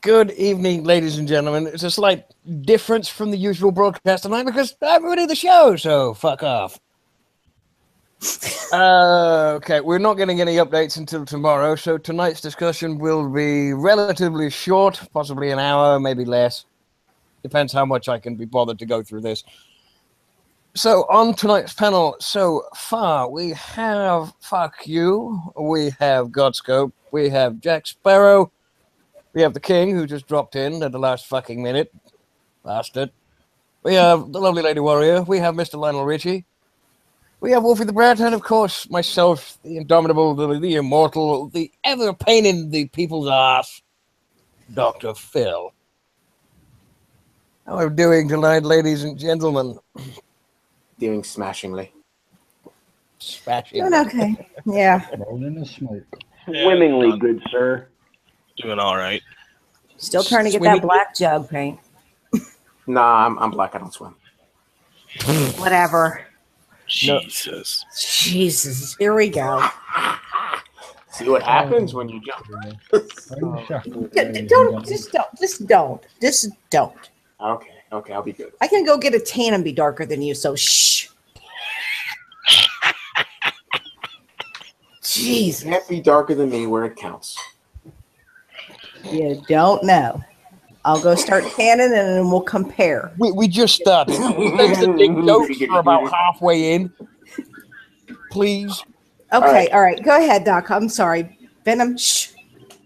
Good evening, ladies and gentlemen. It's a slight difference from the usual broadcast tonight because I'm running the show, so fuck off. Okay, we're not getting any updates until tomorrow, so tonight's discussion will be relatively short, possibly an hour, maybe less. Depends how much I can be bothered to go through this. So, on tonight's panel, so far, we have Fuck You, we have Godscope, we have Jack Sparrow, we have the King, who just dropped in at the last fucking minute. Bastard. We have the lovely Lady Warrior, we have Mr. Lionel Richie, we have Wolfie the Brat, and of course, myself, the indomitable, the immortal, the ever pain in the people's ass, Dr. Phil. How are we doing tonight, ladies and gentlemen? Doing smashingly. Smashing. Doing okay. Yeah. Rolling the smoke. Swimmingly good, sir. Doing all right. Still trying to get that black jug paint. Nah, I'm black. I don't swim. Whatever. Jesus. Jesus. Here we go. See what happens when you jump. Just don't. Okay, I'll be good. I can go get a tan and be darker than you, so shh. Jeez. Can't be darker than me where it counts. You don't know. I'll go start tanning and then we'll compare. We just started. Thanks to Dick Jokes for about halfway in. Please. Okay, all right. Go ahead, Doc. I'm sorry. Venom, shh.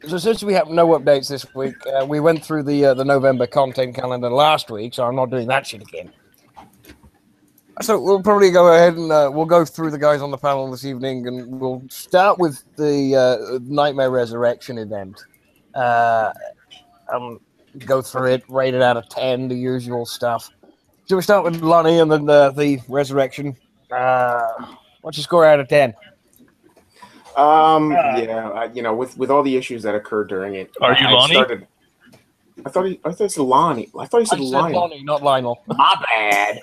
So since we have no updates this week, we went through the November content calendar last week, so I'm not doing that shit again. So we'll probably go ahead and we'll go through the guys on the panel this evening, and we'll start with the Nightmare Resurrection event. Go through it, rate it out of 10, the usual stuff. So we start with Lonnie and then the Resurrection. What's your score out of 10? Yeah, with all the issues that occurred during it. Are you Lonnie? I thought he said Lonnie. I thought he said Lionel. Lonnie, not Lionel. My bad.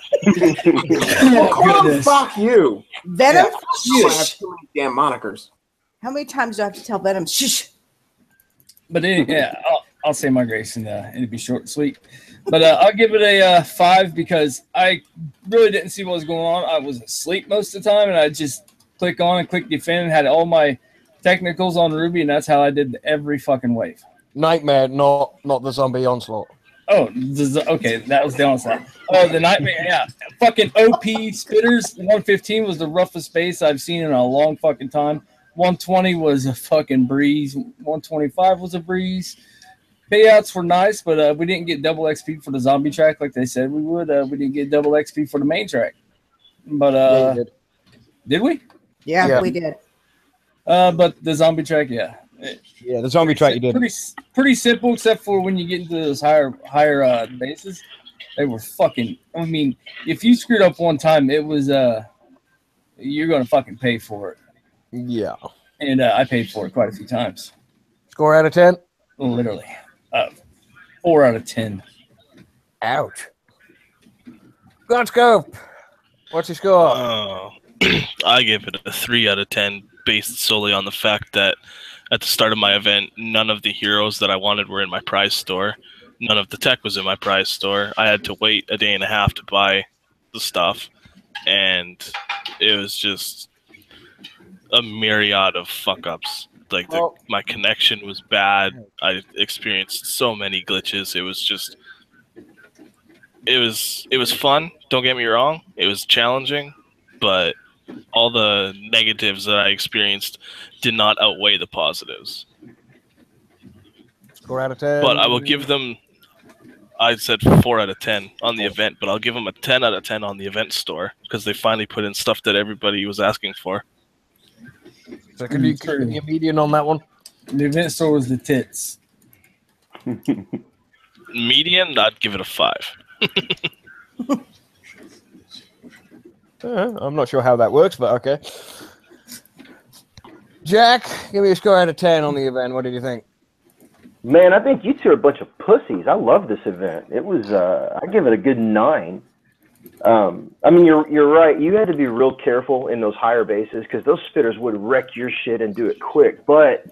Fuck you. Venom, I have too many damn monikers. how many times do I have to tell Venom, shh? But yeah, I'll say my grace and it'll be short and sweet. But I'll give it a 5 because I really didn't see what was going on. I was asleep most of the time, and I just click on and click defend and had all my technicals on Ruby, and that's how I did every fucking wave. Nightmare, not the zombie onslaught. Oh, okay, that was the onslaught. Oh, the Nightmare, yeah. Fucking OP spitters. 115 was the roughest base I've seen in a long fucking time. 120 was a fucking breeze. 125 was a breeze. Payouts were nice, but we didn't get double XP for the zombie track like they said we would. We didn't get double XP for the main track. But did we? Yeah, we did. But the zombie track, yeah. Yeah, the zombie track you did. Pretty simple, except for when you get into those higher bases. They were fucking. I mean, if you screwed up one time, it was you're gonna fucking pay for it. Yeah. And I paid for it quite a few times. Score out of 10? Literally, 4 out of 10. Ouch. Godscope. What's your score? I give it a 3 out of 10 based solely on the fact that at the start of my event, none of the heroes that I wanted were in my prize store. None of the tech was in my prize store. I had to wait a day and a half to buy the stuff. And it was just a myriad of fuck-ups. Like, my connection was bad. I experienced so many glitches. It was just... It was fun. Don't get me wrong. It was challenging. But all the negatives that I experienced did not outweigh the positives. Score out of 10. But I will give them, I said 4 out of 10 on the event, but I'll give them a 10 out of 10 on the event store because they finally put in stuff that everybody was asking for. So can you give me a median on that one? The event store was the tits. Median, I'd give it a 5. I'm not sure how that works, but okay. Jack, give me a score out of 10 on the event. What did you think? Man, I think you two are a bunch of pussies. I love this event. It was, I give it a good 9. I mean, you're right. You had to be real careful in those higher bases because those spitters would wreck your shit and do it quick. But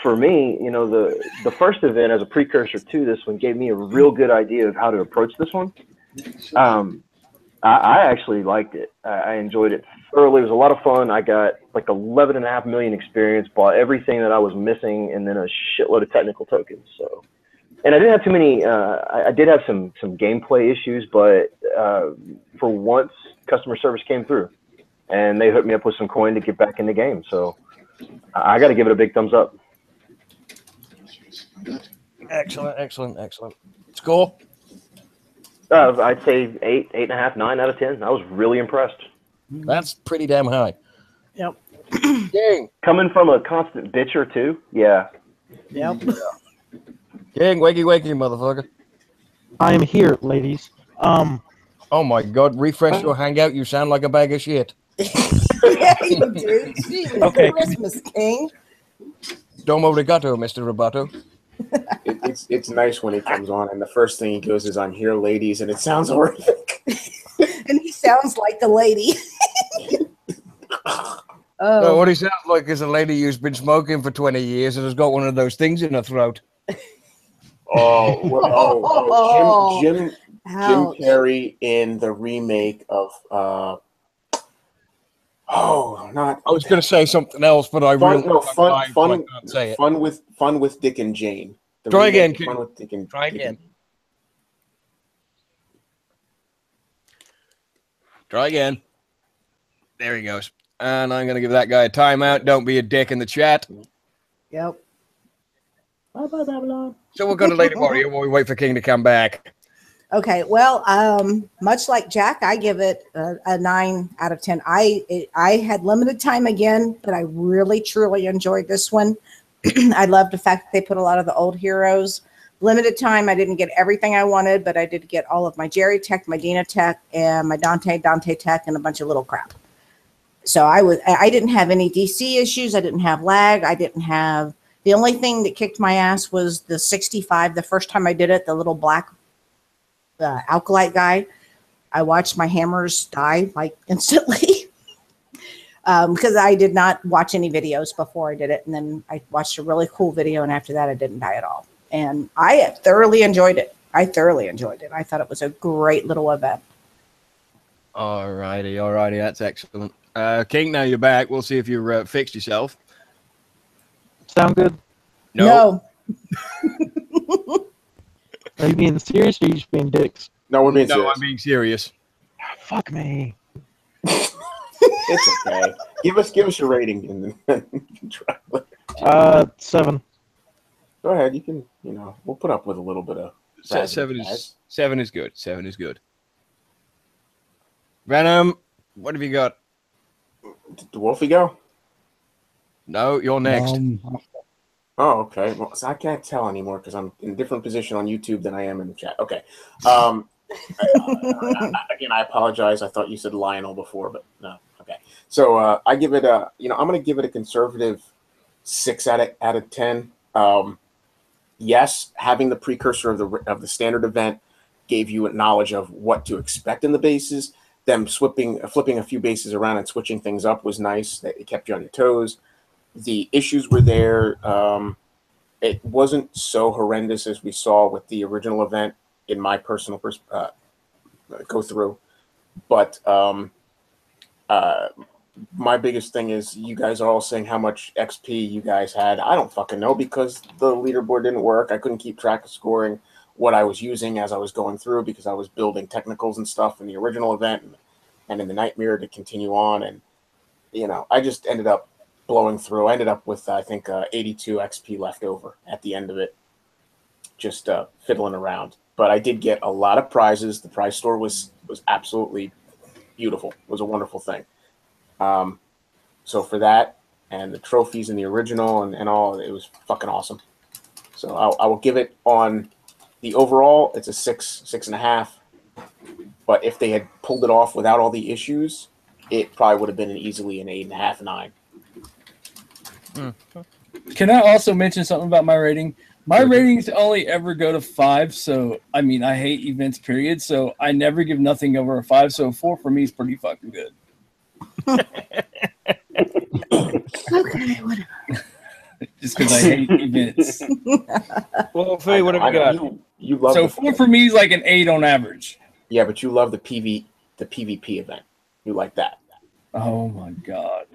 for me, you know, the first event as a precursor to this one gave me a real good idea of how to approach this one. I actually liked it. I enjoyed it thoroughly. It was a lot of fun. I got like 11.5 million experience, bought everything that I was missing, and then a shitload of technical tokens. So, and I didn't have too many. I did have some gameplay issues, but for once, customer service came through, and they hooked me up with some coin to get back in the game. So, I got to give it a big thumbs up. Excellent. Score? I'd say 8, 8.5, 9 out of 10. I was really impressed. That's pretty damn high. Yep. King. Coming from a constant bitcher too. Yeah. Yep. King, wakey, motherfucker. I am here, ladies. Oh my God! Refresh your hangout. You sound like a bag of shit. Yeah, you do. Jesus Okay. Christmas, King. Domo arigato, Mr. Roboto. It's nice when he comes on, and the first thing he goes is, "I'm here, ladies," and it sounds horrific. And he sounds like the lady. No, what he sounds like is a lady who's been smoking for 20 years and has got one of those things in her throat. Jim Ouch. Carrey in the remake of I was going to say something else, but I really can't say it. Fun with Dick and Jane. The Try again, remake of Fun with Dick and Try Dick again. and- Try again. There he goes. And I'm going to give that guy a timeout. Don't be a dick in the chat. Yep. Bye, Babylon. So we'll go to Lady Warrior while we wait for King to come back. Okay. Well, much like Jack, I give it a 9 out of 10. I had limited time again, but I really, truly enjoyed this one. I love the fact that they put a lot of the old heroes. Limited time, I didn't get everything I wanted, but I did get all of my Jerry tech, my Dina tech, and my Dante tech, and a bunch of little crap. So I didn't have any DC issues. I didn't have lag. The only thing that kicked my ass was the 65. The first time I did it, the little black alkalite guy, I watched my hammers die like instantly because I did not watch any videos before I did it. And then I watched a really cool video. And after that, I didn't die at all. And I thoroughly enjoyed it. I thought it was a great little event. All righty. That's excellent. King, now you're back. We'll see if you fixed yourself. Sound good? No. Are you being serious or are you just being dicks? No, we're being No, serious. I'm being serious. Fuck me. It's okay. Give us your rating and then we can try. 7. Go ahead. You can. We'll put up with a little bit of. Seven is good. 7 is good. Venom, what have you got? Did Wolfie go? No, you're next. Oh, okay. Well, so I can't tell anymore because I'm in a different position on YouTube than I am in the chat. Okay. Again, I apologize. I thought you said Lionel before, but no. Okay. So I give it I'm going to give it a conservative 6 out of 10. Yes, having the precursor of the standard event gave you a knowledge of what to expect in the bases. Them flipping a few bases around and switching things up was nice. It kept you on your toes. The issues were there. It wasn't so horrendous as we saw with the original event in my personal go through. But my biggest thing is you guys are all saying how much XP you guys had. I don't fucking know because the leaderboard didn't work. I couldn't keep track of scoring what I was using as I was going through because I was building technicals and stuff in the original event and in the Nightmare to continue on. And, I just ended up blowing through. I ended up with, I think, 82 XP left over at the end of it, just fiddling around. But I did get a lot of prizes. The prize store was absolutely beautiful. It was a wonderful thing. So for that and the trophies in the original and all, it was fucking awesome. So I will give it on the overall, it's a 6.5. But if they had pulled it off without all the issues, it probably would have been easily an 8.5, 9. Can I also mention something about my rating? My ratings only ever go to 5, so I hate events, period. So I never give nothing over a 5. So 4 for me is pretty fucking good. Okay, whatever. just because I hate events. Wolfie, what have you got? You love So the 4 for me is like an 8 on average. Yeah, but you love the PvP event. You like that. Oh my god.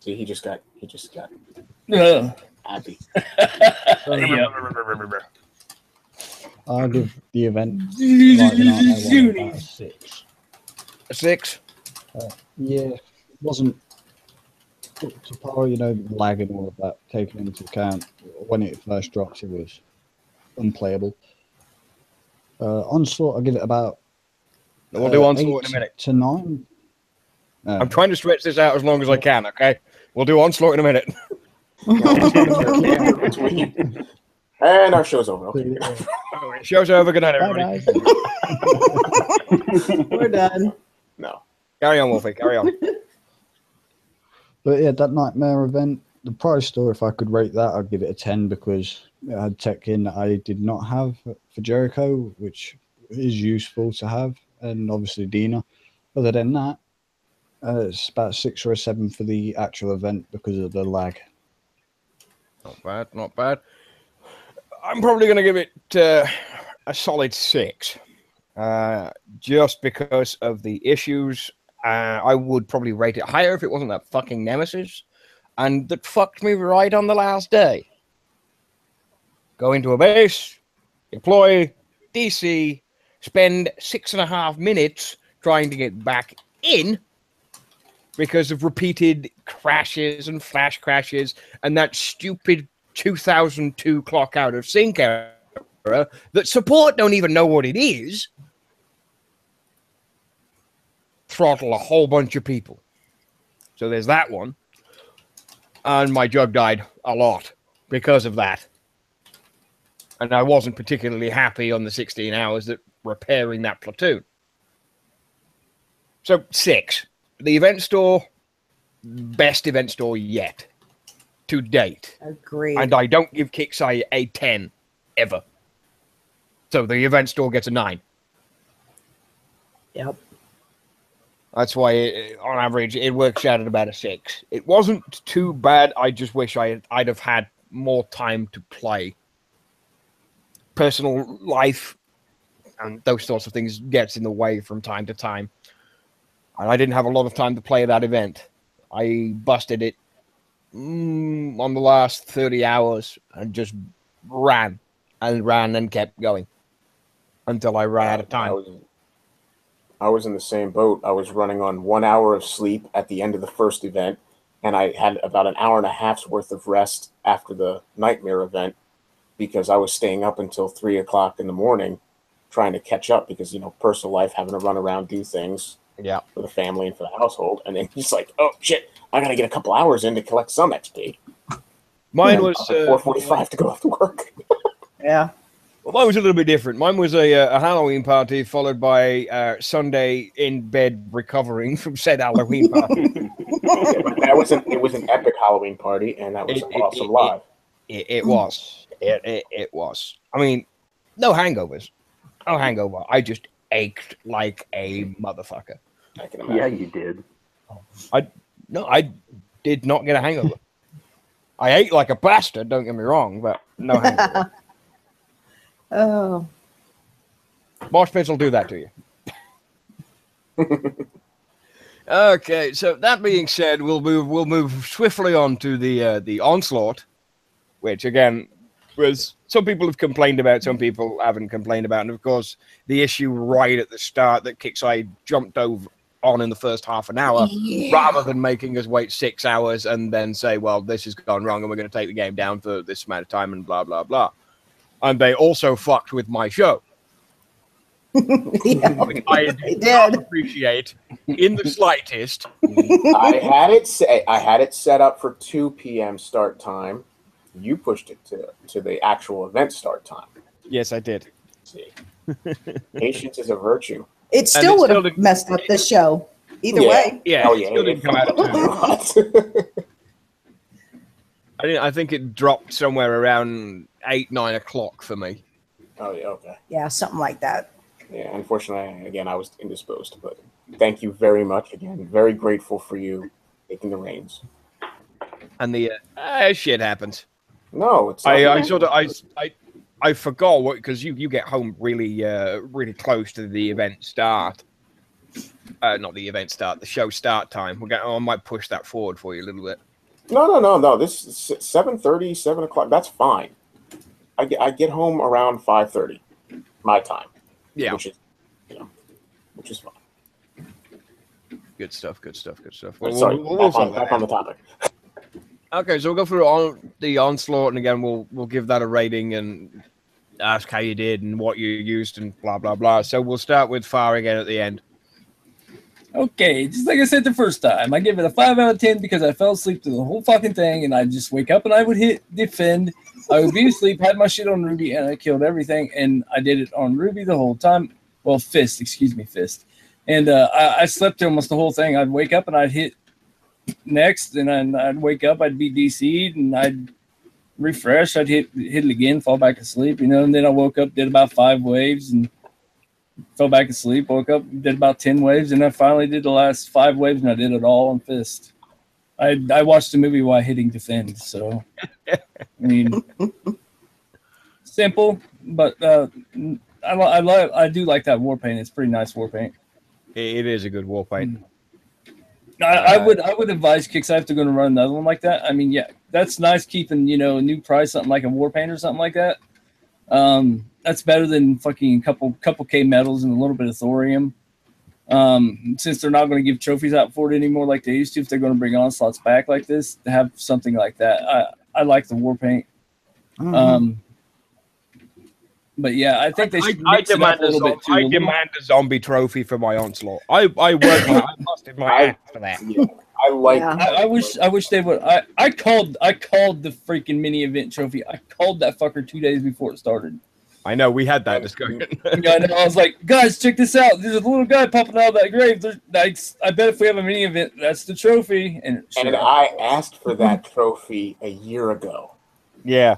See, he just got Ugh. happy. Yeah. I'll give the event like an art about a 6. A 6? Yeah, wasn't up to par, you know, lag and all of that taken into account. When it first dropped, it was unplayable. Onslaught, I'll give it about We'll do Onslaught in a 8 minute. to 9. I'm trying to stretch this out as long as I can, okay? We'll do Onslaught in a minute. And our show's over. Okay. Show's over. Good night, Bye, everybody. guys. We're done. No. Carry on, Wolfie. Carry on. But yeah, that Nightmare event, the prize store, if I could rate that, I'd give it a 10 because it had tech in that I did not have for Jericho, which is useful to have, and obviously Dina. Other than that, it's about a 6 or a 7 for the actual event because of the lag. Not bad, not bad. I'm probably going to give it a solid 6. Just because of the issues. I would probably rate it higher if it wasn't that fucking nemesis. And that fucked me right on the last day. Go into a base, deploy, DC, spend 6.5 minutes trying to get back in because of repeated crashes and flash crashes and that stupid 2002 clock out of sync error that support don't even know what it is. Throttle a whole bunch of people. So there's that one. And my jug died a lot because of that. And I wasn't particularly happy on the 16 hours that repairing that platoon. So 6. The event store, best event store yet to date. Agreed. And I don't give Kixeye a 10 ever. So the event store gets a 9. Yep. That's why, on average, it works out at about a 6. It wasn't too bad. I just wish I'd have had more time to play. Personal life and those sorts of things gets in the way from time to time. And I didn't have a lot of time to play that event. I busted it on the last 30 hours and just ran and kept going until I ran out of time. I was in the same boat. I was running on 1 hour of sleep at the end of the first event, and I had about an hour and a half's worth of rest after the Nightmare event because I was staying up until 3 o'clock in the morning trying to catch up because, you know, personal life, having to run around, do things for the family and for the household. And then he's like, oh, shit, I got to get a couple hours in to collect some XP. Mine was 4:45 to go off to work. Yeah. Well, mine was a little bit different. Mine was a Halloween party followed by Sunday in bed recovering from said Halloween party. It was an epic Halloween party, and that was awesome live. It was. It was. I mean, no hangovers. No hangover. I just ached like a motherfucker. I can imagine. Yeah, you did. I did not get a hangover. I ate like a bastard, don't get me wrong, but no hangover. Oh. Mosh pits will do that to you. Okay, so that being said, we'll move swiftly on to the onslaught, which again was some people have complained about, some people haven't complained about, and of course the issue right at the start that Kixeye jumped over on in the first half an hour, rather than making us wait 6 hours and then say, well, this has gone wrong and we're going to take the game down for this amount of time and blah blah blah. And they also fucked with my show. I did not appreciate in the slightest. I had it set up for 2 p.m. start time. You pushed it to the actual event start time. Yes, I did. See, patience is a virtue. It still would have messed up the show. Either way. Yeah. It still didn't come out at 2. I think it dropped somewhere around 8-9 o'clock for me. Oh yeah, okay. Yeah, something like that. Yeah, unfortunately, again, I was indisposed, but thank you very much. Again, very grateful for you taking the reins. And the shit happens. No, it's not. I sort of I forgot what, because you get home really really close to the event start. Not the event start, the show start time. I might push that forward for you a little bit. No. This is 7:30, 7 o'clock. That's fine. I get home around 5:30, my time. Yeah, which is fine. Good stuff. Sorry, back on the topic. Okay, so we'll go through the onslaught, and again, we'll give that a rating and ask how you did and what you used and blah blah blah. So we'll start with Far again at the end. Okay, just like I said the first time, I give it a 5 out of 10 because I fell asleep through the whole fucking thing, and I'd just wake up and I would hit defend. I would be asleep, had my shit on Ruby, and I killed everything, and I did it on Ruby the whole time. Well, Fist. And I slept through almost the whole thing. I'd wake up and I'd hit next, and then I'd wake up, I'd be DC'd, and I'd refresh, I'd hit it again, fall back asleep, and then I woke up, did about 5 waves, and fell back asleep, woke up, did about 10 waves, and I finally did the last 5 waves, and I did it all on Fist. I watched the movie while hitting defend, so I mean, simple, but I do like that war paint. It's pretty nice war paint. It is a good war paint. I would advise Kicks if they're going to run another one like that. I mean, yeah, that's nice keeping a new price, something like a war paint or something like that. That's better than fucking couple K medals and a little bit of thorium. Since they're not going to give trophies out for it anymore like they used to, if they're going to bring onslaughts back like this, to have something like that. I like the war paint. But yeah, I think they should mix it up a little bit too. I demand a zombie trophy for my onslaught. I busted my ass for that. Yeah, I like. Yeah. I wish they would. I called the freaking mini event trophy. I called that fucker 2 days before it started. I know, we had that discussion. Yeah, I know. I was like, guys, check this out. There's a little guy popping out of that grave. I bet if we have a mini event, that's the trophy. And I asked for that trophy a year ago. Yeah.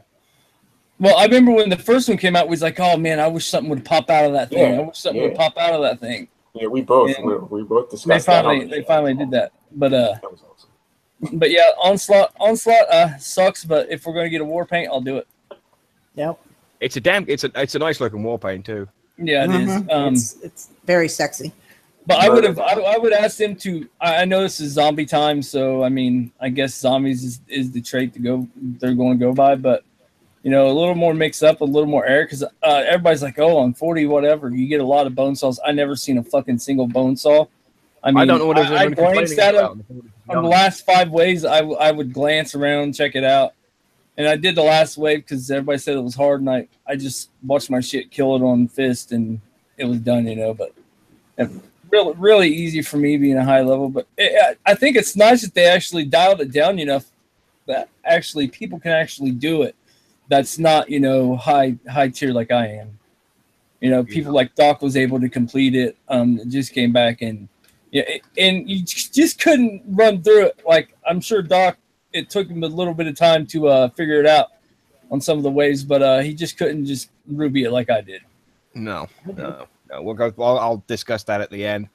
Well, I remember when the first one came out, we was like, oh man, I wish something would pop out of that thing. I wish something would pop out of that thing. Yeah, we both discussed that. They finally did that. But that was awesome. But yeah, onslaught sucks, but if we're gonna get a war paint, I'll do it. Yep. It's a nice looking war paint too. Yeah, it is. It's very sexy. But I would ask them to. I know this is zombie time, so I mean, I guess zombies is the trait they're going to go by. But a little more mix up, a little more air, because everybody's like, oh, on 40 whatever, you get a lot of bone saws. I never seen a fucking single bone saw. I mean, I don't know what I glanced at it on the last 5 waves. I would glance around, check it out. And I did the last wave because everybody said it was hard, and I just watched my shit kill it on Fist, and it was done, But really, really easy for me being a high level. But I think it's nice that they actually dialed it down enough that actually people can actually do it. That's not high tier like I am. People like Doc was able to complete it. Just came back and you just couldn't run through it. Like I'm sure Doc. It took him a little bit of time to figure it out on some of the waves, but he just couldn't just Ruby it like I did. No. We'll go. I'll discuss that at the end.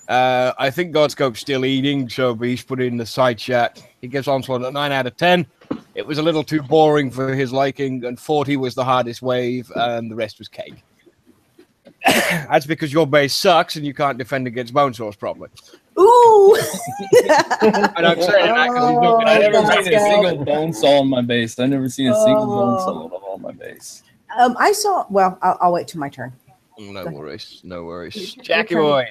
I think Godscope's still eating, so he's put it in the side chat. He gives Onslaught a 9 out of 10. It was a little too boring for his liking, and 40 was the hardest wave, and the rest was cake. That's because your base sucks and you can't defend against bone saws properly. Ooh! And I'm saying that because I never seen a single bone saw on my base. I never seen a single bone saw on my base. I saw. Well, I'll wait till my turn. No worries. Jackie boy.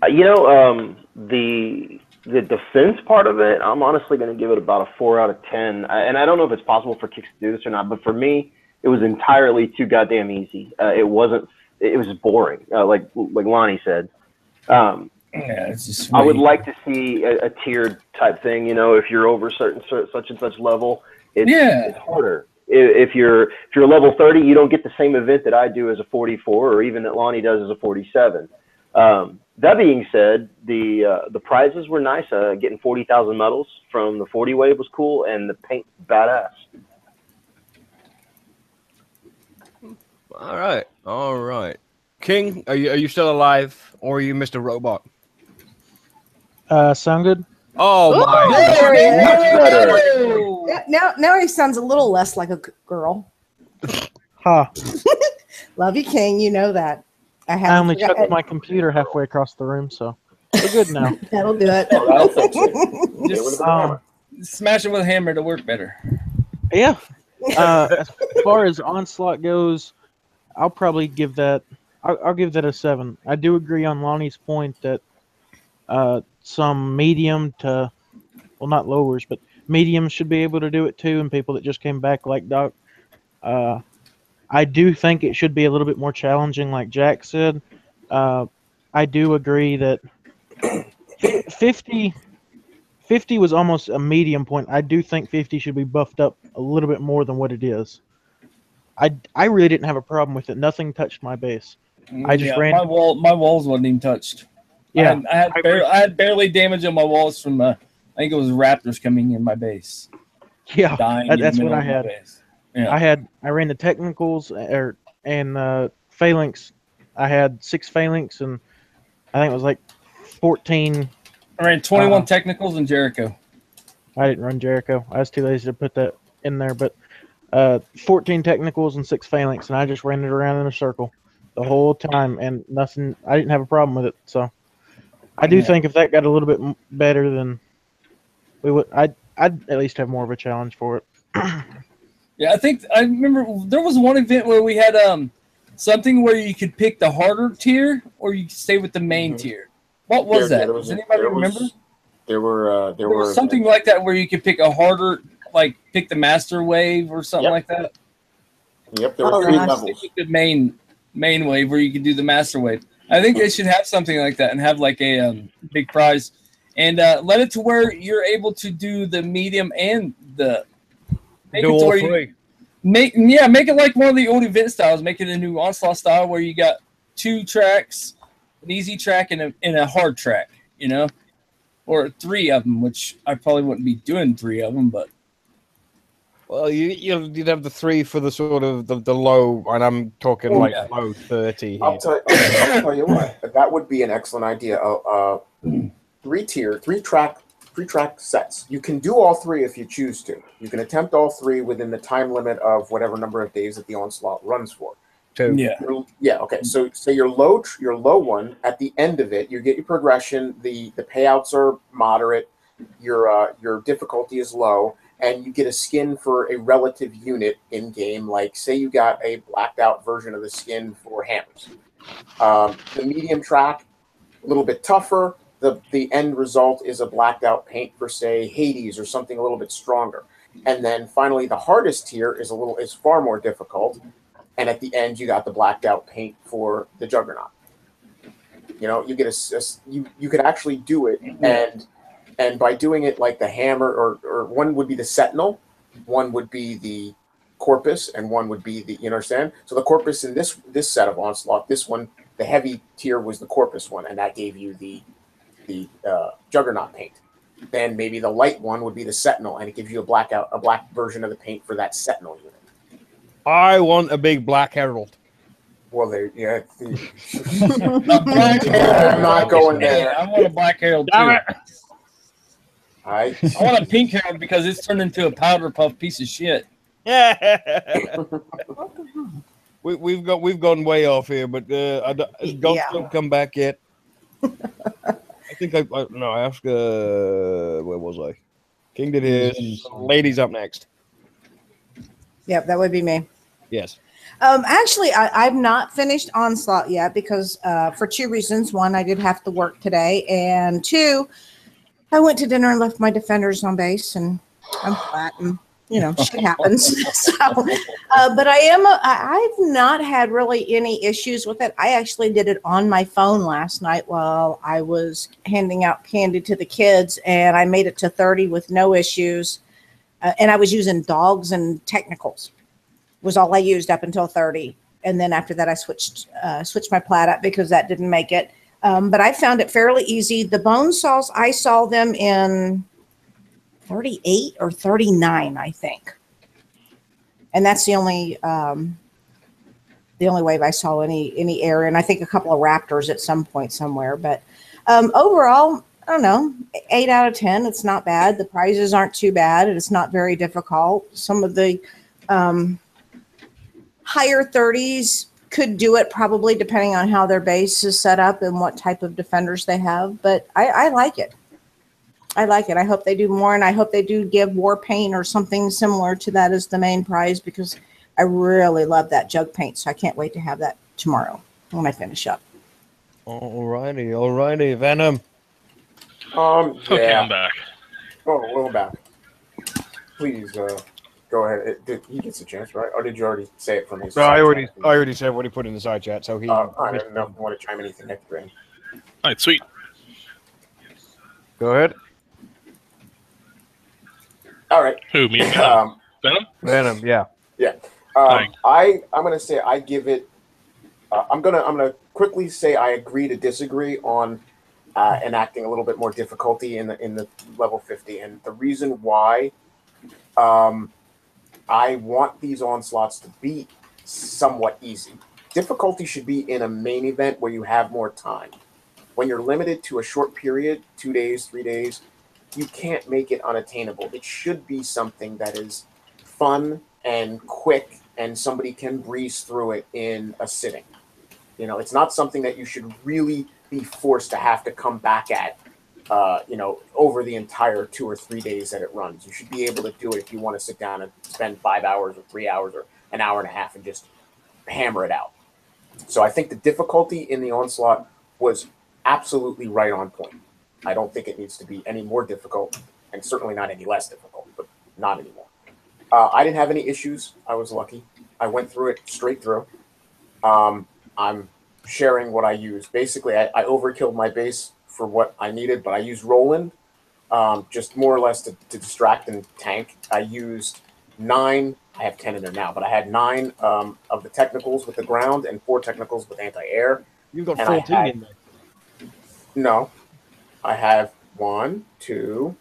The defense part of it, I'm honestly going to give it about a 4 out of 10. And I don't know if it's possible for Kicks to do this or not, but for me, it was entirely too goddamn easy. It was boring, like Lonnie said. It's just I would like to see a tiered type thing. If you're over such and such level, it's harder. If you're level 30, you don't get the same event that I do as a 44, or even that Lonnie does as a 47. That being said, the prizes were nice. Getting 40,000 medals from the 40 wave was cool, and the paint badass. All right. King, are you still alive, or are you Mr. Robot? Sound good? Oh my! There he is. Much better. Now he sounds a little less like a girl. Ha! Love you, King. You know that. I only chucked my computer halfway across the room, so we're good now. That'll do it. Oh, that'll fix it. Just Um, smash it with a hammer to work better. Yeah. As far as Onslaught goes, I'll probably give that. I'll give that a 7. I do agree on Lonnie's point that some medium to, well, not lowers, but mediums should be able to do it too, and people that just came back like Doc. I do think it should be a little bit more challenging, like Jack said. I do agree that 50 was almost a medium point. I do think 50 should be buffed up a little bit more than what it is. I really didn't have a problem with it. Nothing touched my base. I just ran. My walls wasn't even touched. Yeah, I had barely damage on my walls from I think it was raptors coming in my base. Yeah, Dying that's what I had. Yeah. I ran the technicals and phalanx. I had 6 phalanx and I think it was like 14. I ran 21 technicals in Jericho. I didn't run Jericho. I was too lazy to put that in there, but 14 technicals and 6 phalanx, and I just ran it around in a circle the whole time, and nothing. I didn't have a problem with it. So I do think if that got a little bit better, then we would. I'd at least have more of a challenge for it. Yeah, I remember there was one event where we had something where you could pick the harder tier or you could stay with the main tier. What was that? Does anybody remember? There were something like that where you could pick a harder, like pick the master wave or something like that. Yep, there were 3 levels. The main wave where you could do the master wave. I think they should have something like that and have like a big prize, and let it to where you're able to do the medium and the. Make it like one of the old event styles. Make it a new Onslaught style where you got 2 tracks, an easy track and a hard track, or 3 of them, which I probably wouldn't be doing 3 of them, but. Well, you'd have the 3 for the sort of the low, and I'm talking low 30. I'll tell you what, that would be an excellent idea. 3-track sets. You can do all 3 if you choose to. You can attempt all 3 within the time limit of whatever number of days that the Onslaught runs for. 2. Yeah. Okay. So say your low one, at the end of it, you get your progression. The payouts are moderate. Your difficulty is low, and you get a skin for a relative unit in game. Like say you got a blacked out version of the skin for hammers. The medium track, a little bit tougher. The end result is a blacked out paint for say Hades or something a little bit stronger. And then finally the hardest tier is far more difficult. And at the end you got the blacked out paint for the Juggernaut. You get you could actually do it, and by doing it like the hammer or one would be the Sentinel, one would be the Corpus, and one would be the, you understand? So the Corpus in this set of Onslaught, this one, the heavy tier was the Corpus one, and that gave you the Juggernaut paint. Then maybe the light one would be the Sentinel, and it gives you a black version of the paint for that Sentinel unit. I want a big Black Herald. Well, I'm not going there. I want a Black Herald too. I want a Pink Herald because it's turned into a powder puff piece of shit. Yeah. We've gone way off here, but don't come back yet. I think I asked where was I? King did his. Ladies up next. Yep, that would be me. Yes. Actually, I've not finished Onslaught yet because for 2 reasons. 1, I did have to work today, and 2, I went to dinner and left my defenders on base, and I'm flat, and shit happens. So, but I've not had really any issues with it. I actually did it on my phone last night while I was handing out candy to the kids, and I made it to 30 with no issues. And I was using dogs and technicals was all I used up until 30. And then after that, I switched my plat up because that didn't make it. But I found it fairly easy. The bone saws, I saw them in 38 or 39, I think. And that's the only wave I saw any air, and I think a couple of raptors at some point somewhere. But overall, I don't know, 8 out of 10. It's not bad. The prizes aren't too bad. It's not very difficult. Some of the higher 30s could do it probably depending on how their base is set up and what type of defenders they have. But I like it. I like it. I hope they do more, and I hope they do give war paint or something similar to that as the main prize, because I really love that jug paint. So I can't wait to have that tomorrow when I finish up. Alrighty, Venom. Okay, Yeah. I'm back. Oh, we're back. Please, go ahead. He gets a chance, right? Or did you already say it from his? No, I side chat? already said what he put in the side chat. So he. I don't know if you want to chime anything extra in. All right, sweet. Go ahead. All right. Who, me? Venom? Venom, yeah. Yeah. I'm gonna say I give it. I'm gonna quickly say I agree to disagree on enacting a little bit more difficulty in the level 50, and the reason why I want these onslaughts to be somewhat easy. Difficulty should be in a main event where you have more time. When you're limited to a short period, 2 days, 3 days, you can't make it unattainable. It should be something that is fun and quick, and somebody can breeze through it in a sitting. You know, it's not something that you should really be forced to have to come back at, over the entire 2 or 3 days that it runs. You should be able to do it if you want to sit down and spend 5 hours or 3 hours or an hour and a half and just hammer it out. So I think the difficulty in the Onslaught was absolutely right on point. I don't think it needs to be any more difficult, and certainly not any less difficult, but not anymore. I didn't have any issues. I was lucky. I went through it straight through. I'm sharing what I used. Basically, I overkilled my base for what I needed, but I used Roland just more or less to distract and tank. I used 9. I have 10 in there now, but I had 9 of the technicals with the ground and 4 technicals with anti-air. You've got 14 in there. No. I have 1, 2,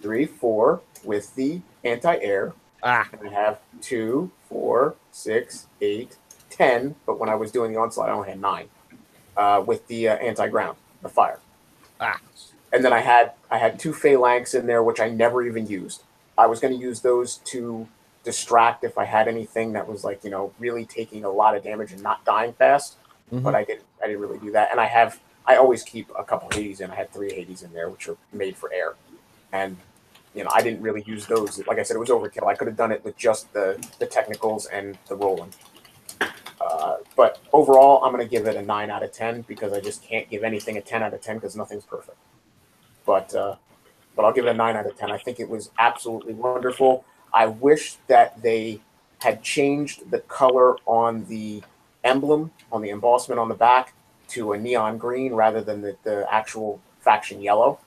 3, 4 with the anti-air. And I have 2, 4, 6, 8, 10. But when I was doing the Onslaught, I only had 9 with the anti-ground, the fire. And then I had 2 phalanx in there, which I never even used. I was going to use those to distract if I had anything that was like, really taking a lot of damage and not dying fast. Mm-hmm. But I didn't really do that. And I always keep a couple Hades in. I had 3 Hades in there, which are made for air. And, I didn't really use those. Like I said, it was overkill. I could have done it with just the technicals and the rolling. But overall, I'm going to give it a 9 out of 10 because I just can't give anything a 10 out of 10 because nothing's perfect. But I'll give it a 9 out of 10. I think it was absolutely wonderful. I wish that they had changed the color on the emblem, on the embossment on the back, to a neon green rather than the actual faction yellow,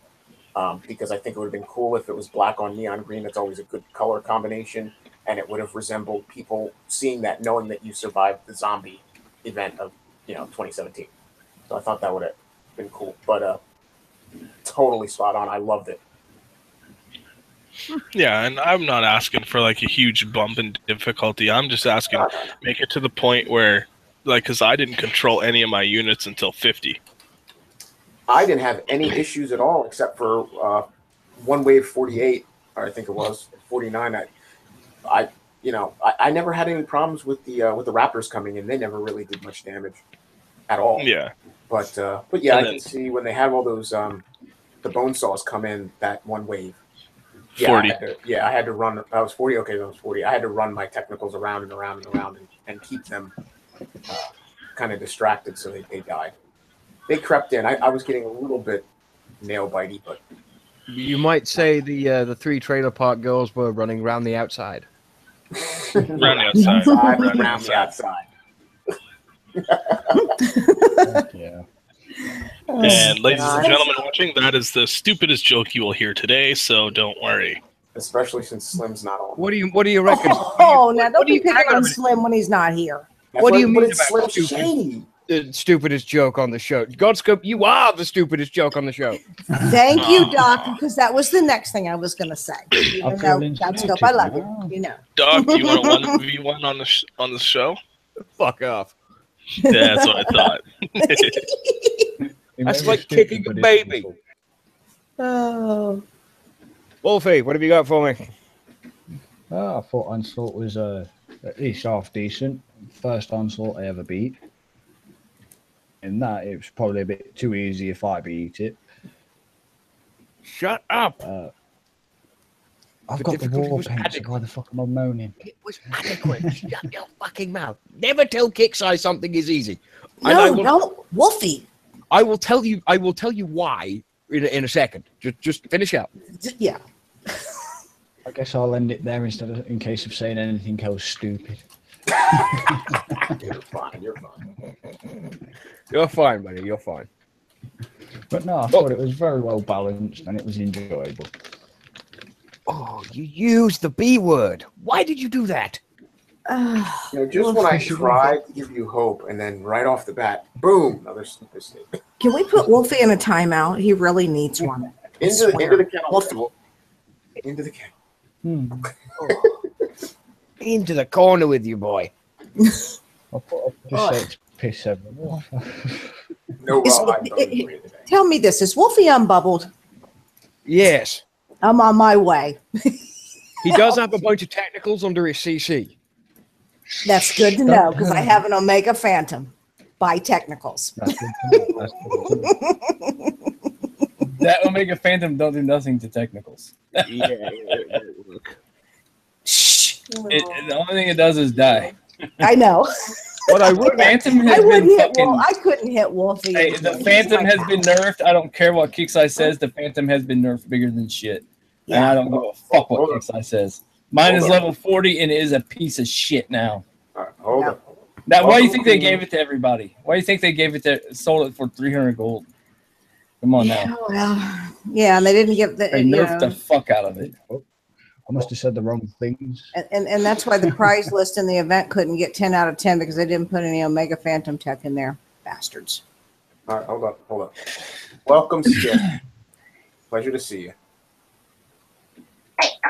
because I think it would have been cool if it was black on neon green. That's always a good color combination, and it would have resembled people seeing that, knowing that you survived the zombie event of 2017. So I thought that would have been cool, but totally spot on. I loved it. Yeah, and I'm not asking for like a huge bump in difficulty. I'm just asking make it to the point where, because I didn't control any of my units until 50. I didn't have any issues at all except for one wave 48, or I think it was 49. I never had any problems with the Raptors coming in. They never really did much damage at all. Yeah, but yeah, I can see when they had all those the bone saws come in that one wave. Yeah, 40. I had to run. I was 40. Okay, that was 40. I had to run my technicals around and around and around and keep them kind of distracted so they died. They crept in. I was getting a little bit nail bitey, but you might say the 3 trailer park girls were running around the outside. Around the outside. Yeah. And ladies and gentlemen watching, that is the stupidest joke you will hear today, so don't worry. Especially since Slim's not on. What do you reckon? Now don't be picking on Slim when he's not here. What do you mean about stupid? The stupidest joke on the show? Godscope, you are the stupidest joke on the show. Thank you, Doc, because that was the next thing I was going to say. Even though Godscope, I love you. Doc, you want a 1v1 on the show? Fuck off. Yeah, that's what I thought. That's like kicking a baby. Oh. Wolfie, what have you got for me? I thought Onslaught was at least half decent. First Onslaught I ever beat. In that, it was probably a bit too easy if I beat it. Shut up. I've The got the difficulty war was paint, so adequate. why the fuck am I moaning? It was adequate. Shut your fucking mouth. Never tell Kicksai something is easy. And No, I will, no, Wolfie. I will tell you. I will tell you why in a second. Just finish up. Yeah. I guess I'll end it there in case of saying anything else stupid. You're fine. You're fine. You're fine, buddy. You're fine. But no, I thought it was very well balanced and it was enjoyable. Oh, you used the B word. Why did you do that? Just when I tried to give you hope, and then right off the bat, boom, another mistake. Can we put Wolfie in a timeout? He really needs one. Into the kennel. Wolfie. Into the kennel. Into the corner with you, boy. I thought I'd just say it's piss everyone. No Is- rawhide bones for you today. Tell me this. Is Wolfie unbubbled? Yes. I'm on my way. He does have a bunch of technicals under his CC. That's good to know because I have an Omega Phantom by Technicals. That's good to know. That's good to know. That Omega Phantom don't do nothing to technicals. Shh. The only thing it does is die. I know. What I would Phantom has I wouldn't been hit fucking. Wolf. I couldn't hit Wolfie. Hey, the He's Phantom my has pal. been nerfed. I don't care what Kicksai says. The Phantom has been nerfed bigger than shit. And I Yeah. don't give a fuck what Kicksai says. Mine is Hold on. level 40 and it is a piece of shit now. All right, hold Yeah. on. Now, why do you think they gave it to everybody? Why do you think they gave it to sold it for 300 gold? Come on now. Well, yeah, and they didn't give the. They you nerfed know, the fuck out of it. I must have said the wrong things. and that's why the prize list in the event couldn't get 10 out of 10 because they didn't put any Omega Phantom tech in there. Bastards. All right, hold on. Welcome, Skip. Pleasure to see you.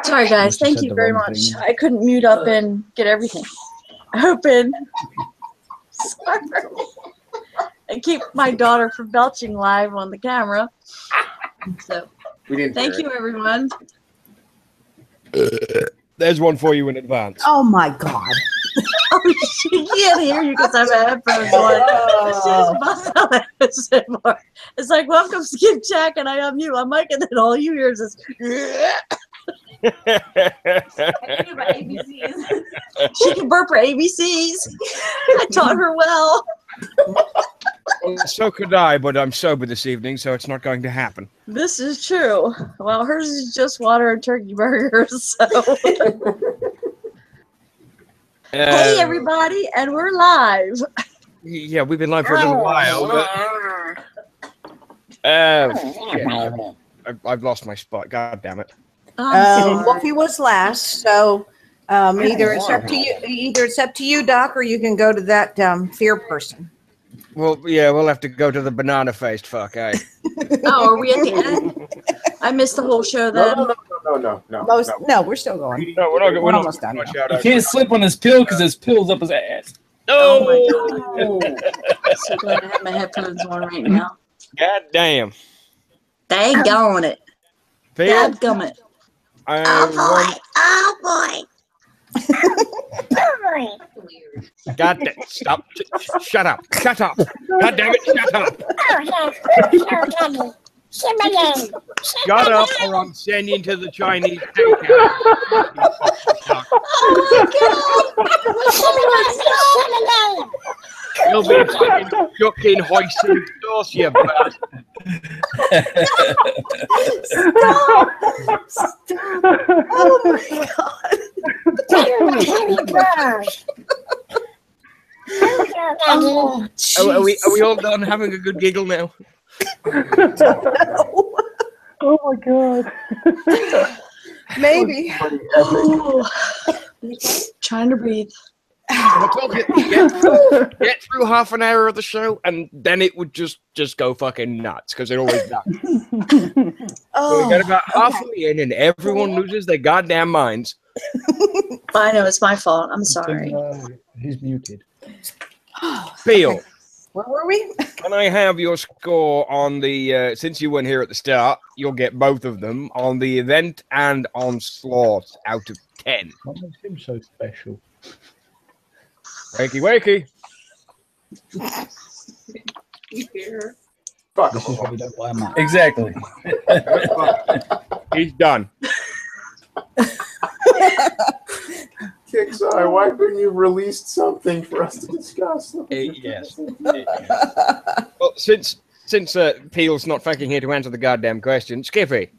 Sorry, guys. Must have Thank said you the very wrong much. thing. I couldn't mute up and get everything open. Sorry. And keep my daughter from belching live on the camera. So, We didn't. thank hear you, everyone. There's one for you in advance. Oh my God. Oh, she can't hear you because I have headphones on. It's like, welcome, Skip Jack, and I unmute my mic, and then all you hear is this. She can burp her ABCs. I taught her well. Well, so could I, but I'm sober this evening, so it's not going to happen. This is true. Well, hers is just water and turkey burgers. So, hey, everybody, and we're live. Yeah, we've been live for a little while. Shit. I've lost my spot. God damn it. Wolfie was last, so either it's up to you, Doc, or you can go to that fear person. Well, yeah, we'll have to go to the banana-faced fuck, eh? Oh, are we at the end? I missed the whole show then. No. We're still going. No, we're not. We're almost done. You can't slip on his pill because his pill's up his ass. Oh my God. So glad I have my headphones on right now. God damn. Daggone it. Phil, Dadgummit. Oh boy. God damn. Stop. Shut up. Shut up. God damn it. Shut up. Shut up or I'm sending you to the Chinese takeout. You'll be fucking cooking hoisin sauce, you bastard. Stop. Oh my God. Oh, Are we all done having a good giggle now? Oh my god. maybe. Trying to breathe. I told you, get through half an hour of the show, and then it would just go fucking nuts because it always does. So we get about halfway in, and everyone loses their goddamn minds. I know it's my fault. I'm sorry. He's muted. Phil, Where were we? Can I have your score on the, since you weren't here at the start, you'll get both of them on the event and onslaught out of 10. What makes him so special? Wakey, wakey. Fuck This is why you don't buy a map. Exactly. He's done. Kixeye, why couldn't you released something for us to discuss? Yes. Well, since Peel's not fucking here to answer the goddamn question, Skippy.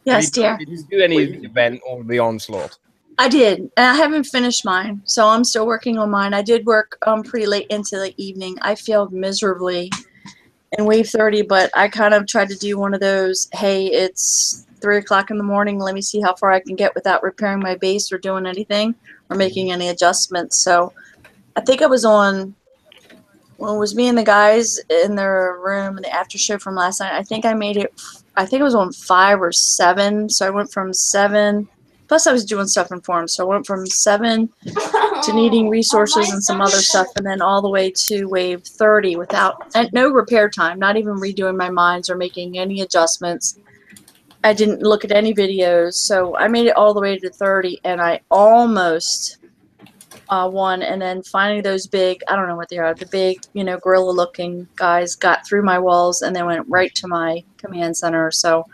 Yes, dear. Did you do any of the event or the onslaught? I did, and I haven't finished mine, so I'm still working on mine. I did work pretty late into the evening. I failed miserably in Wave 30, but I kind of tried to do one of those, hey, it's 3 o'clock in the morning, let me see how far I can get without repairing my base or doing anything or making any adjustments. So I think I was on, well, it was me and the guys in their room in the after show from last night. I think I made it, I think it was on 5 or 7, so I went from 7. Plus, I was doing stuff in forums, so I went from 7 to needing resources and some other stuff, and then all the way to Wave 30 without and no repair time, not even redoing my mines or making any adjustments. I didn't look at any videos, so I made it all the way to 30, and I almost won. And then finally, those big, I don't know what they are, the big, gorilla-looking guys got through my walls and then went right to my command center. So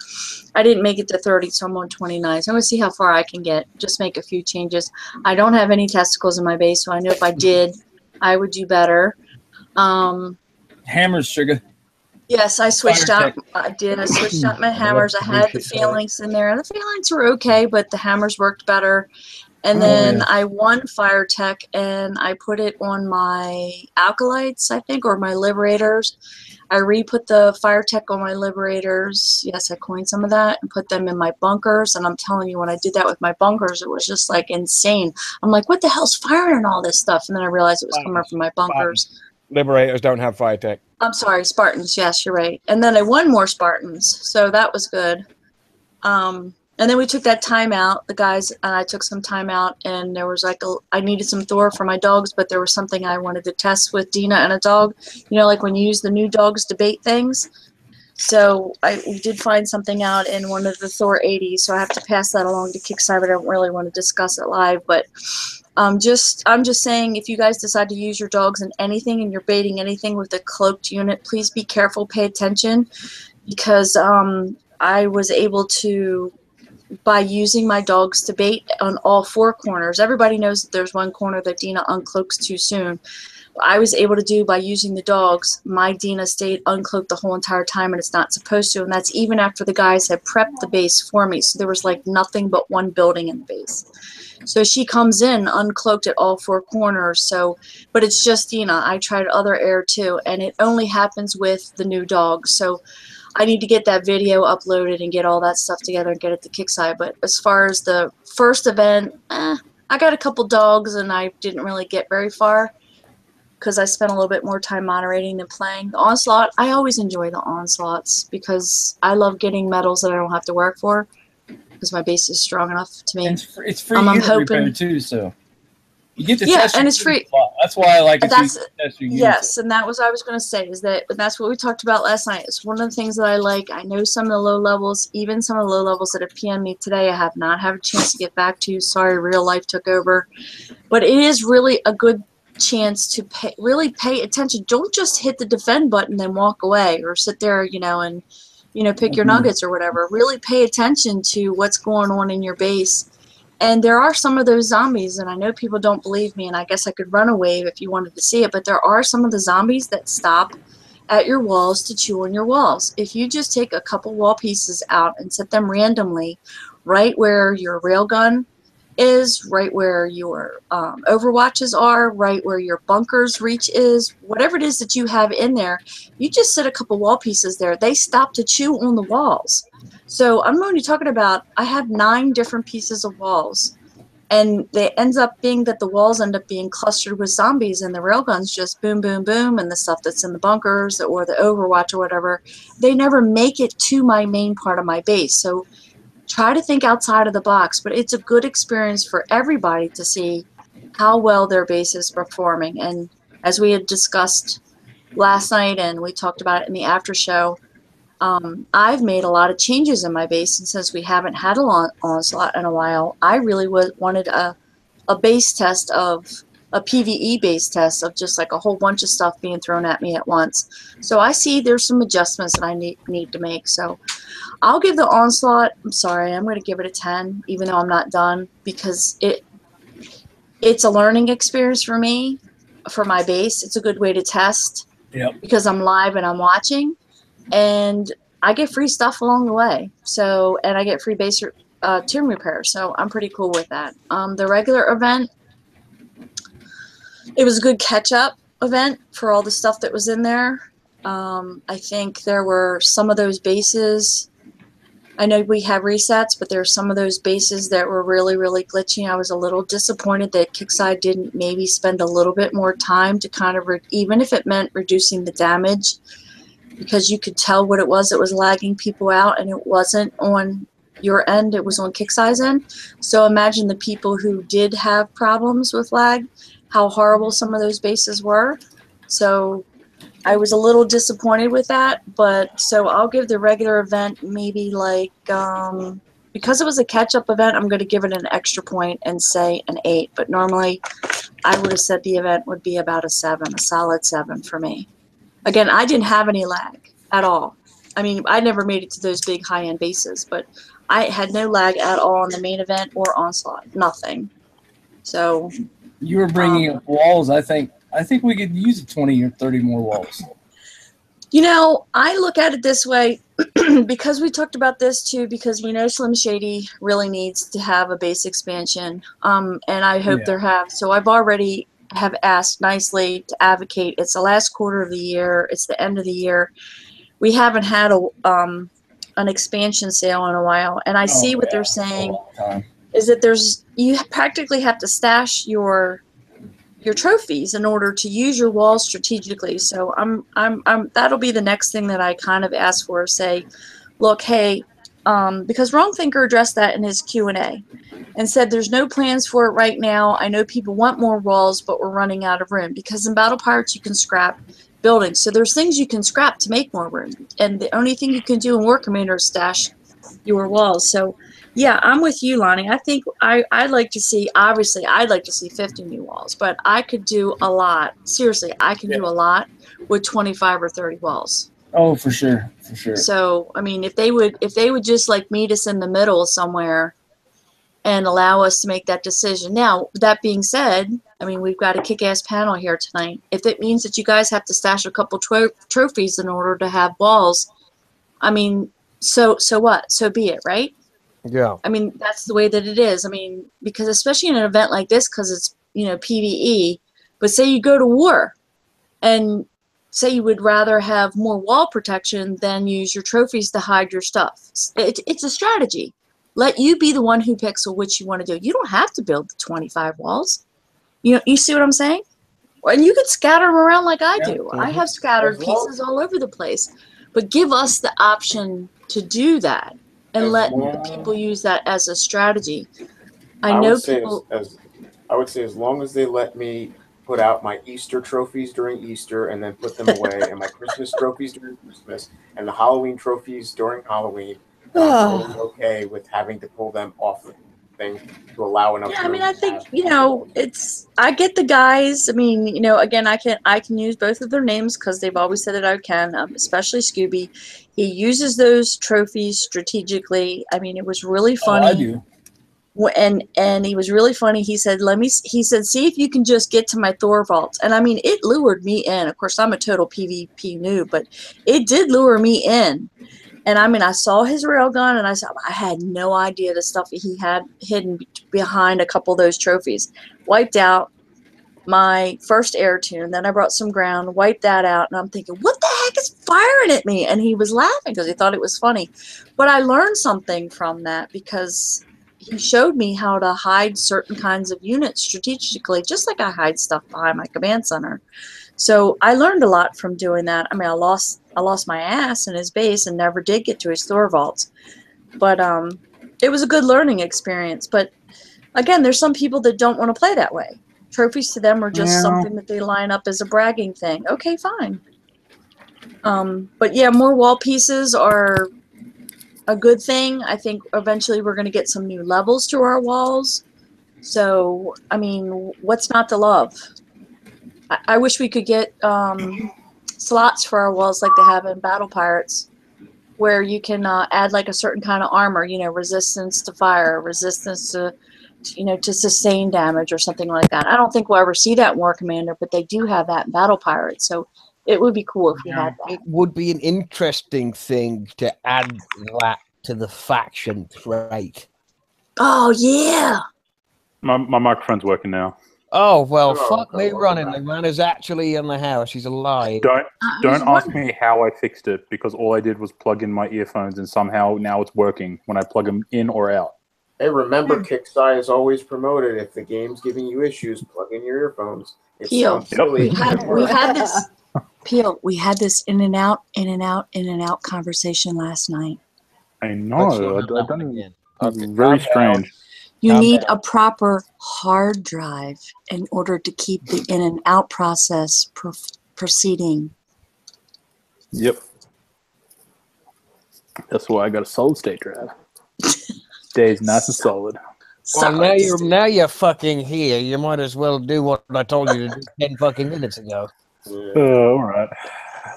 I didn't make it to 30, so I'm on 29. So I'm going to see how far I can get, just make a few changes. I don't have any testicles in my base, so I know if I did, I would do better. Hammers, sugar. Yes, I switched Fire out. I did. I switched out my hammers. I had the phalanx in there. The phalanx were okay, but the hammers worked better. And then I won fire tech, and I put it on my alkalites, I think, or my liberators. I re-put the fire tech on my liberators. Yes, I coined some of that and put them in my bunkers. And I'm telling you, when I did that with my bunkers, it was just like insane. I'm like, what the hell's firing all this stuff? And then I realized it was coming from my bunkers. Liberators don't have fire tech. I'm sorry, Spartans. Yes, you're right. And then I won more Spartans, so that was good. And then we took that time out. The guys and I took some time out, and there was like I needed some Thor for my dogs, but there was something I wanted to test with Dina and a dog. Like when you use the new dogs to bait things. So we did find something out in one of the Thor 80s, so I have to pass that along to Kickstarter. I don't really want to discuss it live, but I'm just saying, if you guys decide to use your dogs in anything and you're baiting anything with a cloaked unit, please be careful, pay attention, because I was able to, by using my dogs to bait on all 4 corners. Everybody knows that there's one corner that Dina uncloaks too soon. I was able to do, by using the dogs, my Dina stayed uncloaked the whole entire time, and it's not supposed to, and that's even after the guys had prepped the base for me. So there was like nothing but one building in the base. So she comes in uncloaked at all 4 corners. So, but it's just Dina. I tried other air too, and it only happens with the new dogs. So I need to get that video uploaded and get all that stuff together and get it to Kickside. But as far as the first event, I got a couple dogs, and I didn't really get very far because I spent a little bit more time moderating than playing. The Onslaught, I always enjoy the Onslaughts because I love getting medals that I don't have to work for because my base is strong enough to me. And it's free unit repair too, so you get to test and it's free. That's why I like it. Yes, and that was what I was going to say, is that that's what we talked about last night. It's one of the things that I like. I know some of the low levels, even some of the low levels that have PM'd me today, I have not had a chance to get back to. Sorry, real life took over. But it is really a good chance to really pay attention. Don't just hit the defend button and walk away, or sit there, and pick your nuggets or whatever. Really pay attention to what's going on in your base. And there are some of those zombies, and I know people don't believe me, and I guess I could run a wave if you wanted to see it, but there are some of the zombies that stop at your walls to chew on your walls. If you just take a couple wall pieces out and set them randomly right where your railgun is, right where your overwatches are, right where your bunker's reach is, whatever it is that you have in there, you just set a couple wall pieces there. They stop to chew on the walls. So I'm only talking about, I have 9 different pieces of walls, and it ends up being that the walls end up being clustered with zombies, and the railguns just boom, boom, boom, and the stuff that's in the bunkers or the overwatch or whatever, they never make it to my main part of my base. So try to think outside of the box, but it's a good experience for everybody to see how well their base is performing. And as we had discussed last night, and we talked about it in the after show. I've made a lot of changes in my base, and since we haven't had a onslaught in a while, I really wanted a base test of a PvE base test of just like a whole bunch of stuff being thrown at me at once. So I see there's some adjustments that I need to make. So I'll give the onslaught. I'm sorry, I'm going to give it a 10, even though I'm not done, because it's a learning experience for me, for my base. It's a good way to test because I'm live and I'm watching, and I get free stuff along the way. So, and I get free base tomb repair. So I'm pretty cool with that. The regular event, it was a good catch-up event for all the stuff that was in there. I think there were some of those bases. I know we have resets, but there are some of those bases that were really, really glitchy. I was a little disappointed that Kickside didn't maybe spend a little bit more time to kind of, even if it meant reducing the damage, because you could tell what it was that was lagging people out, and it wasn't on your end, it was on Kicksai's end. So imagine the people who did have problems with lag, how horrible some of those bases were. So I was a little disappointed with that, but so I'll give the regular event maybe like, because it was a catch-up event, I'm going to give it an extra point and say an 8. But normally I would have said the event would be about a 7, a solid 7 for me. Again, I didn't have any lag at all. I mean, I never made it to those big high-end bases, but I had no lag at all on the main event or onslaught, nothing. So you were bringing up walls. I think we could use 20 or 30 more walls. You know, I look at it this way, because we talked about this too, because we know Slim Shady really needs to have a base expansion, and I hope there have. So I've already have asked nicely to advocate. It's the last quarter of the year. It's the end of the year. We haven't had an expansion sale in a while, and I see what they're saying is that you practically have to stash your trophies in order to use your walls strategically. So that'll be the next thing that I kind of ask for. Say, look, hey, because Wrong Thinker addressed that in his Q&A and said there's no plans for it right now. I know people want more walls, but we're running out of room, because in Battle Pirates you can scrap buildings. So there's things you can scrap to make more room, and the only thing you can do in War Commander is stash your walls. So yeah, I'm with you, Lonnie. I think I'd like to see, obviously, I'd like to see 50 new walls, but I could do a lot. Seriously, I can do a lot with 25 or 30 walls. Oh, for sure, for sure. So, I mean, if they would just like meet us in the middle somewhere and allow us to make that decision. Now, that being said, I mean, we've got a kick-ass panel here tonight. If it means that you guys have to stash a couple trophies in order to have walls, I mean, so what? So be it, right? Yeah. I mean, that's the way that it is. I mean, because especially in an event like this, because it's, you know, PvE, but say you go to war and say you would rather have more wall protection than use your trophies to hide your stuff. It's a strategy. Let you be the one who picks which you want to do. You don't have to build the 25 walls. You know, you see what I'm saying? And you could scatter them around like I do. I have scattered pieces all over the place. But give us the option to do that and let people use that as a strategy. I know people. I would say as long as they let me put out my Easter trophies during Easter and then put them away, and my Christmas trophies during Christmas, and the Halloween trophies during Halloween, I'm totally okay with having to pull them off the thing to allow enough. Yeah, I mean, I think, you know, I get the guys. I mean, you know, again, I can use both of their names because they've always said that I can, especially Scooby. He uses those trophies strategically. I mean, it was really funny. Oh, I do. And he was really funny. He said, see if you can just get to my Thor vaults. And I mean, it lured me in. Of course, I'm a total PvP noob, but it did lure me in. And I mean, I saw his railgun, and I had no idea the stuff that he had hidden behind a couple of those trophies. Wiped out my first air tune. Then I brought some ground, wiped that out, and I'm thinking, what the heck is firing at me? And he was laughing because he thought it was funny. But I learned something from that because he showed me how to hide certain kinds of units strategically, just like I hide stuff behind my command center. So I learned a lot from doing that. I mean, I lost my ass in his base and never did get to his Thor vaults. But it was a good learning experience. But again, there's some people that don't want to play that way. Trophies to them are just something that they line up as a bragging thing. Okay, fine. But yeah, more wall pieces are a good thing. I think eventually we're going to get some new levels to our walls. So, I mean, what's not to love? I wish we could get slots for our walls like they have in Battle Pirates, where you can add like a certain kind of armor, you know, resistance to fire, resistance to, you know, to sustain damage or something like that. I don't think we'll ever see that in War Commander, but they do have that in Battle Pirates. So it would be cool if we had that. It would be an interesting thing to add that to the faction trait. Oh, yeah. My microphone's working now. Oh, well, Oh, fuck okay, me welcome running. back. The man is actually in the house. He's alive. Don't was ask wondering. me how I fixed it, because all I did was plug in my earphones, and somehow now it's working when I plug them in or out. Hey, remember, Kicksai is always promoted. If the game's giving you issues, plug in your earphones. It Peel. sounds silly. We had this. Peel, we had this in and out conversation last night. I Let's know. not I have that one don't. again. It's Okay, very calm down. strange. You Calm need down. a proper hard drive in order to keep the in and out process proceeding. Yep. That's why I got a solid state drive. Stays nice and solid. Well, now you're fucking here. You might as well do what I told you to do 10 fucking minutes ago. All right.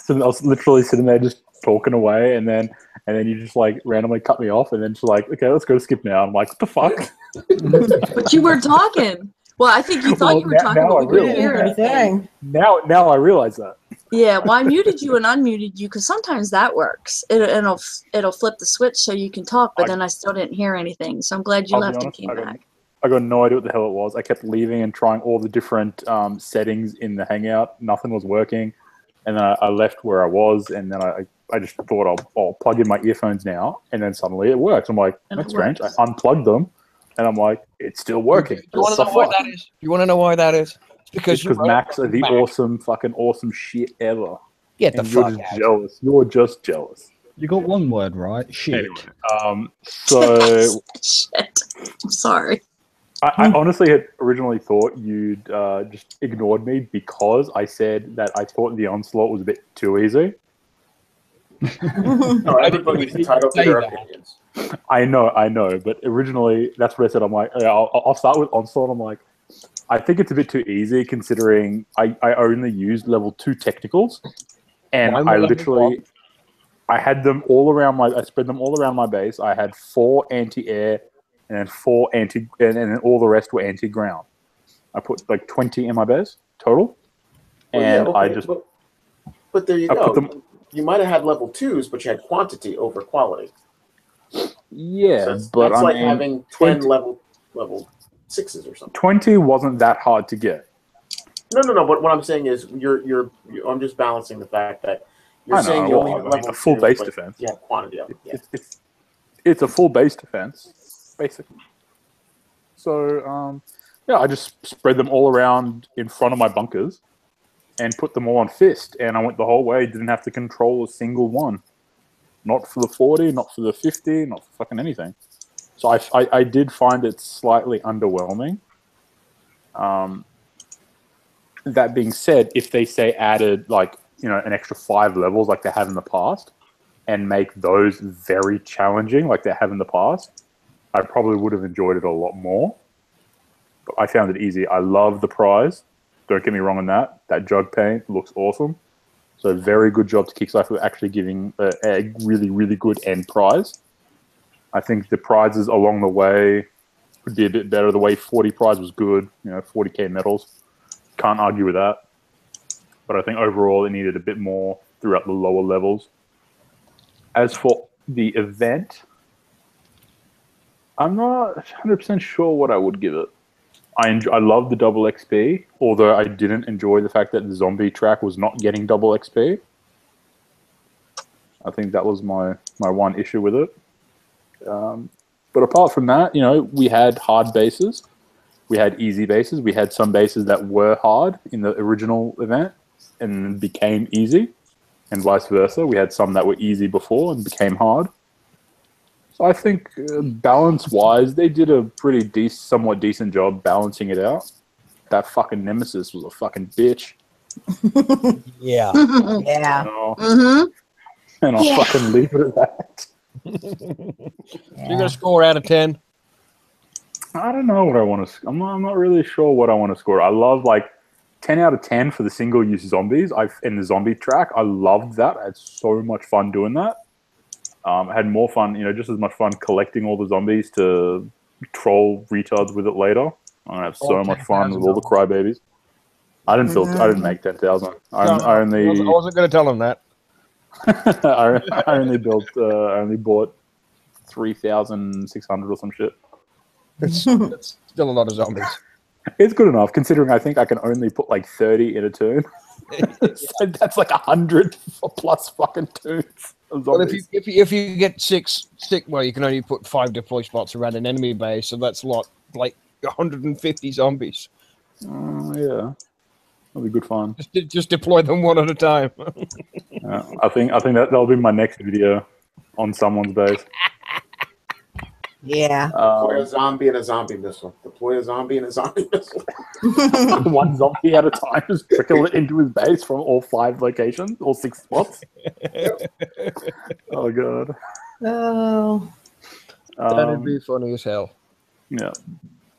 So I was literally sitting there just talking away, and then you just like randomly cut me off, and then just like, okay, let's go to skip now. I'm like, what the fuck? But you were talking. Well, I think you thought Well, you were talking, now but I we couldn't realize. hear anything. Now I realize that. Yeah, well, I muted you and unmuted you because sometimes that works. It'll flip the switch so you can talk, but then I still didn't hear anything. So I'm glad you I'll be left and honest, came back. I got no idea what the hell it was. I kept leaving and trying all the different settings in the Hangout. Nothing was working. And then I left where I was, and then I just thought I'll plug in my earphones now, and then suddenly it works. I'm like, And that's it strange. works. I unplugged them, and I'm like, it's still working. You want to know why that is? You want to know why that is? It's because Because Macs are the Mac. awesome shit ever. Get the And you're fuck just out. jealous. You're just jealous. You got one word right. Shit. Anyway, so Shit. I'm sorry. I honestly had originally thought you'd just ignored me because I said that I thought the Onslaught was a bit too easy. No, everybody's entitled to their opinions. I know, but originally that's what I said. I'm like, yeah, I'll start with Onslaught. I'm like, I think it's a bit too easy considering I only used level 2 technicals, and I had them all around I spread them all around my base. I had 4 anti-air, and then 4 and then all the rest were anti-ground. I put like 20 in my base total, and I just. But there you I go. put them, You might have had level 2s, but you had quantity over quality. yeah, So that's but I like mean, having 10 level 6s or something. 20 wasn't that hard to get. No. But what I'm saying is, I'm just balancing the fact that you're saying you only have level a full 2s, base but defense. you have quantity of it. Yeah. It's a full base defense, basically. So yeah, I just spread them all around in front of my bunkers and put them all on fist, and I went the whole way. Didn't have to control a single one. Not for the 40, not for the 50, not for fucking anything. So I did find it slightly underwhelming. That being said, if they say added like, you know, an extra 5 levels like they have in the past and make those very challenging like they have in the past, I probably would have enjoyed it a lot more. But I found it easy. I love the prize. Don't get me wrong on that. That jug paint looks awesome. So very good job to Kickstarter for actually giving a really, really good end prize. I think the prizes along the way could be a bit better. The way 40 prize was good, you know, 40k medals. Can't argue with that. But I think overall it needed a bit more throughout the lower levels. As for the event, I'm not 100% sure what I would give it. I love the double XP, although I didn't enjoy the fact that the zombie track was not getting double XP. I think that was my one issue with it. But apart from that, you know, we had hard bases. We had easy bases. We had some bases that were hard in the original event and became easy, and vice versa. We had some that were easy before and became hard. So I think balance-wise, they did a pretty somewhat decent job balancing it out. That fucking Nemesis was a fucking bitch. Yeah. Yeah. And I'll Yeah. fucking leave it at that. You're gonna score out of 10. I don't know what I want to. I'm not really sure what I want to score. I love like 10 out of 10 for the single use zombies. In the zombie track, I loved that. I had so much fun doing that. I had more fun, just as much fun collecting all the zombies to troll retards with it later. I have so much fun with all the crybabies. I didn't make 10,000. I wasn't gonna tell him that. I only bought 3,600 or some shit. It's still a lot of zombies. It's good enough considering I think I can only put like 30 in a turn. So that's like 100 plus fucking turns of Well, zombies. if you get six, well, you can only put 5 deploy spots around an enemy base, so that's a lot, like 150 zombies. Yeah, that'll be good fun. Just deploy them one at a time. I think that'll be my next video on someone's base. Yeah. Deploy a zombie and a zombie missile. Deploy a zombie and a zombie missile. One zombie at a time, just trickle it into his base from all 5 locations, all 6 spots. Oh god. Oh. That'd be funny as hell. Yeah.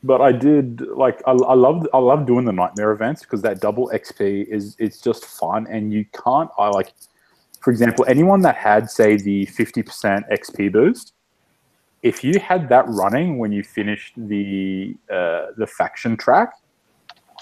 But I did I love doing the nightmare events because that double XP it's just fun, and you can't for example, anyone that had say the 50% XP boost, if you had that running when you finished the faction track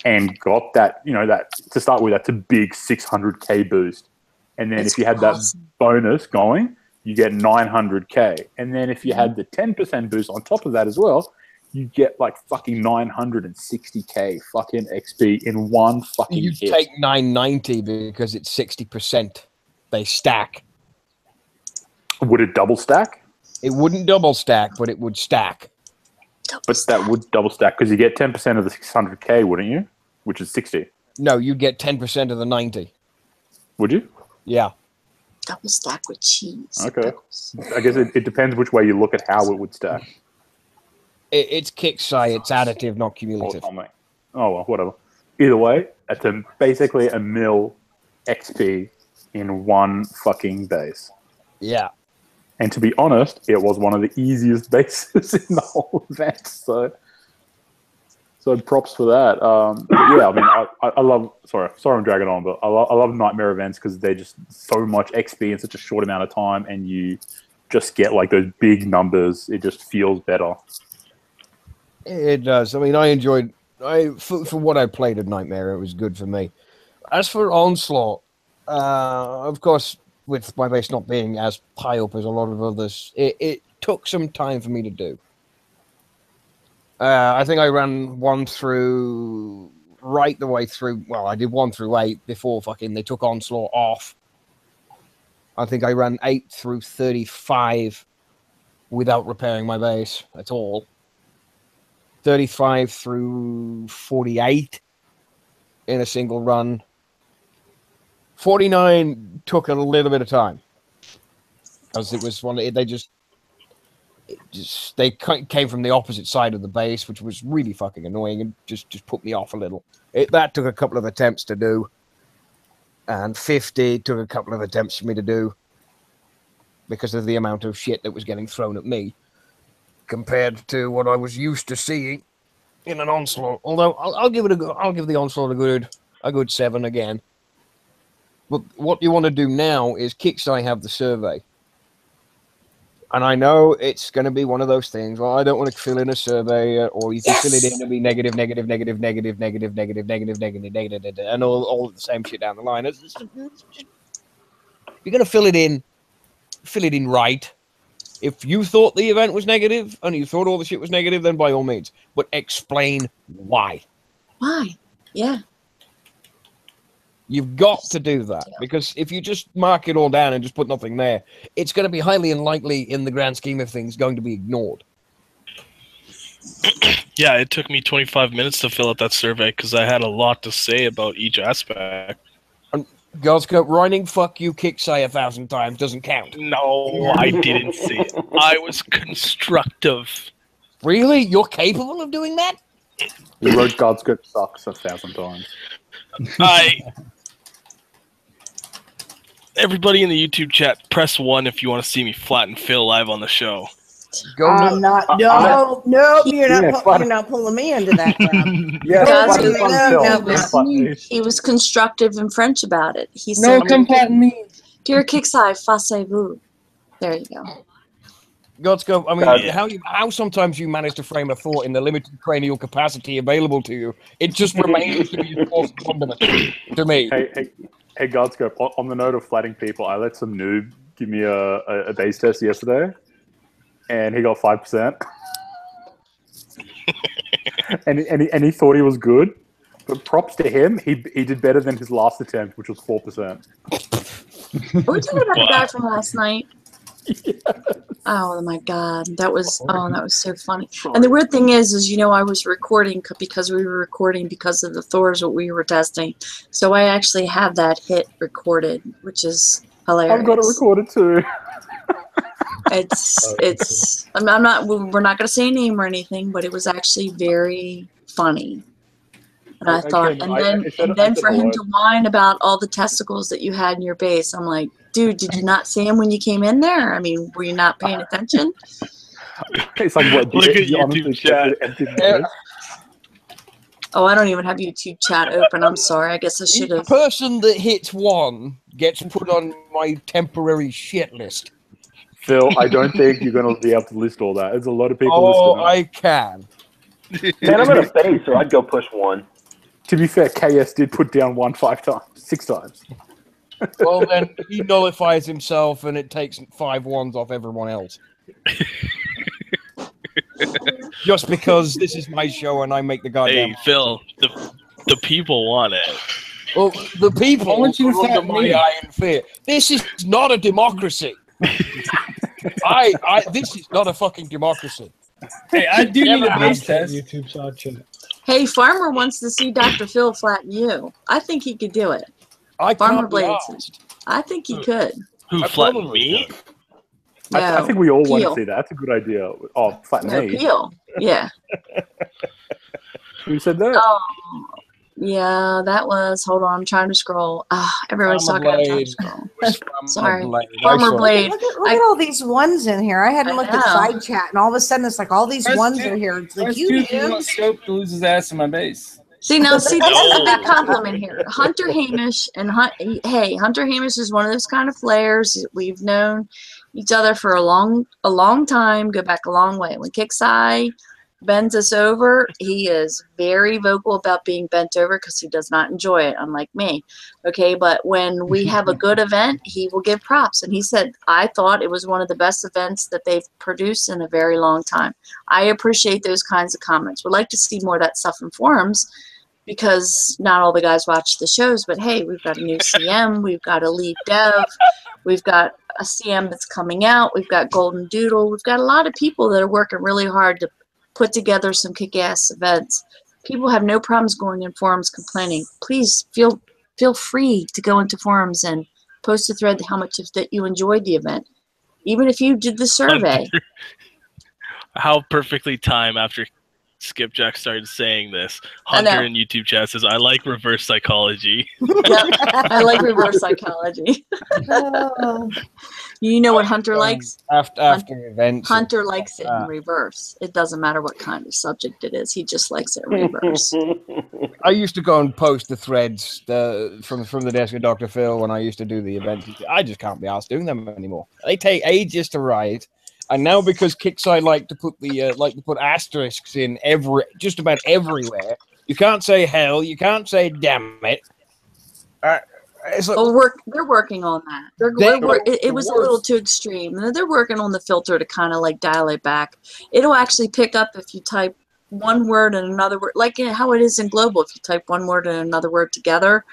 and got that, that to start with, that's a big 600k boost, and then if you had that bonus going, you get 900k, and then if you had the 10% boost on top of that as well, you get like fucking 960k fucking XP in one fucking You hit. take 990 because it's 60%. They stack. Would it double stack? It wouldn't double stack, but it would stack. But that would double stack because you get 10% of the 600k, wouldn't you? Which is 60. No, you'd get 10% of the 90. Would you? Yeah. Double stack with cheese. Okay. I guess it depends which way you look at how it would stack. It's kicksai, it's additive, not cumulative. Oh well, whatever. Either way, it's basically a mil XP in one fucking base. Yeah. And to be honest, it was one of the easiest bases in the whole event. So props for that. But yeah, I mean, I love. Sorry, I'm dragging on, but I love nightmare events because they're just so much XP in such a short amount of time, and you just get like those big numbers. It just feels better. It does. I mean, I enjoyed. For what I played at Nightmare, it was good for me. As for Onslaught, of course, with my base not being as high up as a lot of others, it took some time for me to do. I think I ran one through right the way through. Well, I did 1 through 8 before fucking they took Onslaught off. I think I ran 8 through 35 without repairing my base at all. 35 through 48 in a single run. 49 took a little bit of time because it was one. They came from the opposite side of the base, which was really fucking annoying and just put me off a little. That took a couple of attempts to do, and 50 took a couple of attempts for me to do because of the amount of shit that was getting thrown at me compared to what I was used to seeing in an Onslaught. Although I'll give the Onslaught a good 7 again. But what you want to do now is kicksai have the survey. And I know it's going to be one of those things. Well, I don't want to fill in a survey, or you can fill it in and be negative, and all the same shit down the line. You're going to fill it in right. If you thought the event was negative and you thought all the shit was negative, then by all means. But explain why. Why? Yeah. You've got to do that, because if you just mark it all down and just put nothing there, it's going to be highly unlikely in the grand scheme of things going to be ignored. Yeah, it took me 25 minutes to fill out that survey because I had a lot to say about each aspect. Girls go, running fuck you kicksai 1,000 times doesn't count. No, I didn't say it. I was constructive. Really? You're capable of doing that? You wrote God's Good sucks 1,000 times. Everybody in the YouTube chat, press 1 if you want to see me flatten Phil live on the show. I'm not. No, you're not pulling me into that crap. He was constructive and French about it. He No, said, come flatten me. "Dear Kixai, facez-vous." There you go. God's go. I mean, how sometimes you manage to frame a thought in the limited cranial capacity available to you, it just remains to be a false condiment to me. Hey, Godscope, on the note of flatting people, I let some noob give me a base test yesterday, and he got 5%. and he thought he was good, but props to him, he did better than his last attempt, which was 4%. Are we talking about the guy from last night? Yeah. Oh my god, that was so funny. And the weird thing is I was recording because we were recording because of the Thors what we were testing. So I actually have that hit recorded, which is hilarious. I've got it recorded too. We're not going to say a name or anything, but it was actually very funny. And I thought, and then for him to whine about all the testicles that you had in your base, I'm like, dude, did you not see him when you came in there? I mean, were you not paying attention? It's like, what? Look at YouTube chat. Oh, I don't even have YouTube chat open. I'm sorry. I guess I should have. The person that hits 1 gets put on my temporary shit list. Phil, I don't think you're going to be able to list all that. There's a lot of people listening. I can. Man, I'm at a base, so I'd go push 1. To be fair, KS did put down 1 6 times. Well, then he nullifies himself, and it takes 5 1s off everyone else. Just because this is my show and I make the goddamn. Hey, Phil, the people want it. Well, the people I want you to under my iron fear. This is not a democracy. This is not a fucking democracy. Hey, I do need a base test. YouTube side chat. Hey, Farmer wants to see Dr. Phil flatten you. I think he could do it. Farmer Blades. I think he could. Who flattened me? No, I think we all want Peel. to see that. That's a good idea. Oh, flatten me. Peel. Yeah. Who said that? Oh, yeah, that was. Hold on, I'm trying to scroll. Everyone's talking. I'm trying to scroll. Sorry, Farmer Blade. Look at all these ones in here. I hadn't looked at side chat, and all of a sudden it's like all these ones are here. It's like you want Scope to lose his ass in my base. See, this is a big compliment here. Hunter Hamish and Hunter Hamish is one of those kind of players. We've known each other for a long time. Go back a long way. When Kixai bends us over, he is very vocal about being bent over because he does not enjoy it, unlike me. Okay, but when we have a good event, he will give props. And he said, I thought it was one of the best events that they've produced in a very long time. I appreciate those kinds of comments. Would like to see more of that stuff in forums because not all the guys watch the shows, but hey, we've got a new CM, we've got a lead dev, we've got a CM that's coming out, we've got Golden Doodle, we've got a lot of people that are working really hard to put together some kick-ass events. People have no problems going in forums complaining. Please feel free to go into forums and post a thread how much that you enjoyed the event, even if you did the survey. How perfectly timed after Skipjack started saying this. Hunter in YouTube chat says, I like reverse psychology. Yep, I like reverse psychology. You know what Hunter likes? After events. Hunter likes it in reverse. It doesn't matter what kind of subject it is. He just likes it in reverse. I used to go and post the threads from the desk of Dr. Phil when I used to do the events. I just can't be asked doing them anymore. They take ages to write. And now because Kixai like to put asterisks in just about everywhere, you can't say hell, you can't say damn it. It's like, they're working on that. It was a little too extreme. They're working on the filter to kind of like dial it back. It'll actually pick up if you type one word and another word, like how it is in Global. If you type one word and another word together,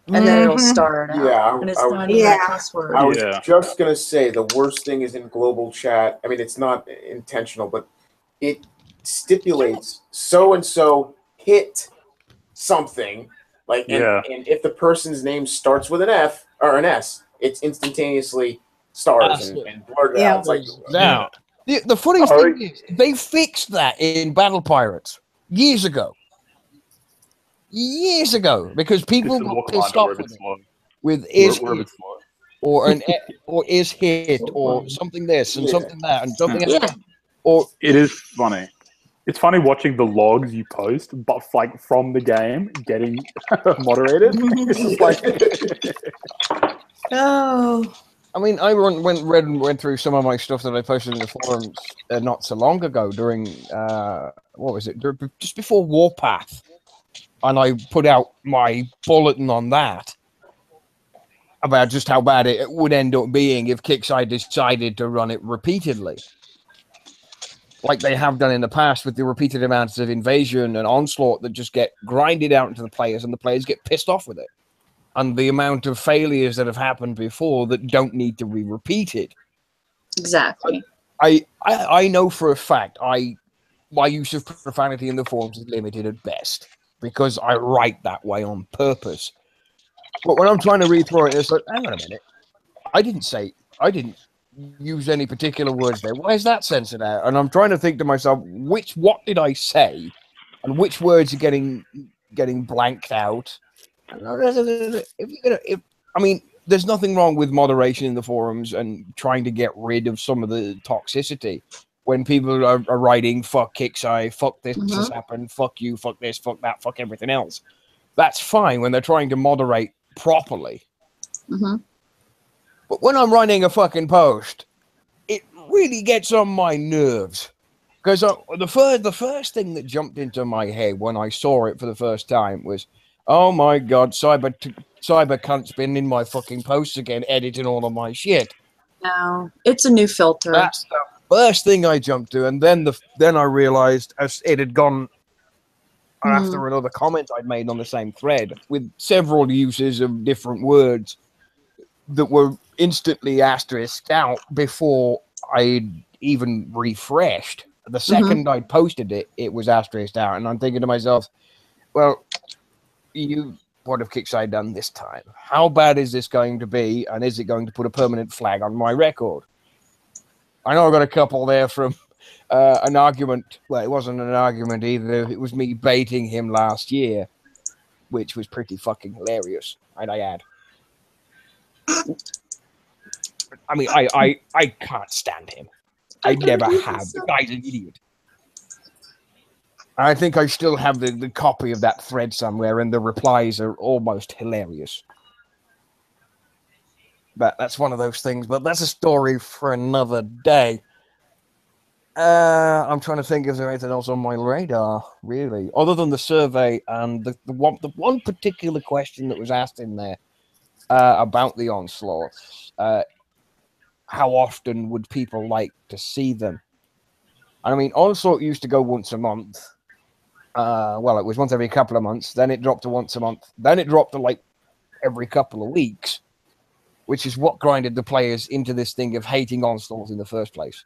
and then it'll start out. Yeah, and it's not even a cuss word. I was just going to say the worst thing is in Global Chat. I mean, it's not intentional, but it stipulates so-and-so hit something. Like, and if the person's name starts with an F or an S, it's instantaneously stars and blurred out. It's like, now, the funny thing is, they fixed that in Battle Pirates years ago. Because people got pissed off with it. or or is hit, or something this and something that and something else. Yeah. Or It is funny. It's funny watching the logs you post, but like from the game getting moderated. It's just like Oh, I mean, I went through some of my stuff that I posted in the forums not so long ago during what was it? Just before Warpath, and I put out my bulletin on that about just how bad it would end up being if Kickside decided to run it repeatedly, like they have done in the past with the repeated amounts of invasion and onslaught that just get grinded out into the players, and the players get pissed off with it. And the amount of failures that have happened before that don't need to be repeated. Exactly. I know for a fact my use of profanity in the forums is limited at best because I write that way on purpose. But when I'm trying to read through it, it's like, hang on a minute, I didn't use any particular words there. Why is that censored out? And I'm trying to think to myself, what did I say, and which words are getting blanked out. I mean, there's nothing wrong with moderation in the forums and trying to get rid of some of the toxicity when people are writing "fuck Kickside," "fuck this has happened," "fuck you," "fuck this," "fuck that," "fuck everything else." That's fine when they're trying to moderate properly. But when I'm writing a fucking post, it really gets on my nerves. Because the first thing that jumped into my head when I saw it for the first time was, oh my god, cyber cunt's been in my fucking posts again, editing all of my shit. No, it's a new filter. That's the first thing I jumped to, and then I realized as it had gone after another comment I'd made on the same thread with several uses of different words that were instantly asterisked out before I'd even refreshed. The second I posted it, it was asterisked out, and I'm thinking to myself, well, what have Kickside done this time? How bad is this going to be, and is it going to put a permanent flag on my record? I know I got a couple there from an argument. Well, it wasn't an argument either. It was me baiting him last year, which was pretty fucking hilarious, might I add. I mean, I can't stand him. I never have. The guy's an idiot. I think I still have the copy of that thread somewhere, and the replies are almost hilarious. But that's one of those things. But that's a story for another day. I'm trying to think if there's anything else on my radar, really, other than the survey and the one particular question that was asked in there about the onslaughts. How often would people like to see them? I mean, onslaught used to go once a month. Well, it was once every couple of months. Then it dropped to once a month. Then it dropped to like every couple of weeks, which is what grinded the players into this thing of hating onslaught in the first place.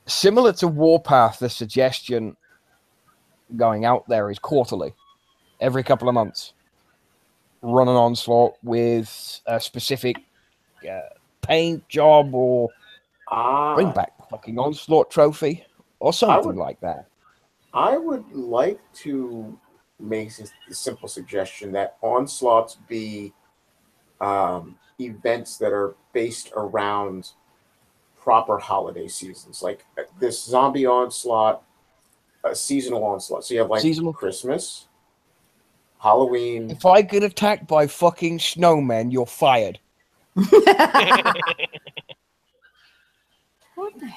Similar to Warpath, the suggestion going out there is quarterly, every couple of months. Run an onslaught with a specific paint job or bring back the fucking onslaught trophy or something like that. I would like to make a simple suggestion that onslaughts be events that are based around proper holiday seasons, like this zombie onslaught, a seasonal onslaught. So you have like seasonal Christmas, Halloween. If I get attacked by fucking snowmen, you're fired.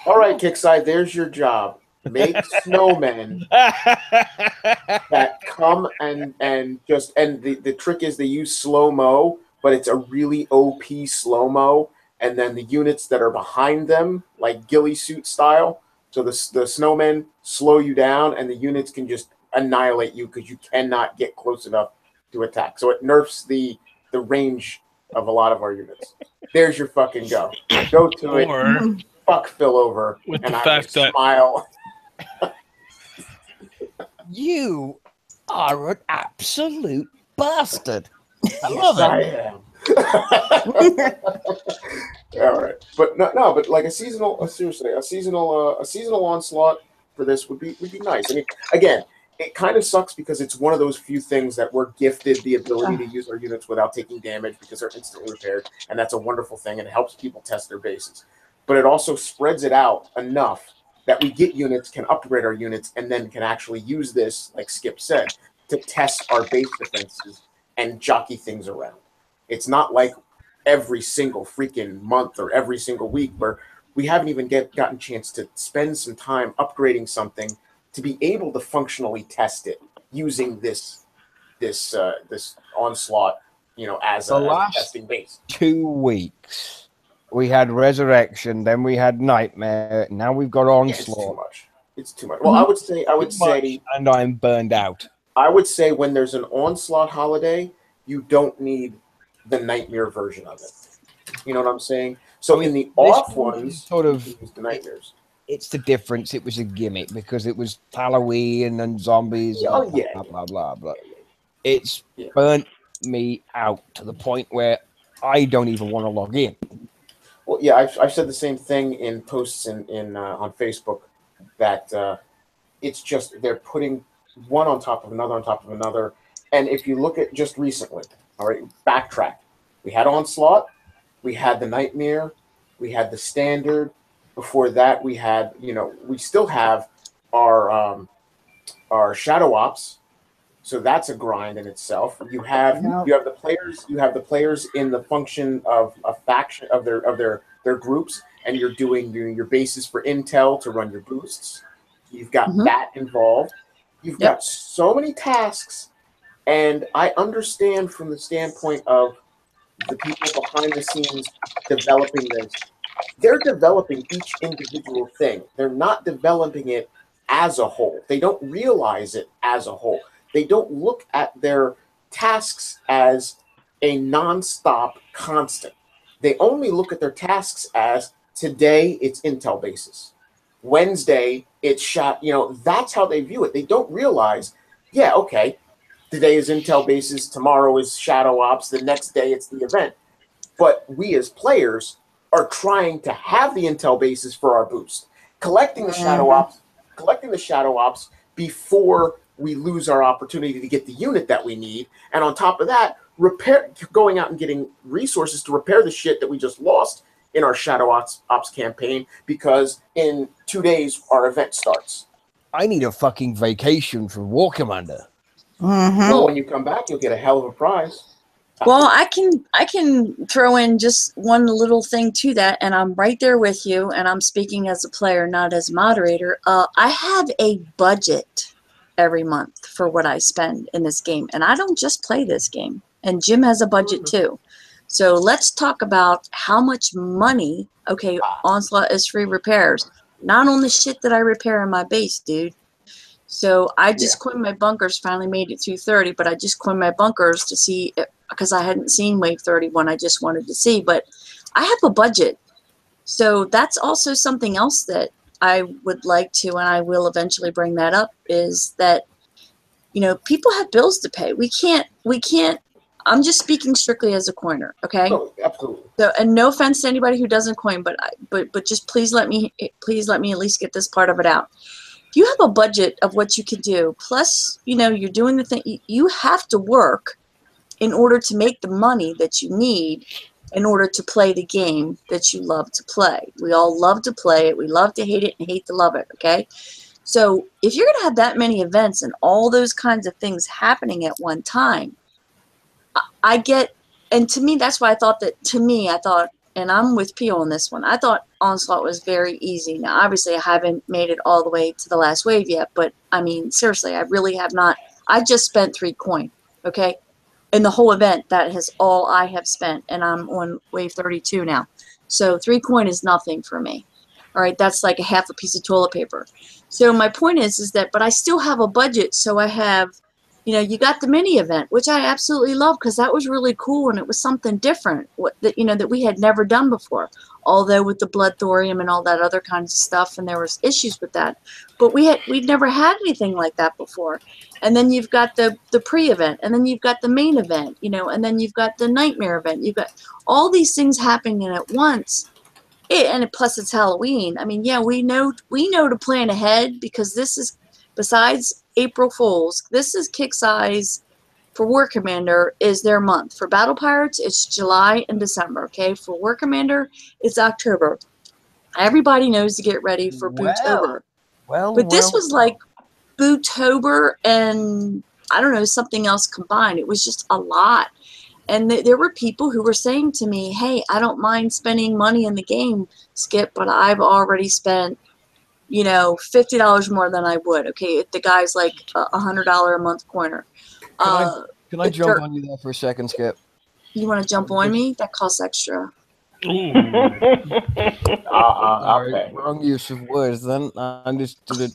All right, Kickside, there's your job. Make snowmen that come and the trick is they use slow-mo, but it's a really OP slow-mo, and then the units that are behind them, like ghillie suit style, so the snowmen slow you down, and the units can just annihilate you because you cannot get close enough to attack. So it nerfs the range of a lot of our units. There's your fucking go. Go to it. Fuck Phil over. With and the I fact that smile. You are an absolute bastard. I love it. All right, but no, but like a seasonal onslaught for this would be nice. I mean, again, it kind of sucks because it's one of those few things that we're gifted the ability to use our units without taking damage because they're instantly repaired, and that's a wonderful thing, and it helps people test their bases. But it also spreads it out enough that we get units, can upgrade our units, and then can actually use this, like Skip said, to test our base defenses and jockey things around. It's not like every single freaking month or every single week where we haven't even gotten a chance to spend some time upgrading something to be able to functionally test it using this onslaught, as a testing base. 2 weeks, we had Resurrection, then we had Nightmare, now we've got Onslaught. It's too much. Well, I would say, and I'm burned out. I would say when there's an Onslaught holiday, you don't need the Nightmare version of it. You know what I'm saying? So in the off ones, sort of use the Nightmares. It's the difference. It was a gimmick because it was Halloween and zombies. Oh, and blah, blah, blah. It's burnt me out to the point where I don't even want to log in. Well, yeah, I've said the same thing in posts on Facebook that it's just they're putting one on top of another on top of another. And if you look at just recently, all right, backtrack. We had Onslaught, we had the Nightmare, we had the Standard. Before that, we had, we still have our Shadow Ops, so that's a grind in itself. You have the players in the function of a faction of their groups, and you're doing your bases for intel to run your boosts. You've got that involved. You've got so many tasks, and I understand from the standpoint of the people behind the scenes developing this. They're developing each individual thing. They're not developing it as a whole. They don't realize it as a whole. They don't look at their tasks as a nonstop constant. They only look at their tasks as today it's intel basis. Wednesday it's shot. That's how they view it. They don't realize, okay, today is intel basis, tomorrow is shadow ops, the next day it's the event. But we as players are trying to have the intel bases for our boost, collecting the shadow ops before we lose our opportunity to get the unit that we need, and on top of that, going out and getting resources to repair the shit that we just lost in our shadow ops campaign because in 2 days our event starts. I need a fucking vacation from War Commander. Well, when you come back, you'll get a hell of a prize. Well, I can throw in just one little thing to that, and I'm right there with you, and I'm speaking as a player, not as a moderator. I have a budget every month for what I spend in this game, and I don't just play this game, and Jim has a budget too. So let's talk about how much money, Onslaught is free repairs, not on the shit that I repair in my base, dude. So I just coined my bunkers, finally made it through 30, but I just coined my bunkers to see because I hadn't seen Wave 31. I just wanted to see, but I have a budget. So that's also something else that I would like to, and I will eventually bring that up, is that, people have bills to pay. We can't, I'm just speaking strictly as a coiner. Okay. Oh, absolutely. So, and no offense to anybody who doesn't coin, but just please let me at least get this part of it out. If you have a budget of what you can do, plus, you're doing the thing, you have to work in order to make the money that you need in order to play the game that you love to play. We all love to play it. We love to hate it and hate to love it, okay? So if you're going to have that many events and all those kinds of things happening at one time, and to me, that's why I thought, and I'm with Pio on this one, I thought Onslaught was very easy. Now, obviously, I haven't made it all the way to the last wave yet, but, I mean, seriously, I really have not. I just spent 3 coin, okay? In the whole event, that is all I have spent, and I'm on wave 32 now. So 3 coin is nothing for me. All right, that's like a half a piece of toilet paper. So my point is that, but I still have a budget, so I have, you got the mini event, which I absolutely love because that was really cool and it was something different that we had never done before. Although with the blood thorium and all that other kinds of stuff, and there was issues with that, but we'd never had anything like that before. And then you've got the pre-event, and then you've got the main event, and then you've got the nightmare event. You've got all these things happening at once. And plus it's Halloween. I mean, yeah, we know to plan ahead because this is, besides April Fools. This is Kixeye's, for War Commander, is their month. For Battle Pirates, it's July and December, okay? For War Commander, it's October. Everybody knows to get ready for Bootober. But this was like Bootober and, I don't know, something else combined. It was just a lot. And there were people who were saying to me, hey, I don't mind spending money in the game, Skip, but I've already spent, you know, $50 more than I would, okay? If the guy's like a $100 a month coiner. Can I jump on you there for a second, Skip? You want to jump on me? That costs extra. Sorry, wrong use of words then. I just did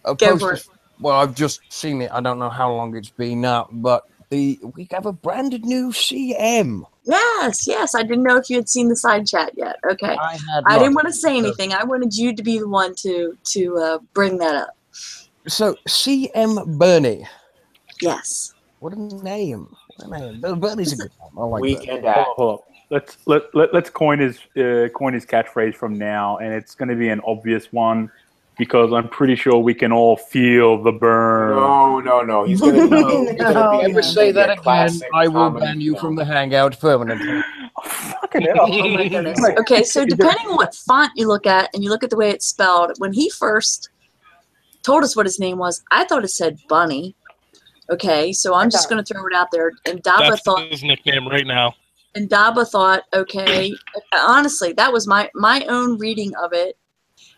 a Go post. for it. Well, I've just seen it. I don't know how long it's been out, but we have a brand new CM. Yes. I didn't know if you had seen the side chat yet. Okay. I didn't want to say anything. I wanted you to be the one to bring that up. So, CM Bernie. Yes. What a name. Bernie's a good name. I like Weekend that. at. Hold on. Let's coin his catchphrase from now, and it's going to be an obvious one because I'm pretty sure we can all feel the burn. No. He's gonna be. Never say that again. I will ban you from the Hangout permanently. Fucking hell. Oh my goodness. Okay, so depending on what font you look at and you look at the way it's spelled, when he first told us what his name was, I thought it said Bunny. Okay, so I'm just going to throw it out there. And Daba That's thought his nickname right now. And Daba thought, okay, honestly, that was my own reading of it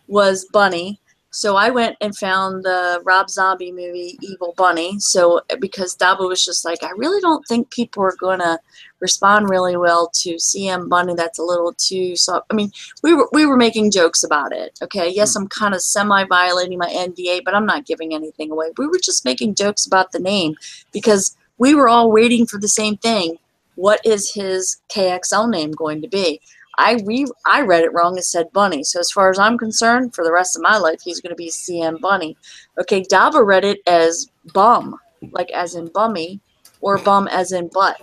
was Bunny. So I went and found the Rob Zombie movie Evil Bunny. So because Daba was just like, I really don't think people are going to respond really well to CM Bunny. That's a little too soft. I mean, we were making jokes about it. Okay, yes, I'm kind of semi-violating my NDA, but I'm not giving anything away. We were just making jokes about the name because we were all waiting for the same thing. What is his KXL name going to be? I read it wrong. It said Bunny. So as far as I'm concerned, for the rest of my life, he's going to be CM Bunny. Okay, Daba read it as Bum, like as in bummy, or Bum as in butt.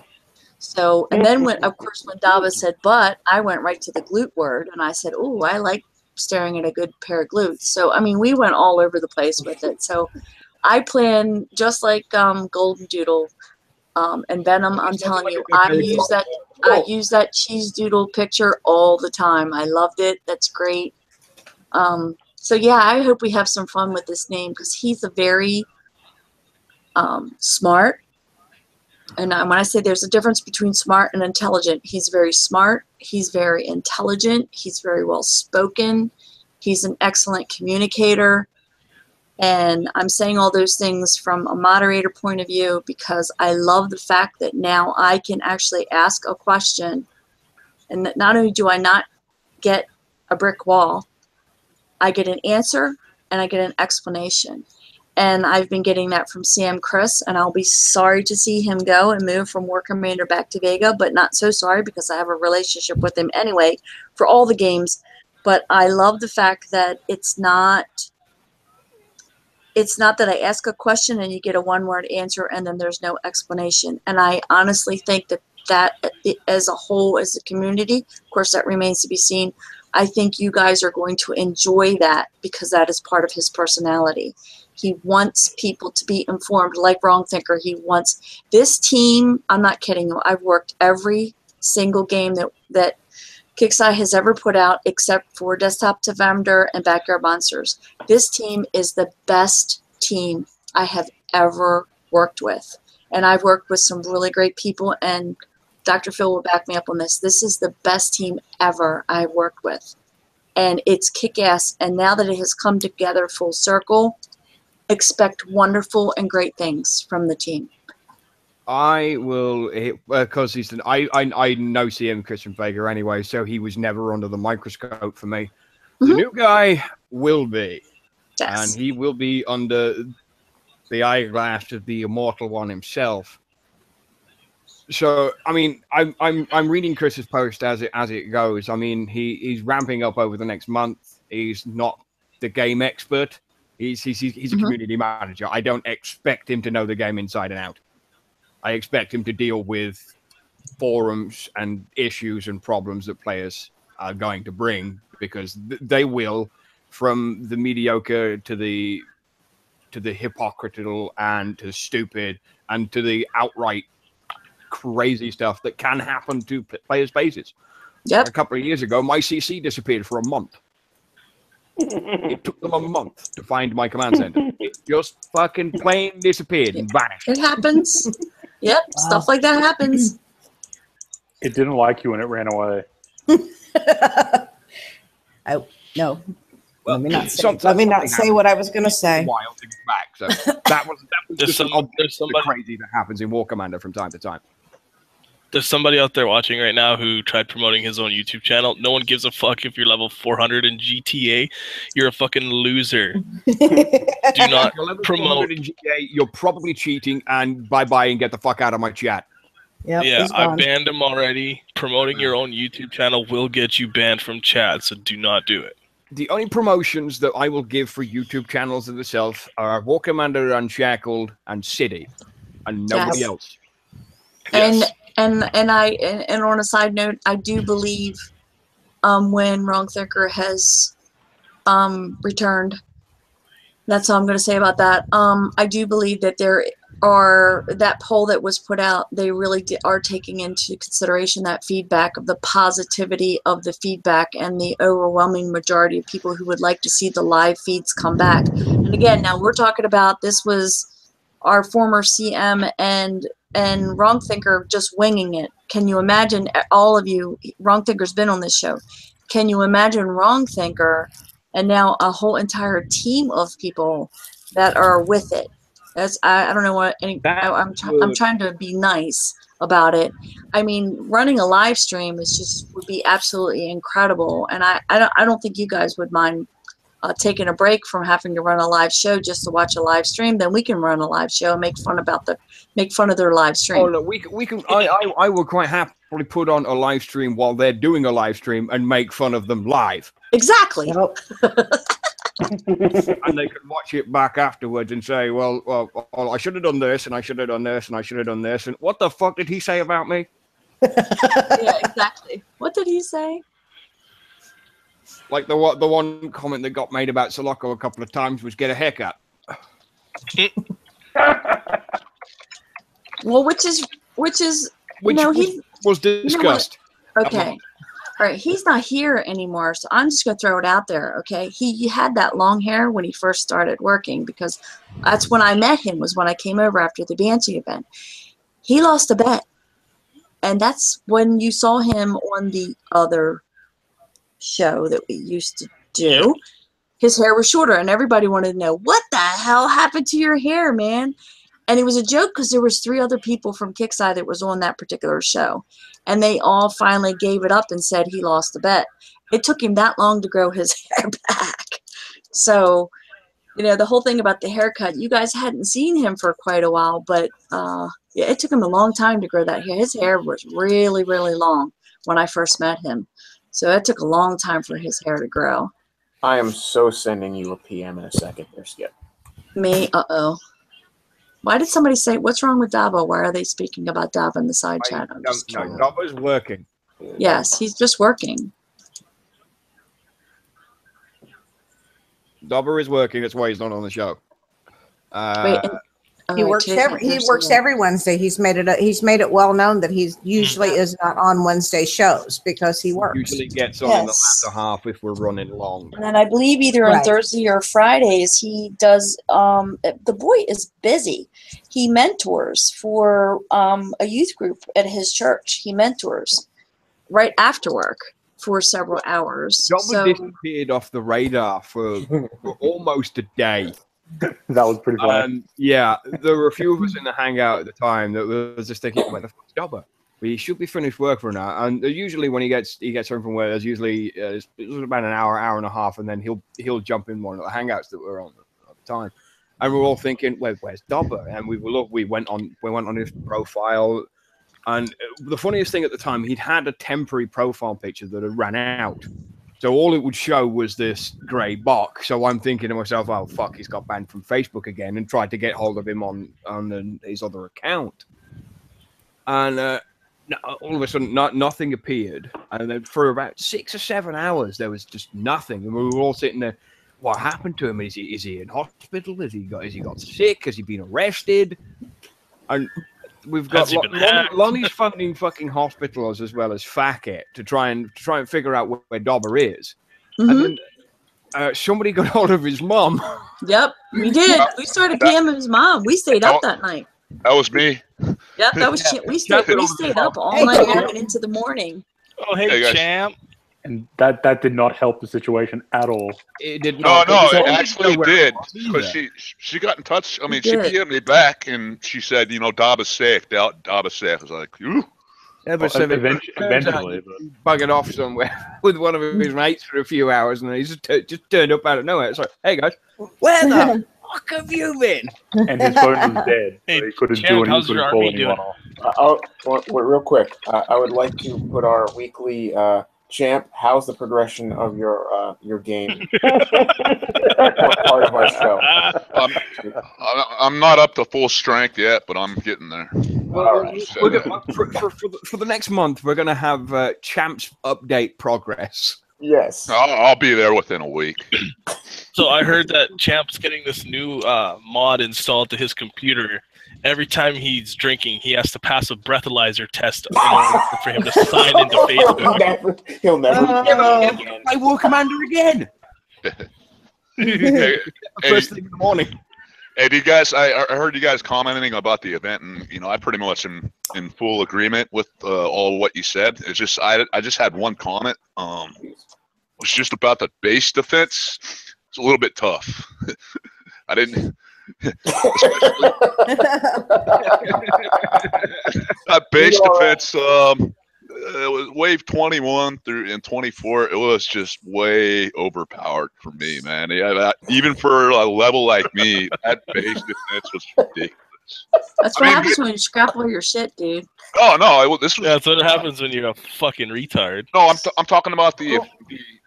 So, and then when Daba said butt, I went right to the glute word, and I said, oh, I like staring at a good pair of glutes. So, I mean, we went all over the place with it. So I plan, just like Golden Doodle, and Venom, I'm telling you, I use that cheese doodle picture all the time. I loved it. That's great. So yeah, I hope we have some fun with this name because he's a very smart. And when I say there's a difference between smart and intelligent, he's very smart. He's very intelligent. He's very well spoken. He's an excellent communicator. And I'm saying all those things from a moderator point of view because I love the fact that now I can actually ask a question and that not only do I not get a brick wall, I get an answer and I get an explanation. And I've been getting that from CM Chris, and I'll be sorry to see him go and move from War Commander back to Vega, but not so sorry because I have a relationship with him anyway for all the games. But I love the fact that it's not that I ask a question and you get a one-word answer and then there's no explanation. And I honestly think that as a whole, as a community, of course, that remains to be seen. I think you guys are going to enjoy that because that is part of his personality. He wants people to be informed, like Wrong Thinker. He wants this team. I'm not kidding you. I've worked every single game that Kixeye has ever put out except for Desktop to Vendor and Backyard Monsters. This team is the best team I have ever worked with. And I've worked with some really great people, and Dr. Phil will back me up on this. This is the best team ever I've worked with. And it's kick-ass. And now that it has come together full circle, expect wonderful and great things from the team. I will, because I know CM Christian Vega anyway, so he was never under the microscope for me. The new guy will be, Yes. and he will be under the eyeglass of the immortal one himself. So, I mean, I'm reading Chris's post as it goes. I mean, he's ramping up over the next month. He's not the game expert. He's a community manager. I don't expect him to know the game inside and out. I expect him to deal with forums and issues and problems that players are going to bring, because they will, from the mediocre to the to the hypocritical and to the stupid and to the outright crazy stuff that can happen to players' bases. Yep. A couple of years ago, my CC disappeared for a month. It took them a month to find my command center. It just fucking plain disappeared and vanished. It happens. Yep, stuff like that happens. It didn't like you when it ran away. No. Well, Let me not say what I was going to say. While to get back. So that was There's just there's somebody crazy that happens in War Commander from time to time. There's somebody out there watching right now who tried promoting his own YouTube channel. No one gives a fuck if you're level 400 in GTA. You're a fucking loser. Do not promote. In GTA, you're probably cheating, and bye-bye and get the fuck out of my chat. Yep, Yeah, he's I gone. banned him already. Promoting your own YouTube channel will get you banned from chat, so do not do it. The only promotions that I will give for YouTube channels themselves are War Commander Unshackled and City, and nobody Yes. else. Yes. And on a side note, I do believe when Wrong Thinker has returned, that's all I'm going to say about that. I do believe that there are, that poll that was put out, they really are taking into consideration that feedback of the positivity of the feedback and the overwhelming majority of people who would like to see the live feeds come back. And again, now we're talking about, this was our former CM and Wrong Thinker just winging it. Can you imagine, all of you, Wrong Thinker's been on this show. Can you imagine Wrong Thinker and now a whole entire team of people that are with it? That's, I don't know what, I'm trying to be nice about it. I mean, running a live stream is just, would be absolutely incredible. And I don't think you guys would mind taking a break from having to run a live show just to watch a live stream. Then we can run a live show and make fun of their live stream. Oh no, we can. I will quite happily put on a live stream while they're doing a live stream and make fun of them live. Exactly. And they can watch it back afterwards and say, well, I should have done this, and I should have done this, and I should have done this, and what the fuck did he say about me? Yeah, exactly. What did he say? Like the one comment that got made about Soloco a couple of times was get a haircut. Well, which is he was discussed. Okay. All right, he's not here anymore, so I'm just going to throw it out there, okay? He had that long hair when he first started working, because that's when I met him, was when I came over after the Banshee event. He lost a bet, and that's when you saw him on the other show that we used to do. His hair was shorter, and everybody wanted to know, what the hell happened to your hair, man? And it was a joke because there was 3 other people from Kickside that was on that particular show. And they all finally gave it up and said he lost the bet. It took him that long to grow his hair back. So, you know, the whole thing about the haircut, you guys hadn't seen him for quite a while, but yeah, it took him a long time to grow that hair. His hair was really, really long when I first met him. So it took a long time for his hair to grow. I am so sending you a PM in a second there, Skip. Me? Uh-oh. Why did somebody say, what's wrong with Dabo? Why are they speaking about Dabo in the side chat? I'm just curious. Dabo's working. Yes, he's just working. Dabo is working. That's why he's not on the show. Wait, He works every Wednesday. He's made it well known that he usually is not on Wednesday shows because he works. Usually gets on in the latter half if we're running long. And then I believe either on Thursday or Fridays he does. The boy is busy. He mentors for a youth group at his church. He mentors right after work for several hours. Dabo disappeared off the radar for almost a day. That was pretty funny. Yeah, there were a few of us in the hangout at the time that was just thinking, where the fuck's Dabo? He should be finished work for now. And usually when he gets home from work, there's usually it was about an hour and a half, and then he'll jump in one of the hangouts that were on at the time. And we're all thinking, where's Dabo? And we went on his profile, and the funniest thing at the time, he'd had a temporary profile picture that had ran out. So all it would show was this grey box. So I'm thinking to myself, oh, fuck, he's got banned from Facebook again, and tried to get hold of him on his other account. And all of a sudden, nothing appeared. And then for about 6 or 7 hours, there was just nothing. And we were all sitting there. what happened to him? Is he in hospital? Has he got sick? Has he been arrested? And we've got Has he been hacked? Lonnie's funding fucking hospitals as well as FACET to try and figure out where Dauber is. Mhm. And then somebody got hold of his mom. Yep, we did. We started PMing his mom. We stayed up that night. That was me. Yep, that was we stayed up all night long and into the morning. Oh, hey, guys. champ. And that did not help the situation at all. It did No, not. it actually did. Yeah. But she got in touch. I mean, She she did. PM'd me back, and she said, Dauber's safe. Dauber's safe. I was like, ooh. Eventually, buggered off somewhere with one of his mates for a few hours, and he just turned up out of nowhere. It's like, hey guys, where the fuck have you been? and his phone was dead, Hey, so he couldn't Champ, do how's anything. your Call army anyone doing? off. Real quick, I would like to put our weekly Champ. How's the progression of your game? Part of our show. I'm not up to full strength yet, but I'm getting there. Well, for the next month, we're going to have Champ's update progress. Yes. I'll be there within a week. So I heard that Champ's getting this new mod installed to his computer. Every time he's drinking, he has to pass a breathalyzer test in order for him to sign into Facebook. He'll never play War Commander again. First thing in the morning. Hey, do you guys? I heard you guys commenting about the event, and I pretty much am in full agreement with all what you said. It's just I just had one comment. It was just about the base defense. It's a little bit tough. I didn't. That base defense, it was wave 21 through and 24. It was just way overpowered for me, man. Yeah, even for a level like me, that base defense was ridiculous. That's what happens when you scrap all your shit, dude. Oh no, this was. Yeah, that's what happens when you're a fucking retard. No, I'm talking about the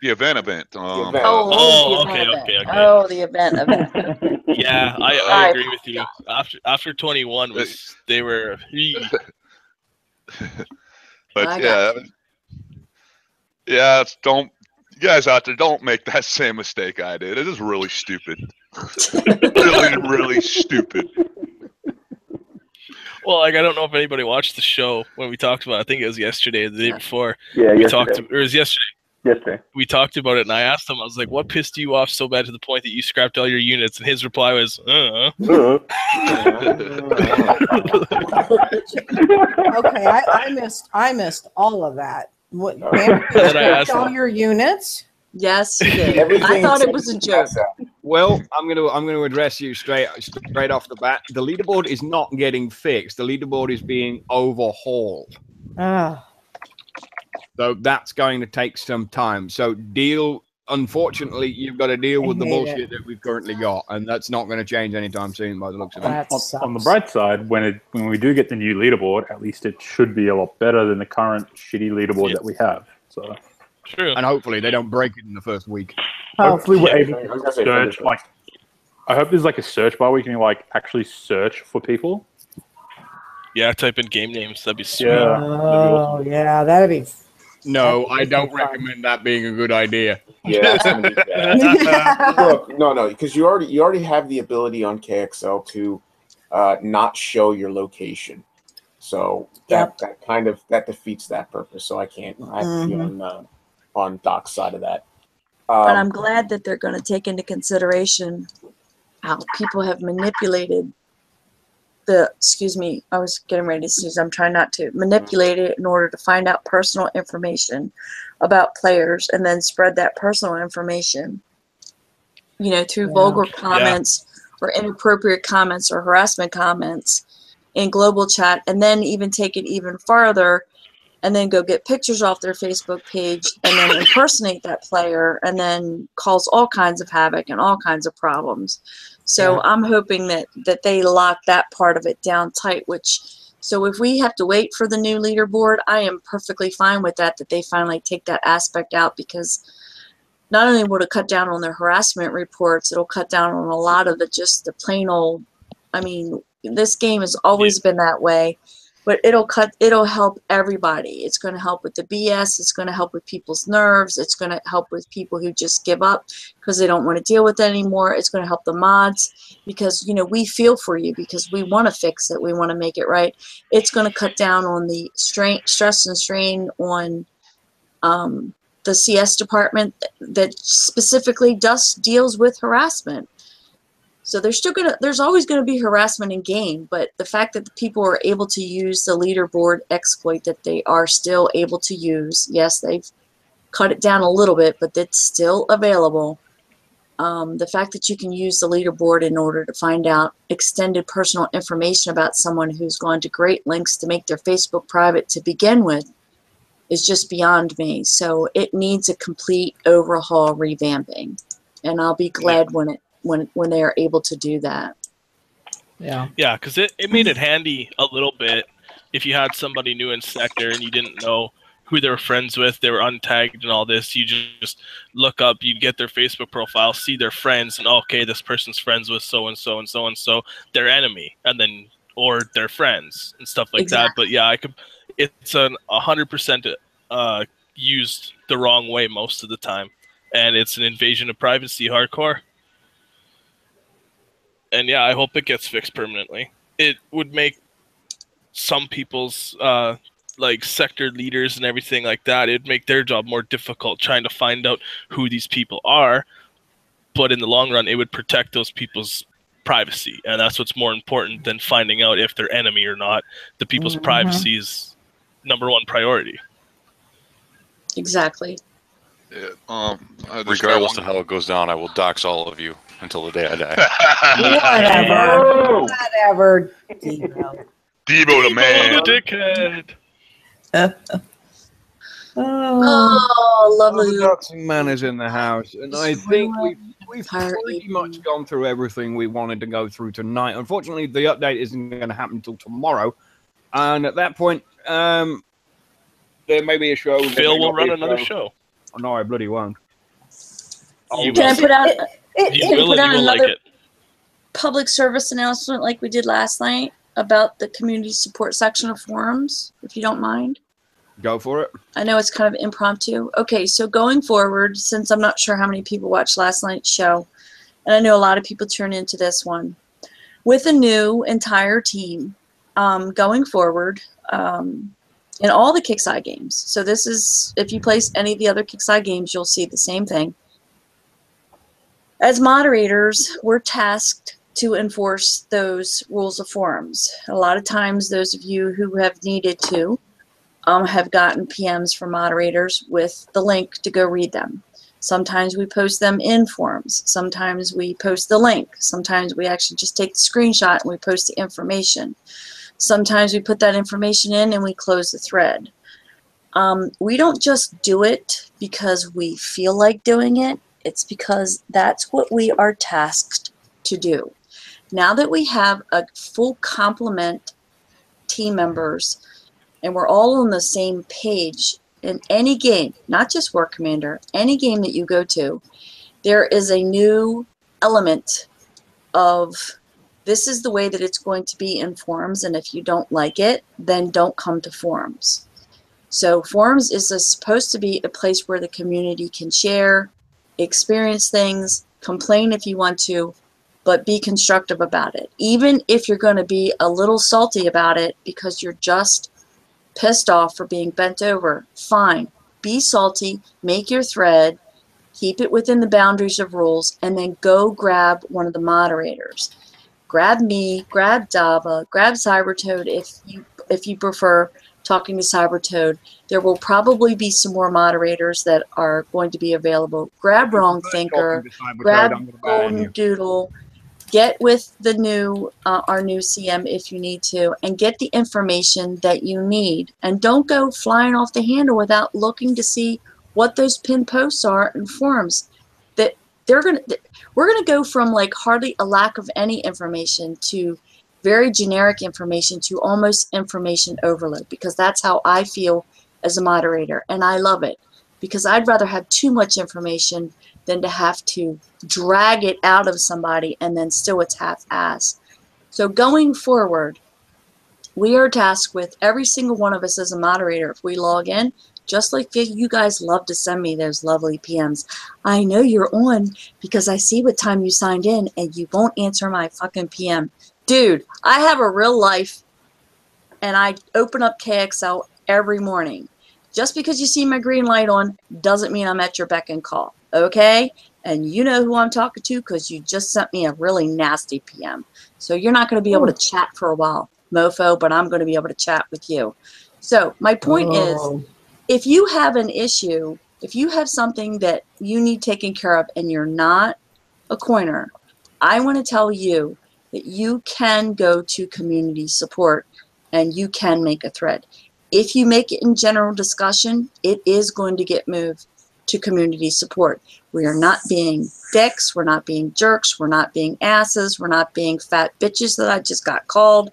event. Okay. Oh, the event. Yeah, I agree with you. After 21 they were. But yeah, don't you guys out there, don't make that same mistake I did. It is really stupid. really stupid. Well, I don't know if anybody watched the show when we talked about it. I think it was yesterday or the day before. Yeah, we yesterday. It was yesterday. Yesterday. We talked about it, and I asked him, I was like, what pissed you off so bad to the point that you scrapped all your units? And his reply was, Okay, I missed all of that. What? Then I asked all him, your units? Yes, you did. I thought it was a joke. Well, I'm gonna address you straight off the bat. The leaderboard is not getting fixed. The leaderboard is being overhauled. So that's going to take some time. So unfortunately, you've got to deal with the bullshit that we've currently got, and that's not going to change anytime soon by the looks of it. On the bright side, when we do get the new leaderboard, at least it should be a lot better than the current shitty leaderboard that we have. So true. And hopefully they don't break it in the first week. Hopefully we're able to search. I hope there's a search bar where you can actually search for people. Yeah, type in game names. That'd be sweet. Yeah. Oh, yeah, that'd be. No, I don't recommend that being a good idea. Yeah, that's gonna be bad. Look, no, because you already have the ability on KXL to not show your location. So that defeats that purpose. So I can't. I have to be on Doc's side of that. But I'm glad that they're going to take into consideration how people have manipulated I was getting ready to sneeze. I'm trying not to manipulate it in order to find out personal information about players and then spread that personal information, through vulgar comments or inappropriate comments or harassment comments in global chat, and then even take it even farther and then go get pictures off their Facebook page and then impersonate that player and then cause all kinds of havoc and all kinds of problems. So I'm hoping that they lock that part of it down tight, so if we have to wait for the new leaderboard, I am perfectly fine with that they finally take that aspect out, because not only will it cut down on their harassment reports, it'll cut down on a lot of just the plain old, this game has always been that way. but it'll help everybody. It's going to help with the BS. It's going to help with people's nerves. It's going to help with people who just give up because they don't want to deal with it anymore. It's going to help the mods because, you know, we feel for you because we want to fix it. We want to make it right. It's going to cut down on the stress and strain on the CS department that specifically deals with harassment. So there's always going to be harassment in game, but the fact that the people are able to use the leaderboard exploit that they are still able to use, yes, they've cut it down a little bit, but it's still available. The fact that you can use the leaderboard in order to find out extended personal information about someone who's gone to great lengths to make their Facebook private to begin with is just beyond me. So it needs a complete overhaul revamping, and I'll be glad when they are able to do that. Yeah. Yeah, because it made it handy a little bit if you had somebody new in sector and you didn't know who they were friends with, they were untagged and all this. You just look up, you'd get their Facebook profile, see their friends, and okay, this person's friends with so and so and so and so, their enemy, and then or their friends and stuff like that. But yeah, it's 100% used the wrong way most of the time, and it's an invasion of privacy hardcore. And yeah, I hope it gets fixed permanently. It would make some people's like sector leaders and everything like that, it'd make their job more difficult trying to find out who these people are. But in the long run, it would protect those people's privacy, and that's what's more important than finding out if they're enemy or not. The people's privacy is #1 priority. Exactly. Yeah, regardless of how it goes down, I will dox all of you until the day I die. Whatever. Whatever. Debo the man. The dickhead. Oh, lovely. The doxing man is in the house, and I think we've pretty much gone through everything we wanted to go through tonight. Unfortunately, the update isn't going to happen until tomorrow, and at that point, there may be a show. Phil will run another show. Oh, no, I bloody won't. Can I put out another like public service announcement like we did last night about the community support section of forums, if you don't mind? Go for it. I know it's kind of impromptu. Okay, so going forward, since I'm not sure how many people watched last night's show, and I know a lot of people tune into this one, with a new entire team going forward, in all the Kickside games. So this is, if you place any of the other Kickside games, you'll see the same thing. As moderators, we're tasked to enforce those rules of forums. A lot of times, those of you who have needed to have gotten PMs from moderators with the link to go read them. Sometimes we post them in forums. Sometimes we post the link. Sometimes we actually just take the screenshot and we post the information. Sometimes we put that information in and we close the thread. We don't just do it because we feel like doing it. It's because that's what we are tasked to do. Now that we have a full complement team members and we're all on the same page in any game, not just War Commander, any game that you go to, there is a new element of this is the way that it's going to be in forums, and if you don't like it, then don't come to forums. So forums is supposed to be a place where the community can share, experience things, complain if you want to, but be constructive about it. Even if you're going to be a little salty about it because you're just pissed off for being bent over, fine. Be salty, make your thread, keep it within the boundaries of rules, and then go grab one of the moderators. Grab me, grab Dava, grab Cybertoad if you prefer talking to Cybertoad. There will probably be some more moderators that are going to be available. Grab Wrong Thinker, grab Golden Doodle, get with the new our new CM if you need to, and get the information that you need. And don't go flying off the handle without looking to see what those pinned posts are in forums. That we're gonna go from like hardly a lack of any information to very generic information to almost information overload, because that's how I feel as a moderator, and I love it because I'd rather have too much information than to have to drag it out of somebody and then still it's half-assed. So going forward, we are tasked with, every single one of us as a moderator, if we log in, just like you guys love to send me those lovely PMs. I know you're on because I see what time you signed in and you won't answer my fucking PM. Dude, I have a real life and I open up KXL every morning. Just because you see my green light on doesn't mean I'm at your beck and call, okay? And you know who I'm talking to because you just sent me a really nasty PM. So you're not going to be able to chat for a while, mofo, but I'm going to be able to chat with you. So my point is, if you have an issue, if you have something that you need taken care of and you're not a coiner, I want to tell you that you can go to community support and you can make a thread. If you make it in general discussion, it is going to get moved to community support. We are not being dicks, we're not being jerks, we're not being asses, we're not being fat bitches that I just got called.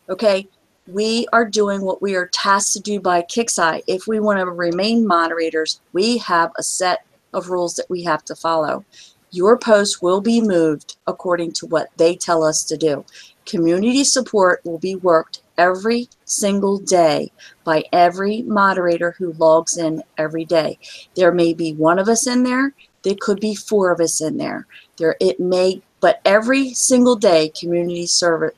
Okay, we are doing what we are tasked to do by KIXI. If we want to remain moderators, we have a set of rules that we have to follow. Your post will be moved according to what they tell us to do. Community support will be worked every single day by every moderator who logs in every day. There may be one of us in there. There could be 4 of us in there. But every single day, community support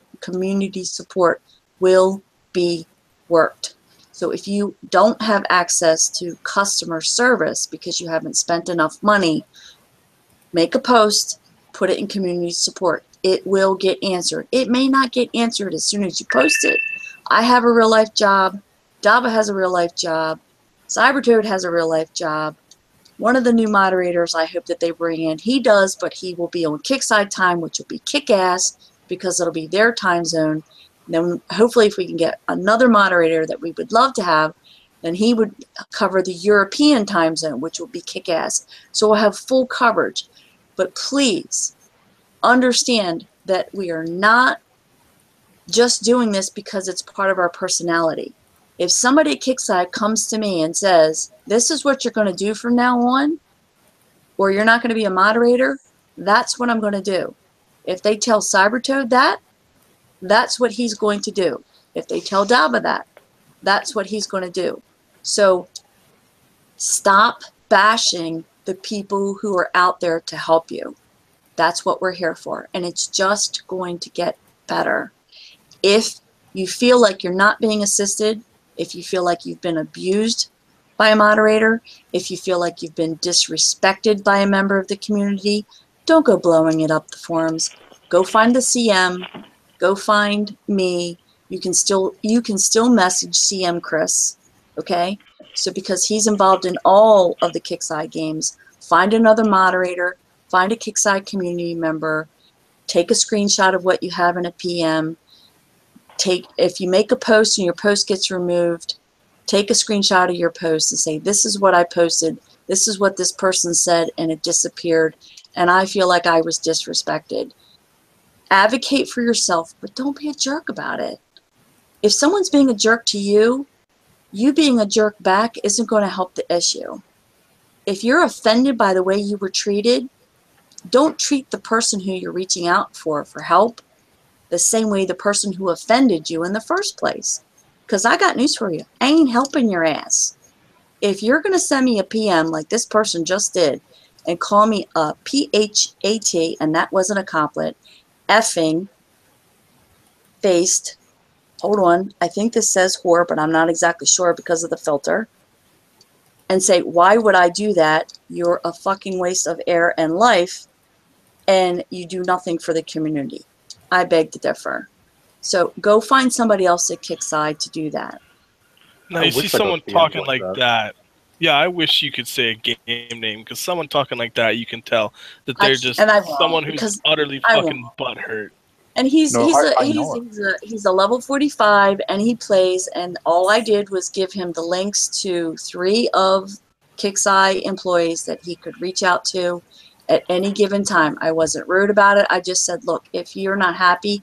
will be worked. So if you don't have access to customer service because you haven't spent enough money, make a post, put it in community support. It will get answered. It may not get answered as soon as you post it. I have a real life job. Daba has a real life job. Cybertoad has a real life job. One of the new moderators I hope that they bring in, he does, but he will be on Kickside time, which will be kick-ass because it'll be their time zone. And then hopefully if we can get another moderator that we would love to have, then he would cover the European time zone, which will be kick-ass. So we'll have full coverage. But please understand that we are not just doing this because it's part of our personality. If somebody at Kickside comes to me and says, this is what you're going to do from now on, or you're not going to be a moderator, that's what I'm going to do. If they tell Cybertoad that, that's what he's going to do. If they tell Daba that, that's what he's going to do. So stop bashing the people who are out there to help you. That's what we're here for. And it's just going to get better. If you feel like you're not being assisted, if you feel like you've been abused by a moderator, if you feel like you've been disrespected by a member of the community, don't go blowing it up the forums. Go find the CM, go find me. You can still message CM Chris, okay? So because he's involved in all of the Kickside games, find another moderator, find a Kickside community member, take a screenshot of what you have in a PM. If you make a post and your post gets removed, take a screenshot of your post and say, this is what I posted, this is what this person said, and it disappeared, and I feel like I was disrespected. Advocate for yourself, but don't be a jerk about it. If someone's being a jerk to you, you being a jerk back isn't going to help the issue. If you're offended by the way you were treated, don't treat the person who you're reaching out for help the same way the person who offended you in the first place. Because I got news for you. I ain't helping your ass. If you're going to send me a PM like this person just did and call me a PHAT, and that wasn't a compliment, effing faced, hold on, I think this says whore, but I'm not exactly sure because of the filter, and say, why would I do that? You're a fucking waste of air and life, and you do nothing for the community. I beg to differ. So go find somebody else at Kickside to do that. Now you see someone talking like that. Yeah, I wish you could say a game name, because someone talking like that, you can tell that they're just someone who's utterly fucking butthurt. And he's a level 45, and he plays, and all I did was give him the links to 3 of Kickside employees that he could reach out to at any given time. I wasn't rude about it. I just said, look, if you're not happy,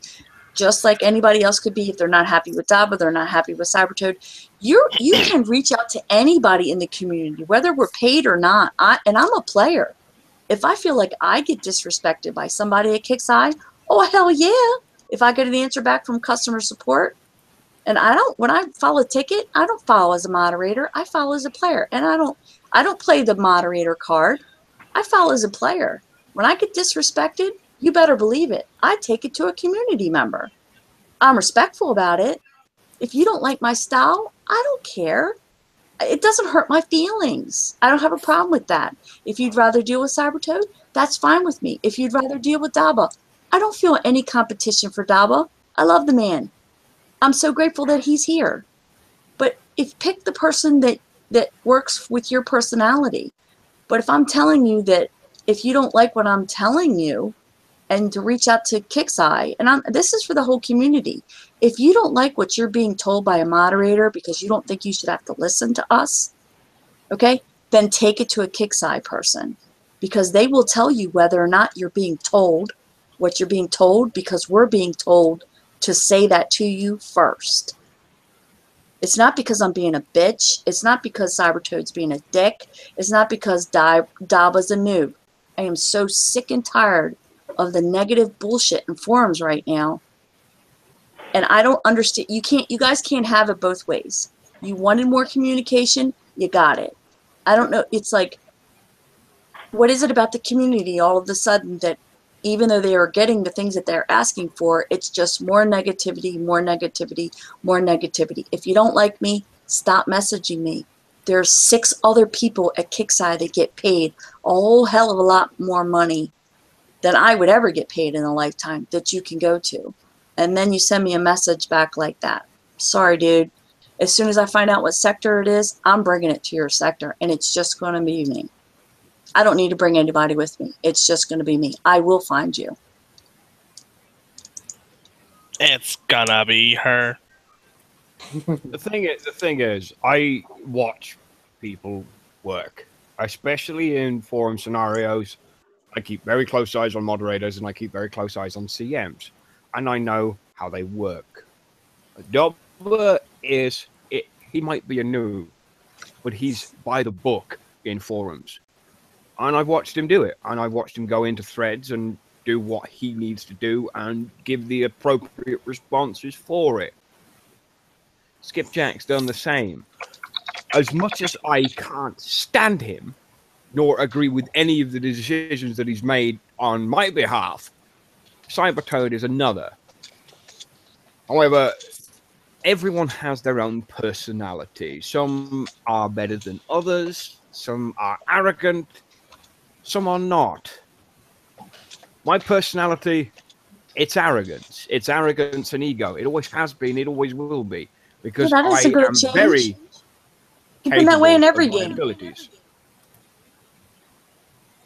just like anybody else could be, if they're not happy with Daba, they're not happy with Cybertoad, you can reach out to anybody in the community, whether we're paid or not. And I'm a player. If I feel like I get disrespected by somebody at Kickside, oh, hell yeah. If I get an answer back from customer support, And when I follow a ticket, I don't follow as a moderator. I follow as a player. And I don't play the moderator card. I follow as a player. When I get disrespected, you better believe it. I take it to a community member. I'm respectful about it. If you don't like my style, I don't care. It doesn't hurt my feelings. I don't have a problem with that. If you'd rather deal with Cybertoad, that's fine with me. If you'd rather deal with Daba, I don't feel any competition for Daba. I love the man. I'm so grateful that he's here. But pick the person that works with your personality. But if I'm telling you that if you don't like what I'm telling you, and to reach out to Kixeye, and this is for the whole community. If you don't like what you're being told by a moderator because you don't think you should have to listen to us, okay, then take it to a Kixeye person, because they will tell you whether or not you're being told what you're being told, because we're being told to say that to you first. It's not because I'm being a bitch. It's not because Cybertoad's being a dick. It's not because Daba's a noob. I am so sick and tired of the negative bullshit in forums right now. And I don't understand. You guys can't have it both ways. You wanted more communication, you got it. I don't know. It's like, what is it about the community all of a sudden that even though they are getting the things that they're asking for, it's just more negativity, more negativity, more negativity. If you don't like me, stop messaging me. There's 6 other people at Kixeye that get paid a whole hell of a lot more money than I would ever get paid in a lifetime that you can go to. And then you send me a message back like that. Sorry, dude. As soon as I find out what sector it is, I'm bringing it to your sector, and it's just going to be me. I don't need to bring anybody with me. It's just going to be me. I will find you. It's gonna be her. The thing is, I watch people work, especially in forum scenarios. I keep very close eyes on moderators, and I keep very close eyes on CMs, and I know how they work. Dobber he might be a noob, but he's by the book in forums, and I've watched him do it, and I've watched him go into threads and do what he needs to do and give the appropriate responses for it. Skipjack's done the same. As much as I can't stand him, nor agree with any of the decisions that he's made on my behalf, Cybertoad is another. However, everyone has their own personality. Some are better than others, some are arrogant, some are not. My personality, it's arrogance. It's arrogance and ego. It always has been, it always will be. Because Well, that I isn't going am to change. very You've been that way in every capable of my game. abilities.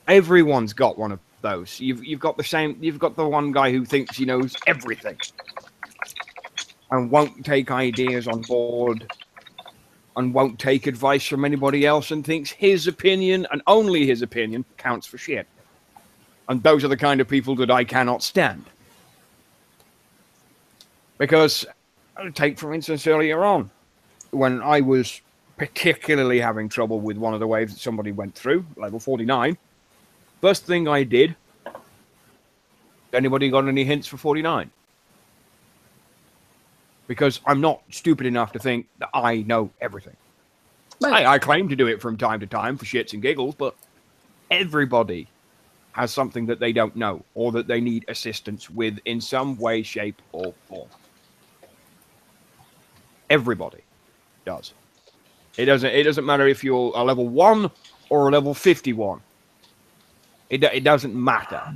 Everyone's got one of those. You've got the same. You've got the one guy who thinks he knows everything and won't take ideas on board and won't take advice from anybody else and thinks his opinion and only his opinion counts for shit. And those are the kind of people that I cannot stand. Because, take for instance earlier on, when I was particularly having trouble with one of the waves that somebody went through, level 49, first thing I did, anybody got any hints for 49? Because I'm not stupid enough to think that I know everything. Right. I claim to do it from time to time for shits and giggles, but everybody has something that they don't know or that they need assistance with in some way, shape, or form. Everybody does. It doesn't matter if you're a level 1 or a level 51. It doesn't matter.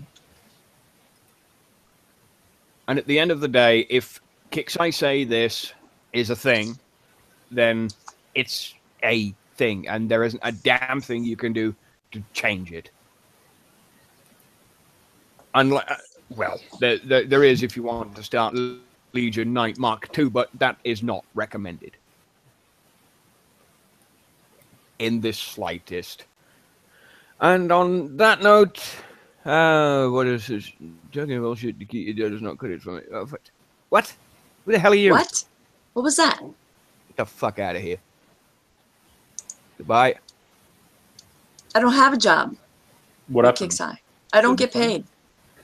And at the end of the day, if Kixeye say this is a thing, then it's a thing, and there isn't a damn thing you can do to change it. Well, there is if you want to start Legion Knight Mark II, but that is not recommended in the slightest. And on that note, what is this? Talking bullshit to keep your does not cut it from it. What? Who the hell are you? What? What was that? Get the fuck out of here. Goodbye. I don't have a job. What with happened? Kixeye. I don't get paid.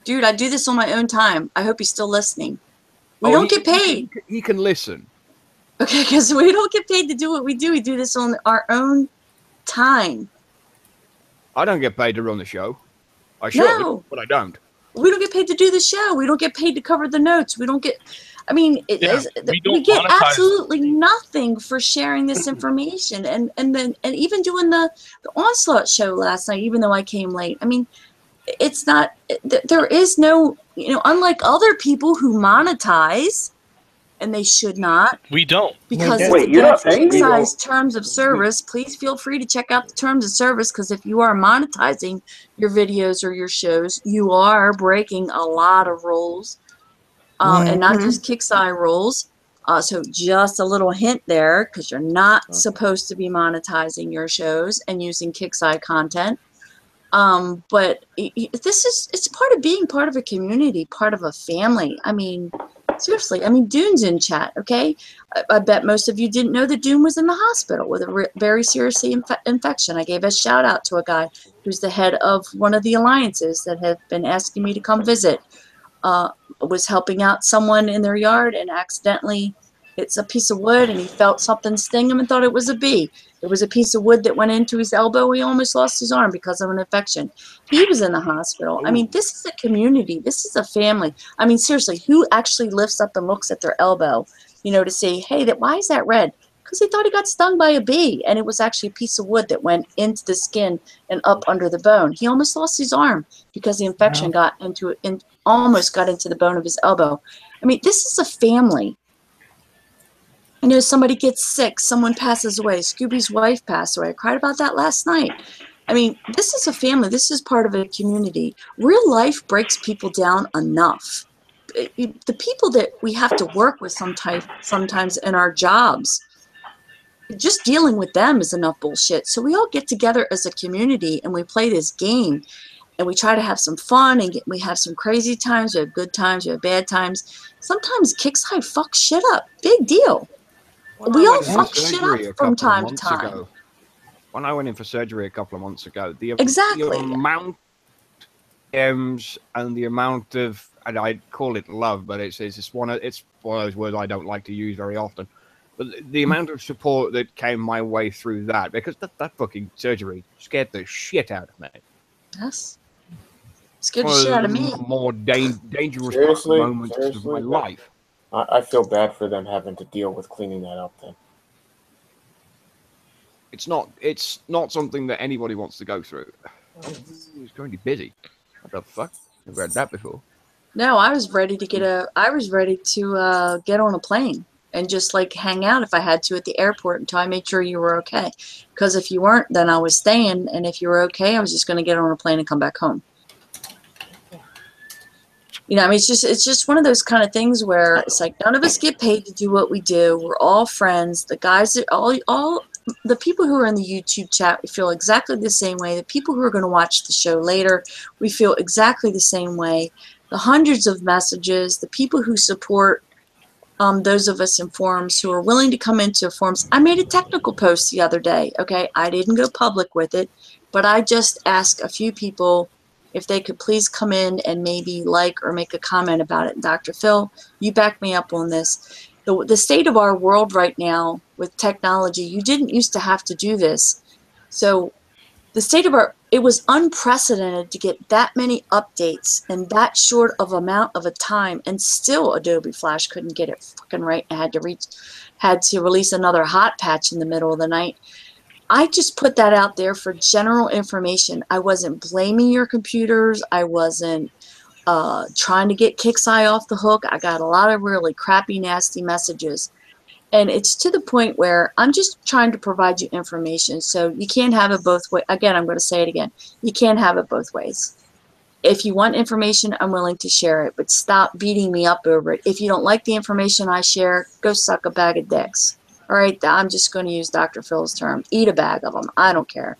Dude, I do this on my own time. I hope he's still listening. We don't get paid. He can listen. Okay, because we don't get paid to do what we do. We do this on our own time. I don't get paid to run the show. I should, No. but I don't. We don't get paid to do the show. We don't get paid to cover the notes. We don't get, I mean, we get absolutely nothing for sharing this information. And even doing the Onslaught show last night, even though I came late, I mean, it's not, there is no, unlike other people who monetize, and they should not. We don't. Because Wait, it's you're not against paying me? KIXEYE's terms of service. Please feel free to check out the terms of service, because if you are monetizing your videos or your shows, you are breaking a lot of rules, and not just KIXEYE rules. So just a little hint there, because you're not supposed to be monetizing your shows and using KIXEYE content. But it's part of being part of a community, part of a family. I mean, seriously, I mean, Dune's in chat, okay? I bet most of you didn't know that Dune was in the hospital with a very serious infection. I gave a shout out to a guy who's the head of one of the alliances that have been asking me to come visit. Was helping out someone in their yard and accidentally hits a piece of wood, and he felt something sting him and thought it was a bee. It was a piece of wood that went into his elbow. He almost lost his arm because of an infection. He was in the hospital. I mean, this is a community. This is a family. I mean, seriously, who actually lifts up and looks at their elbow, to see, hey, why is that red? Because he thought he got stung by a bee, and it was actually a piece of wood that went into the skin and up under the bone. He almost lost his arm because the infection got into it and almost got into the bone of his elbow. I mean, this is a family. I know somebody gets sick, someone passes away. Scooby's wife passed away. I cried about that last night. I mean, this is a family. This is part of a community. Real life breaks people down enough. The people that we have to work with sometimes in our jobs, just dealing with them is enough bullshit. So we all get together as a community and we play this game, and we try to have some fun, and we have some crazy times, we have good times, we have bad times. Sometimes KIXEYE fucks shit up. Big deal. We all fuck shit up from time to time. When I went in for surgery a couple of months ago, the amount and the amount of, and I call it love, but it's one of those words I don't like to use very often. But the amount of support that came my way through that, because that fucking surgery scared the shit out of me. Yes. Scared the shit out of me. More dangerous moments of my life. I feel bad for them having to deal with cleaning that up then. It's not something that anybody wants to go through. It's going to be busy. What the fuck? I've read that before. No, I was ready to get on a plane and just like hang out if I had to at the airport until I made sure you were okay. Because if you weren't, then I was staying, and if you were okay, I was just going to get on a plane and come back home. I mean, it's just one of those kind of things where it's like none of us get paid to do what we do. We're all friends. The guys, all the people who are in the YouTube chat, we feel exactly the same way. The people who are going to watch the show later, we feel exactly the same way. The hundreds of messages, the people who support those of us in forums who are willing to come into forums. I made a technical post the other day. Okay, I didn't go public with it, but I just asked a few people if they could please come in and maybe like or make a comment about it. Dr. Phil, you back me up on this. The state of our world right now with technology, you didn't used to have to do this. So the state of it was unprecedented to get that many updates in that short of amount of a time, and still Adobe Flash couldn't get it fucking right and had to release another hot patch in the middle of the night. I just put that out there for general information. I wasn't blaming your computers. I wasn't trying to get KIXEYE off the hook. I got a lot of really crappy, nasty messages. And it's to the point where I'm just trying to provide you information. So you can't have it both ways. Again, I'm going to say it again. You can't have it both ways. If you want information, I'm willing to share it. But stop beating me up over it. If you don't like the information I share, go suck a bag of dicks. All right, I'm just going to use Dr. Phil's term. Eat a bag of them. I don't care.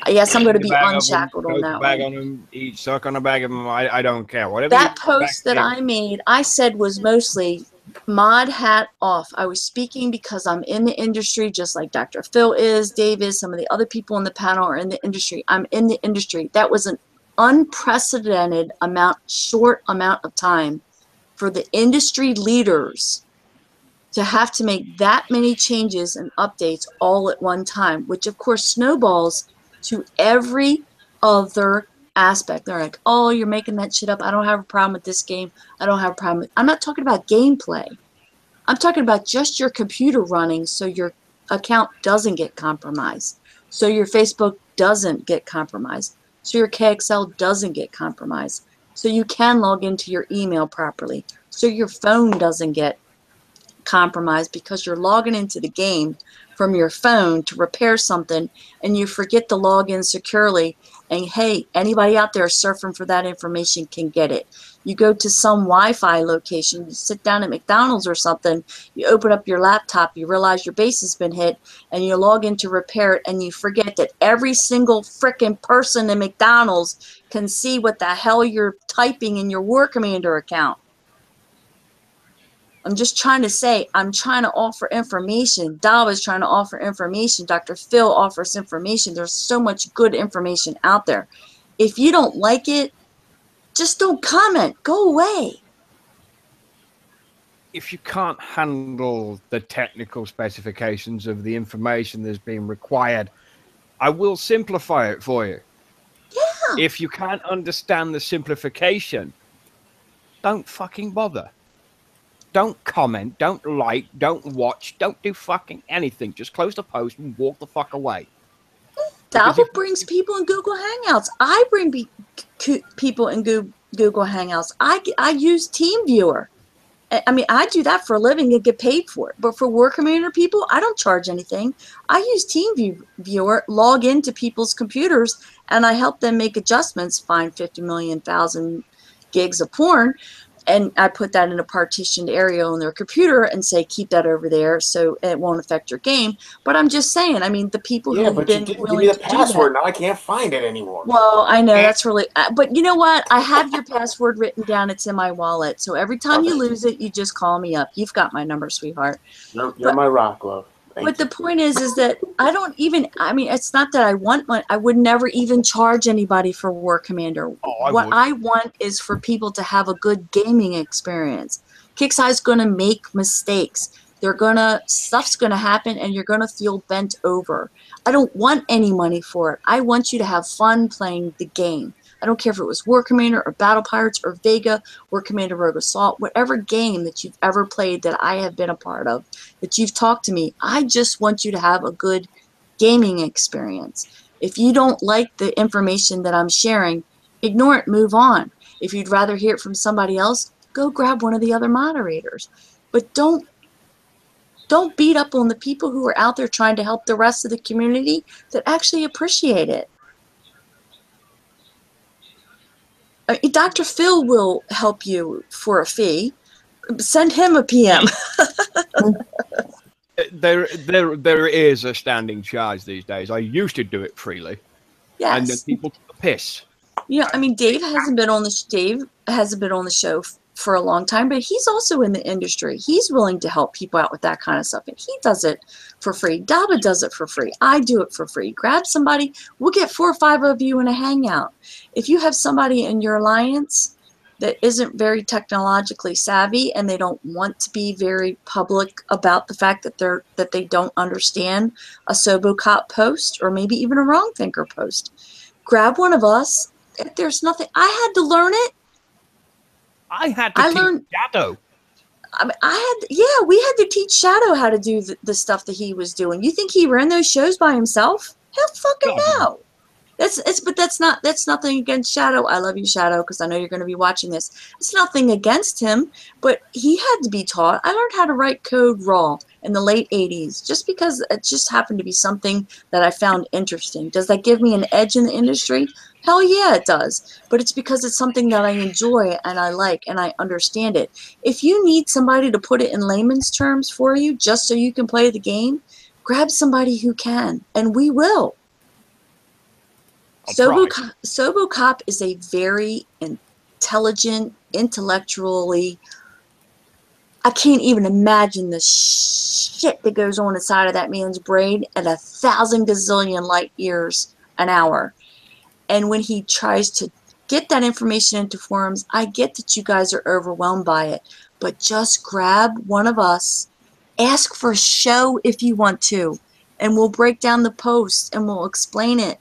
Yes, I'm going to be unshackled on that bag one. on them, eat, suck on a bag of them. I don't care. Whatever. That post that I made, I said was mostly mod hat off. I was speaking because I'm in the industry, just like Dr. Phil is, Dave is, some of the other people in the panel are in the industry. I'm in the industry. That was an unprecedented short amount of time for the industry leaders to have to make that many changes and updates all at one time, which of course snowballs to every other aspect. They're like, oh, you're making that shit up. I don't have a problem with this game. I don't have a problem with. I'm not talking about gameplay. I'm talking about just your computer running so your account doesn't get compromised, so your Facebook doesn't get compromised, so your KXL doesn't get compromised, so you can log into your email properly, so your phone doesn't get compromised because you're logging into the game from your phone to repair something and you forget to log in securely, and hey, anybody out there surfing for that information can get it. You go to some Wi-Fi location, you sit down at McDonald's or something, you open up your laptop, you realize your base has been hit, and you log in to repair it, and you forget that every single frickin' person in McDonald's can see what the hell you're typing in your War Commander account. I'm just trying to say, I'm trying to offer information. Dava's trying to offer information. Dr. Phil offers information. There's so much good information out there. If you don't like it, just don't comment. Go away. If you can't handle the technical specifications of the information that's being required, I will simplify it for you. Yeah. If you can't understand the simplification, don't fucking bother. Don't comment, don't like, don't watch, don't do fucking anything. Just close the post and walk the fuck away. Dava brings people in Google Hangouts. I bring people in Google Hangouts. I use TeamViewer. I mean, I do that for a living and get paid for it. But for War Commander people, I don't charge anything. I use TeamViewer, log into people's computers, and I help them make adjustments, find 50 million thousand gigs of porn. And I put that in a partitioned area on their computer and say, keep that over there so it won't affect your game. But I'm just saying, I mean, the people who have been give willing me the to password. do that. Now I can't find it anymore. Well, I know that's really, but you know what? I have your password written down. It's in my wallet. So every time you lose it, you just call me up. You've got my number, sweetheart. You're my rock, love. But the point is that I don't even, I mean, it's not that I want one. I would never even charge anybody for War Commander. What I want is for people to have a good gaming experience. Kixeye's going to make mistakes. Stuff's going to happen and you're going to feel bent over. I don't want any money for it. I want you to have fun playing the game. I don't care if it was War Commander or Battle Pirates or Vega, War Commander Rogue Assault, whatever game that you've ever played that I have been a part of, that you've talked to me. I just want you to have a good gaming experience. If you don't like the information that I'm sharing, ignore it, move on. If you'd rather hear it from somebody else, go grab one of the other moderators. But don't beat up on the people who are out there trying to help the rest of the community that actually appreciate it. Dr. Phil will help you for a fee. Send him a PM. There is a standing charge these days. I used to do it freely. Yes. And then people took the piss. Yeah, I mean, Dave hasn't been on the show for a long time, but he's also in the industry. He's willing to help people out with that kind of stuff, and he does it for free. Daba does it for free. I do it for free. Grab somebody. We'll get 4 or 5 of you in a hangout. If you have somebody in your alliance that isn't very technologically savvy and they don't want to be very public about the fact that they don't understand a Sobocop post or maybe even a Wrong Thinker post, grab one of us. There's nothing. I had to learn it. I had to teach Shadow. I mean, we had to teach Shadow how to do the stuff that he was doing. You think he ran those shows by himself? Hell fucking no. But that's nothing against Shadow. I love you, Shadow, because I know you're going to be watching this. It's nothing against him, but he had to be taught. I learned how to write code raw in the late 80s just because it just happened to be something that I found interesting. Does that give me an edge in the industry? Hell yeah, it does. But it's because it's something that I enjoy and I like and I understand it. If you need somebody to put it in layman's terms for you just so you can play the game, grab somebody who can, and we will. Sobocop is a very intelligent, intellectually, I can't even imagine the shit that goes on inside of that man's brain at 1,000 gazillion light years an hour. And when he tries to get that information into forums, I get that you guys are overwhelmed by it, but just grab one of us Ask for a show if you want to, and we'll break down the posts and we'll explain it.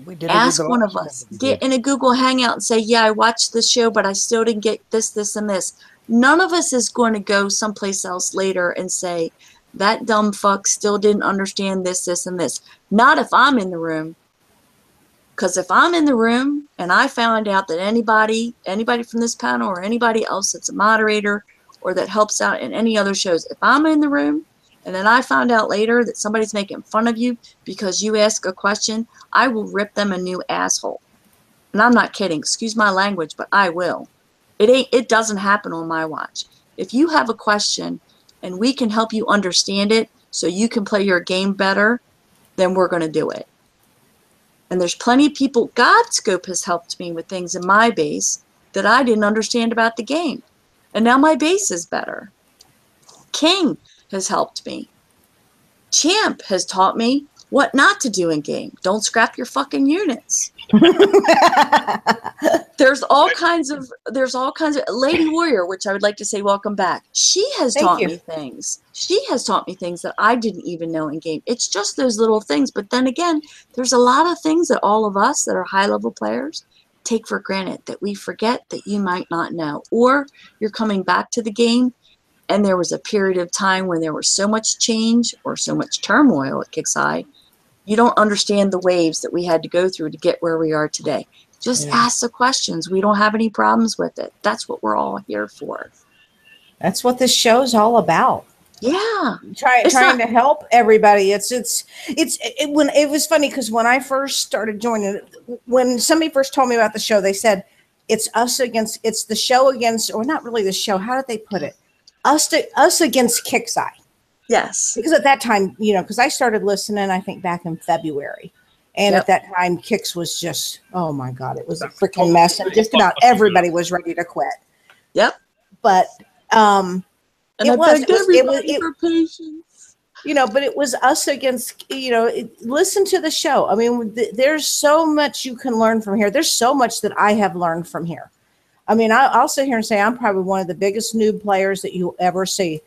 We did Ask one of us. Get in a Google Hangout and say, yeah, I watched the show, but I still didn't get this, this, and this. None of us is going to go someplace else later and say, that dumb fuck still didn't understand this, this, and this. Not if I'm in the room. Because if I'm in the room and I found out that anybody from this panel or anybody else that's a moderator or that helps out in any other shows, if I'm in the room and then I found out later that somebody's making fun of you because you ask a question, I will rip them a new asshole. And I'm not kidding. Excuse my language, but I will. It doesn't happen on my watch. If you have a question and we can help you understand it so you can play your game better, then we're going to do it. And there's plenty of people. Godscope has helped me with things in my base that I didn't understand about the game. And now my base is better. King has helped me. Champ has taught me what not to do in game. Don't scrap your fucking units. There's all kinds of Lady Warrior, which I would like to say welcome back. She has taught me things. She has taught me things that I didn't even know in game. It's just those little things. But then again, there's a lot of things that all of us that are high level players take for granted that we forget that you might not know. Or you're coming back to the game and there was a period of time when there was so much change or so much turmoil at Kicks Eye. You don't understand the waves that we had to go through to get where we are today. Just ask the questions. We don't have any problems with it. That's what we're all here for. That's what this show's all about. Yeah. Trying to help everybody. It was funny because when I first started joining, when somebody first told me about the show, they said it's the show against, or not really the show. How did they put it? Us against Kicks Eye. Yes. Because at that time, because I started listening, I think back in February. And at that time, Kicks was just, oh my God, it was a freaking mess. And just about everybody was ready to quit. Yep. But and it was for patience. But it was us against, listen to the show. I mean, there's so much you can learn from here. There's so much that I have learned from here. I mean, I'll sit here and say I'm probably one of the biggest noob players that you'll ever see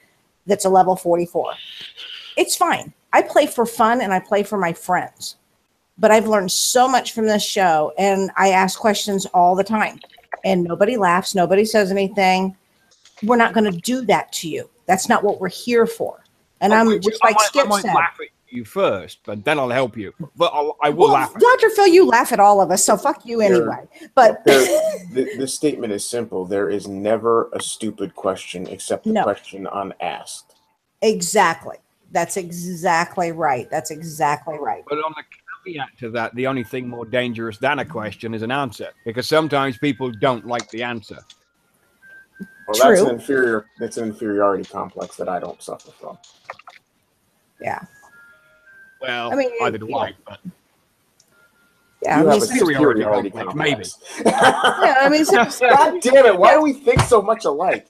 that's a level 44. It's fine. I play for fun and I play for my friends. But I've learned so much from this show, and I ask questions all the time. And nobody laughs. Nobody says anything. We're not going to do that to you. That's not what we're here for. And I'm just like Skip said. I might laugh at you first, but then I'll help you. But I will laugh at Dr. Phil, you laugh at all of us, so fuck you anyway. But the statement is simple. There is never a stupid question except the question unasked. Exactly. That's exactly right. That's exactly right. But on the caveat to that, the only thing more dangerous than a question is an answer, because sometimes people don't like the answer. Well, that's an inferiority complex that I don't suffer from. Yeah. Well, I mean, either do I, but yeah, you I have a superiority complex, maybe. Yeah, I mean, God damn it! Why do we think so much alike?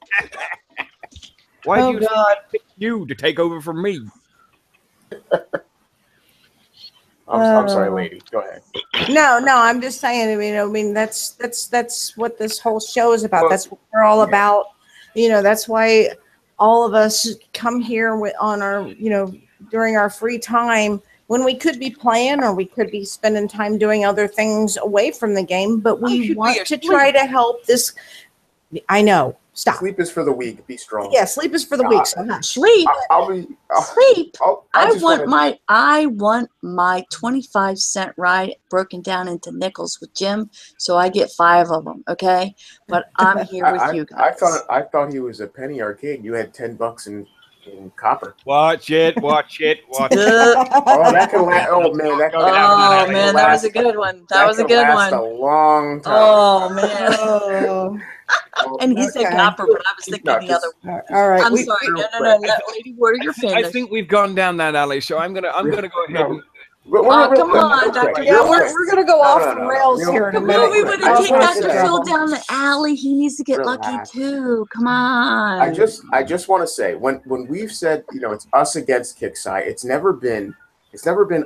Why do you pick you to take over from me? I'm sorry, lady. Go ahead. No, I'm just saying. I mean, that's what this whole show is about. That's what we're all about. That's why all of us come here on our, during our free time when we could be playing or we could be spending time doing other things away from the game. But we want to try to help this. I know. Stop. Sleep is for the weak. Be strong. Yeah, sleep is for the weak. So sleep. Sleep. I want my 25-cent ride broken down into nickels with Jim, so I get 5 of them. Okay, but I'm here with you guys. I thought he was a penny arcade. You had $10 in copper. Watch it. Oh, that can last. Oh man, that was a good one. That was a good one. A long time. Oh man. And he said copper, but I was thinking the other one. All right. I'm sorry. No. Let Lady Warrior finish. I think we've gone down that alley, so I'm gonna go ahead and. Come on, Dr. Yeah, we're going to go off the rails here in a minute. We would take Dr. Phil down the alley. He needs to get lucky too. Come on. I just want to say when we've said it's us against Kicks Eye, it's never been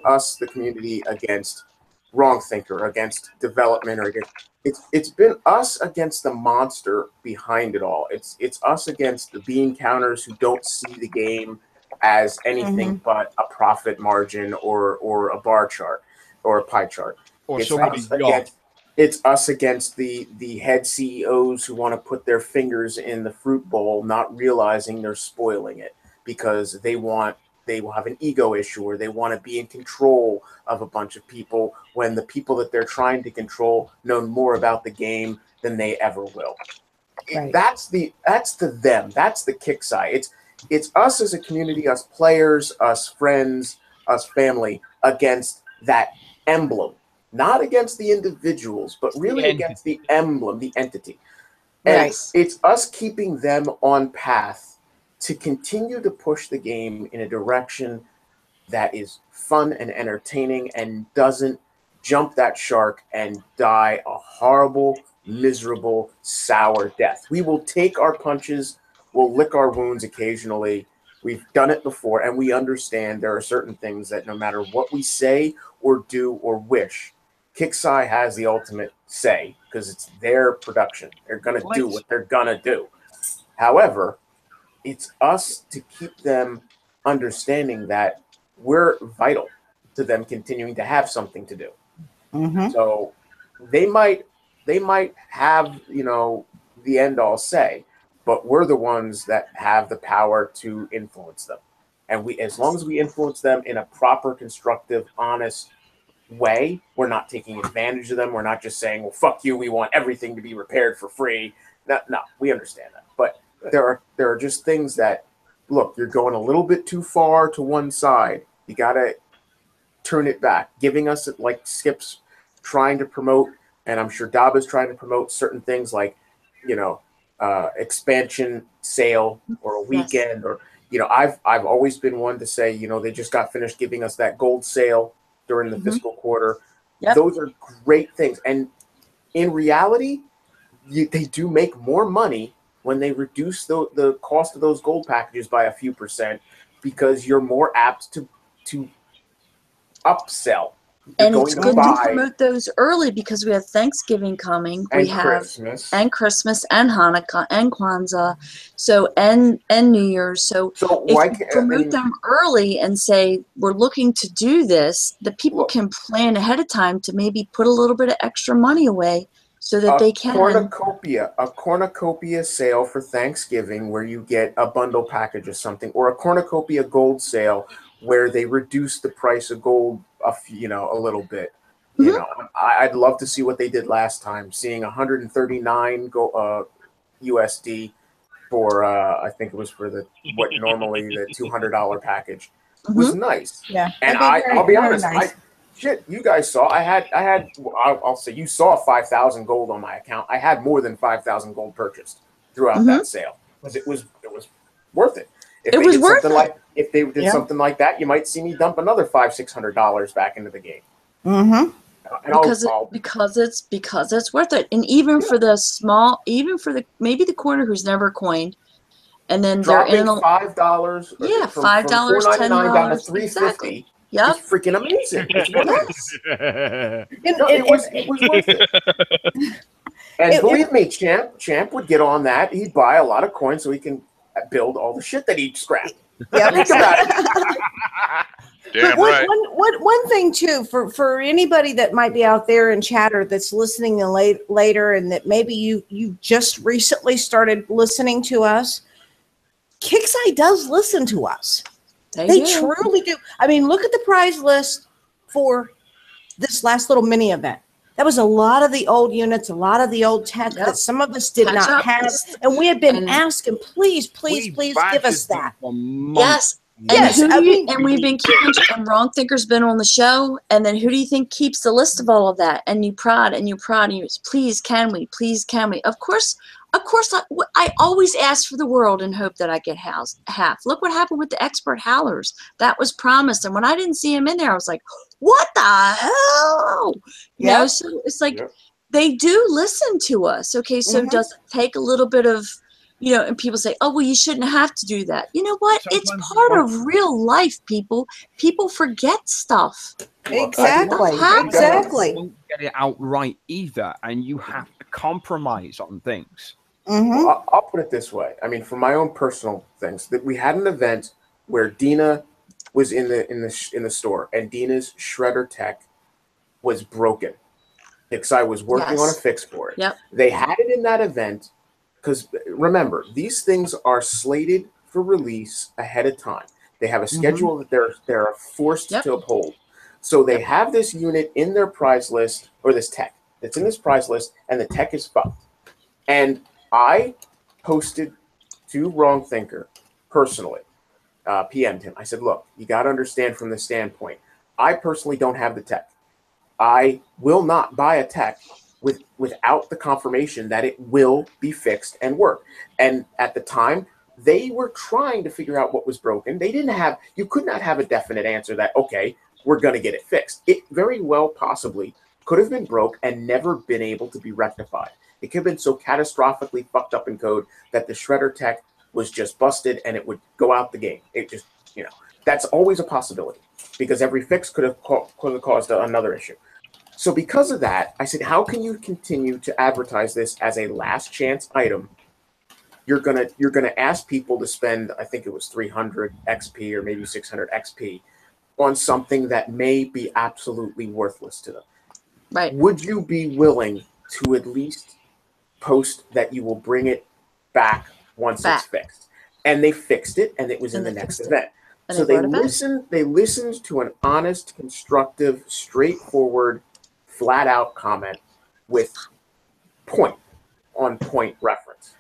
us, the community, against Wrong Thinker, against development, or against it's been us against the monster behind it all. It's us against the bean counters who don't see the game as anything but a profit margin or a bar chart or a pie chart. Or It's somebody's us yacht. against, it's us against the head CEOs who want to put their fingers in the fruit bowl, not realizing they're spoiling it because they will have an ego issue or they want to be in control of a bunch of people when the people that they're trying to control know more about the game than they ever will. Right. That's them. That's the kick side. It's us as a community, us players, us friends, us family against that emblem, not against the individuals, but really against the emblem, the entity. And Right. it's us keeping them on path to continue to push the game in a direction that is fun and entertaining and doesn't jump that shark and die a horrible, miserable, sour death. We will take our punches, we'll lick our wounds occasionally. We've done it before, and we understand there are certain things that no matter what we say or do or wish, Kixeye has the ultimate say because it's their production. They're going to do what they're going to do. However, it's us to keep them understanding that we're vital to them continuing to have something to do. Mm-hmm. So they might have, the end all say, but we're the ones that have the power to influence them. And as long as we influence them in a proper, constructive, honest way, we're not taking advantage of them. We're not just saying, well, fuck you, we want everything to be repaired for free. No, we understand that. But there are just things that, look, you're going a little bit too far to one side. You got to turn it back. Giving us, like Skip's trying to promote, and I'm sure Daba's trying to promote certain things like, expansion sale or a weekend, or, I've always been one to say, they just got finished giving us that gold sale during the fiscal quarter. Yep. Those are great things. And in reality, they do make more money when they reduce the cost of those gold packages by a few percent because you're more apt to upsell. And it's good to promote those early because we have Thanksgiving coming. We have Christmas and Hanukkah and Kwanzaa, and New Year's. So if you promote them early and say we're looking to do this, the people can plan ahead of time to maybe put a little bit of extra money away so that they can. A cornucopia sale for Thanksgiving where you get a bundle package of something, or a cornucopia gold sale where they reduce the price of gold a little bit. I'd love to see what they did last time, seeing 139 USD for I think it was for what normally the $200 package was nice. Yeah, and I'll be honest, nice. You guys saw I'll say you saw 5,000 gold on my account. I had more than 5,000 gold purchased throughout that sale because it was worth it. If they did something like that, you might see me dump another $500-600 back into the game. Mm-hmm. Because it's worth it, and even for the maybe the corner who's never coined, and then dropping they're in $5. $5, $4.99 down to $3.50. Exactly. Yep. It's freaking amazing. It's it was worth it. And believe me, Champ would get on that. He'd buy a lot of coins so he can build all the shit that he'd scrap. Yeah, think about it. Damn but right. One thing too, for anybody that might be out there in chatter that's listening later, and that maybe you just recently started listening to us, Kixeye does listen to us. They truly do. I mean, look at the prize list for this last little mini event. That was a lot of the old units, a lot of the old tech that some of us did not have. And we had been asking, please give us that. Yes. And we've been keeping, and Wrong Thinker's been on the show. And then who do you think keeps the list of all of that? And you prod, and please can we? Of course, I always ask for the world and hope that I get half. Look what happened with the expert howlers. That was promised. And when I didn't see him in there, I was like, what the hell? You know, so it's like they do listen to us. Okay, so does it take a little bit of, and people say, oh, well, you shouldn't have to do that. You know what? It's part of real life, people. People forget stuff. Exactly. You won't get it outright either, and you have to compromise on things. Well, I'll put it this way. I mean, for my own personal things, that we had an event where Dina was in the store, and Dina's shredder tech was broken. Pixai was working on a fix for it. Yep. They had it in that event because remember, these things are slated for release ahead of time. They have a schedule that they're forced to uphold. So they have this unit in their prize list, or this tech that's in this prize list, and the tech is fucked. And I posted to Wrong Thinker personally, PM'd him. I said, look, you got to understand from the standpoint, I personally don't have the tech. I will not buy a tech without the confirmation that it will be fixed and work. And at the time, they were trying to figure out what was broken. You could not have a definite answer that, okay, we're going to get it fixed. It very well possibly could have been broke and never been able to be rectified. It could have been so catastrophically fucked up in code that the shredder tech was just busted and it would go out the game. It just, that's always a possibility because every fix could have caused another issue. So because of that, I said, how can you continue to advertise this as a last chance item? You're gonna ask people to spend, I think it was 300 XP or maybe 600 XP on something that may be absolutely worthless to them. Right. Would you be willing to at least post that you will bring it back once it's fixed? And they fixed it, and it was in the next event. So they listened to an honest, constructive, straightforward, flat out comment with point reference.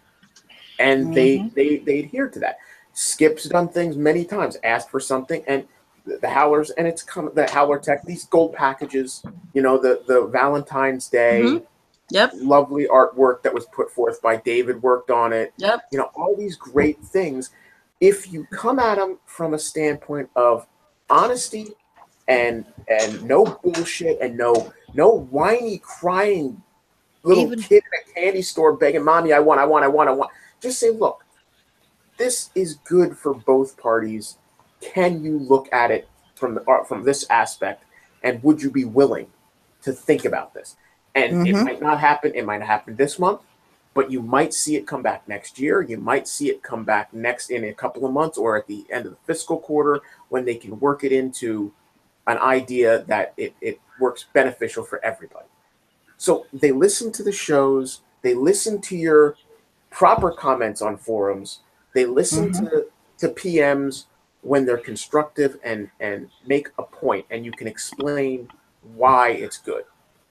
And they adhered to that. Skip's done things many times, asked for something, and the Howlers, and it's come the Howler Tech, these gold packages, the Valentine's Day, lovely artwork that was put forth by David, worked on it. All these great things. If you come at them from a standpoint of honesty and no bullshit and no whiny crying little kid in a candy store begging, mommy, I want. Just say, look, this is good for both parties. Can you look at it from this aspect, and would you be willing to think about this? And it might not happen. It might happen this month, but you might see it come back next year. You might see it come back in a couple of months or at the end of the fiscal quarter when they can work it into an idea that it works beneficial for everybody. So they listen to the shows. They listen to your proper comments on forums. They listen to PMs when they're constructive and make a point, and you can explain why it's good.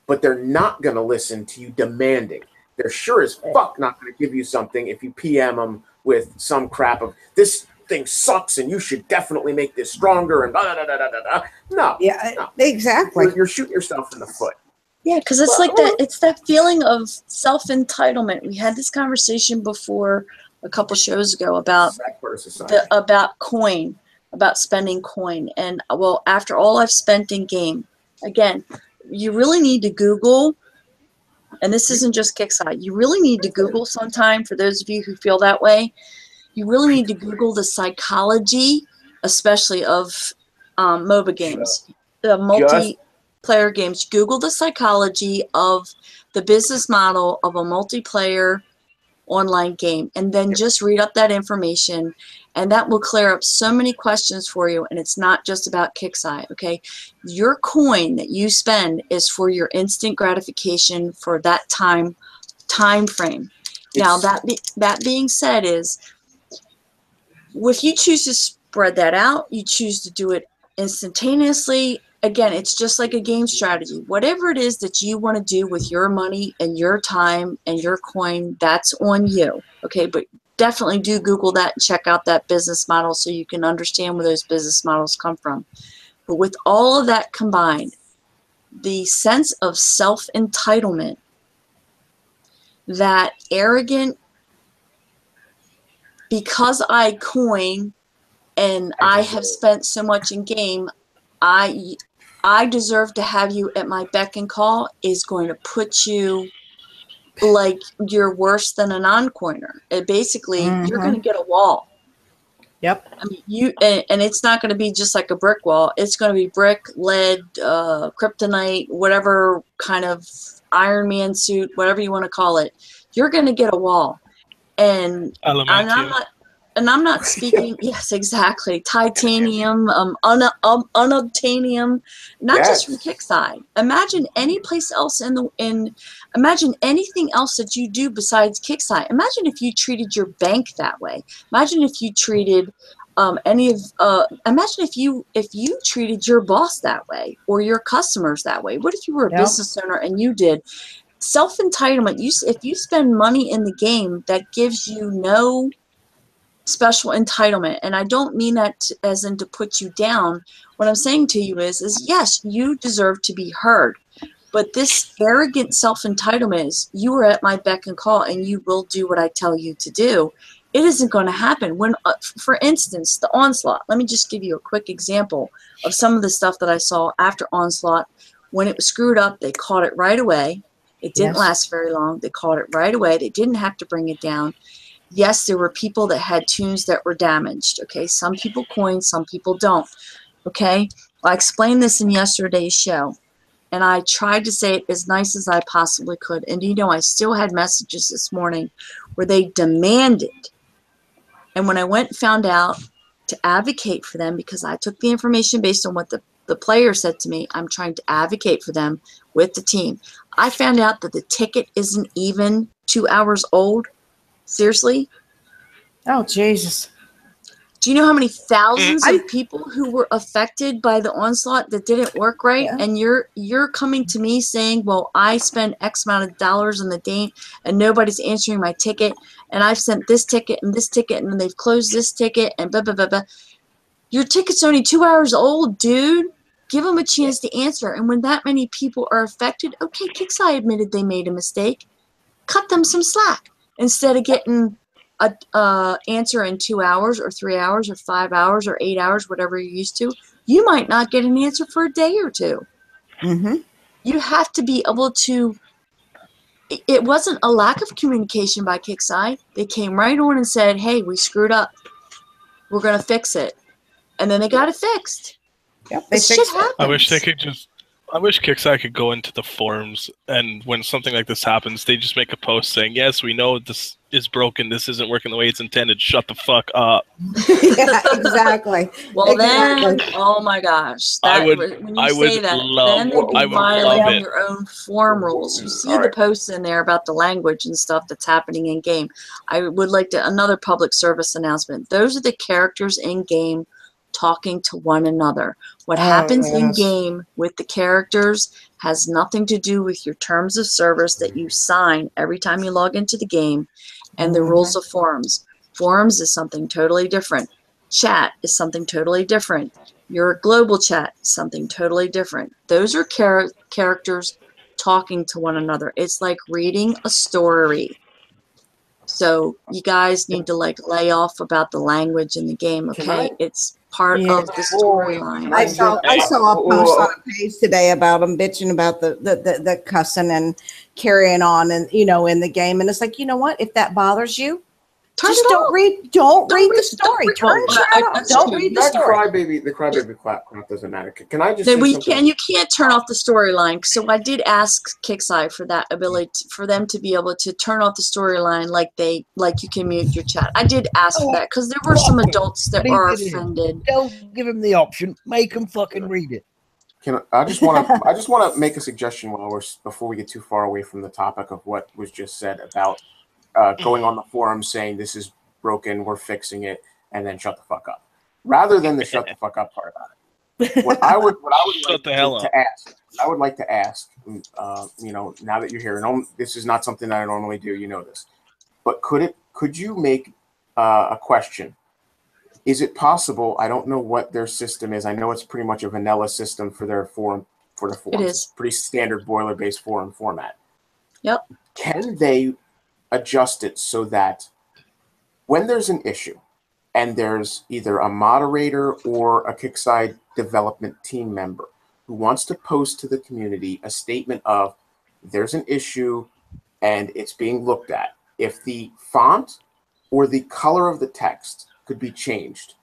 But they're not going to listen to you demanding. They're sure as fuck not going to give you something if you PM them with some crap of this thing sucks and you should definitely make this stronger and blah, blah, blah, blah, blah. No. Yeah, no. Exactly. You're shooting yourself in the foot. Yeah, because it's like that. It's that feeling of self-entitlement. We had this conversation before a couple shows ago about coin, about spending coin, and well, after all I've spent in game, again, you really need to Google. And this isn't just Kickside. You really need to Google sometime, for those of you who feel that way. You really need to Google the psychology, especially of MOBA games, the multiplayer games. Google the psychology of the business model of a multiplayer online game, and then just read up that information, and that will clear up so many questions for you. And it's not just about Kickside, okay? Your coin that you spend is for your instant gratification for that time frame. Now that being said, is if you choose to spread that out, you choose to do it instantaneously. Again, it's just like a game strategy. Whatever it is that you want to do with your money and your time and your coin, that's on you. Okay, but definitely do Google that and check out that business model so you can understand where those business models come from. But with all of that combined, the sense of self-entitlement, that arrogant, because I coin and I have spent so much in game, I deserve to have you at my beck and call, is going to put you like you're worse than a non-coiner. Basically, you're going to get a wall. Yep. I mean, and it's not going to be just like a brick wall. It's going to be brick, lead, kryptonite, whatever kind of Iron Man suit, whatever you want to call it. You're going to get a wall. And I'm not. and I'm not speaking. Yes, exactly. Titanium, unobtainium, not just from Kickside. Imagine any place else imagine anything else that you do besides Kickside. Imagine if you treated your bank that way. Imagine if you treated imagine if you treated your boss that way or your customers that way. What if you were a business owner and you did self-entitlement? If you spend money in the game that gives you no special entitlement, and I don't mean that as in to put you down. What I'm saying to you is yes, you deserve to be heard, but this arrogant self-entitlement is you are at my beck and call and you will do what I tell you to do. It isn't going to happen. When for instance, the Onslaught, let me just give you a quick example of some of the stuff that I saw after Onslaught. When it was screwed up, they caught it right away. It didn't last very long. They caught it right away. They didn't have to bring it down. Yes, there were people that had tunes that were damaged. Okay, some people coin, some people don't. Okay, I explained this in yesterday's show, and I tried to say it as nice as I possibly could. And you know, I still had messages this morning where they demanded. And when I went and found out to advocate for them, because I took the information based on what the player said to me, I'm trying to advocate for them with the team. I found out that the ticket isn't even 2 hours old. Seriously? Oh, Jesus. Do you know how many thousands of people who were affected by the Onslaught that didn't work right? Yeah. And you're coming to me saying, well, I spend X amount of dollars in the game and nobody's answering my ticket, and I've sent this ticket and then they've closed this ticket and blah, blah, blah, blah. Your ticket's only 2 hours old, dude. Give them a chance to answer. And when that many people are affected, okay, Kickside admitted they made a mistake. Cut them some slack. Instead of getting a answer in 2 hours or 3 hours or 5 hours or 8 hours, whatever you're used to, you might not get an answer for a day or two. Mm-hmm. You have to be able to. It wasn't a lack of communication by Kickside. They came right on and said, hey, we screwed up. We're going to fix it. And then they got it fixed. Yep, this shit happens. I wish they could I wish Kickside could go into the forums, and when something like this happens, they just make a post saying, yes, we know this is broken. This isn't working the way it's intended. Shut the fuck up. Yeah, exactly. Well, exactly. then, oh my gosh. I would When you say that, then they'd be violating your own forum rules. You see the posts in there about the language and stuff that's happening in game. I would like another public service announcement. Those are the characters in game talking to one another. What happens in game with the characters has nothing to do with your terms of service that you sign every time you log into the game and the rules of forums. Forums is something totally different. Chat is something totally different. Your global chat is something totally different. Those are characters talking to one another. It's like reading a story. So you guys need to lay off about the language in the game, okay? It's part of the storyline. I saw a post on a page today about them bitching about the cussing and carrying on, and in the game. And it's like, you know what? If that bothers you, don't read the story. Turn chat off. Don't read the story. The crybaby crap doesn't matter. Can I just? You can't turn off the storyline. So I did ask Kickside for that ability for them to be able to turn off the storyline, like you can mute your chat. I did ask for that because there were some adults that are offended. Don't give them the option. Make them fucking read it. I just want to make a suggestion before we get too far away from the topic of what was just said about going on the forum saying this is broken, we're fixing it, and then shut the fuck up. Rather than the shut the fuck up part about it. What I would like to ask, now that you're here, and this is not something that I normally do, you know this, but could you make a question? Is it possible? I don't know what their system is. I know it's pretty much a vanilla system for their forum. It is. It's pretty standard boiler-based forum format. Yep. Can they adjust it so that when there's an issue and there's either a moderator or a Kickside development team member who wants to post to the community a statement of there's an issue and it's being looked at, if the font or the color of the text could be changed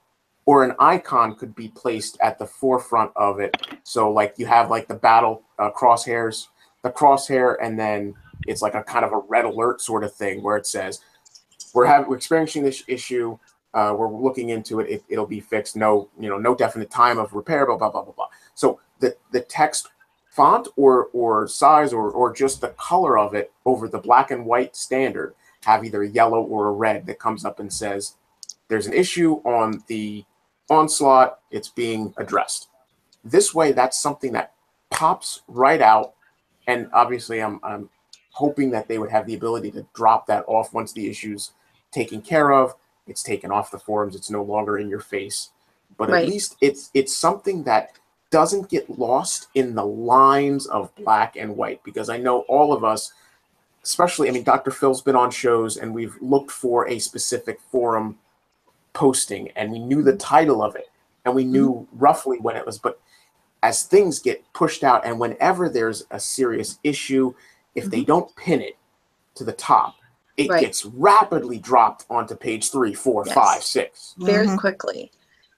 or an icon could be placed at the forefront of it, so like you have like the battle crosshairs, the crosshair, and then it's like a kind of a red alert sort of thing where it says we're experiencing this issue. we're looking into it. It'll be fixed. No, no definite time of repair. Blah blah blah blah blah. So the text font or size or just the color of it over the black and white standard have either a yellow or a red that comes up and says there's an issue on the Onslaught. It's being addressed. This way, that's something that pops right out. And obviously, I'm hoping that they would have the ability to drop that off once the issue's taken care of. It's taken off the forums. It's no longer in your face. But at least it's something that doesn't get lost in the lines of black and white. Because I know all of us, especially, I mean, Dr. Phil's been on shows, and we've looked for a specific forum posting, and we knew the title of it, and we knew roughly when it was. But as things get pushed out, and whenever there's a serious issue, if they don't pin it to the top, it gets rapidly dropped onto page 3, 4, 5, 6. Very quickly.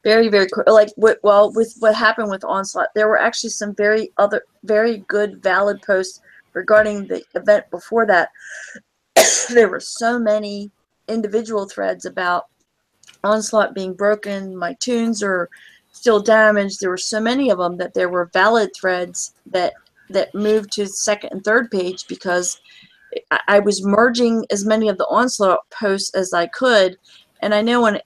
Very, very quick. Like, with what happened with Onslaught, there were actually some very good, valid posts regarding the event before that. There were so many individual threads about Onslaught being broken, my tunes are still damaged. There were so many of them that there were valid threads that moved to second and third page because I was merging as many of the Onslaught posts as I could. And I know in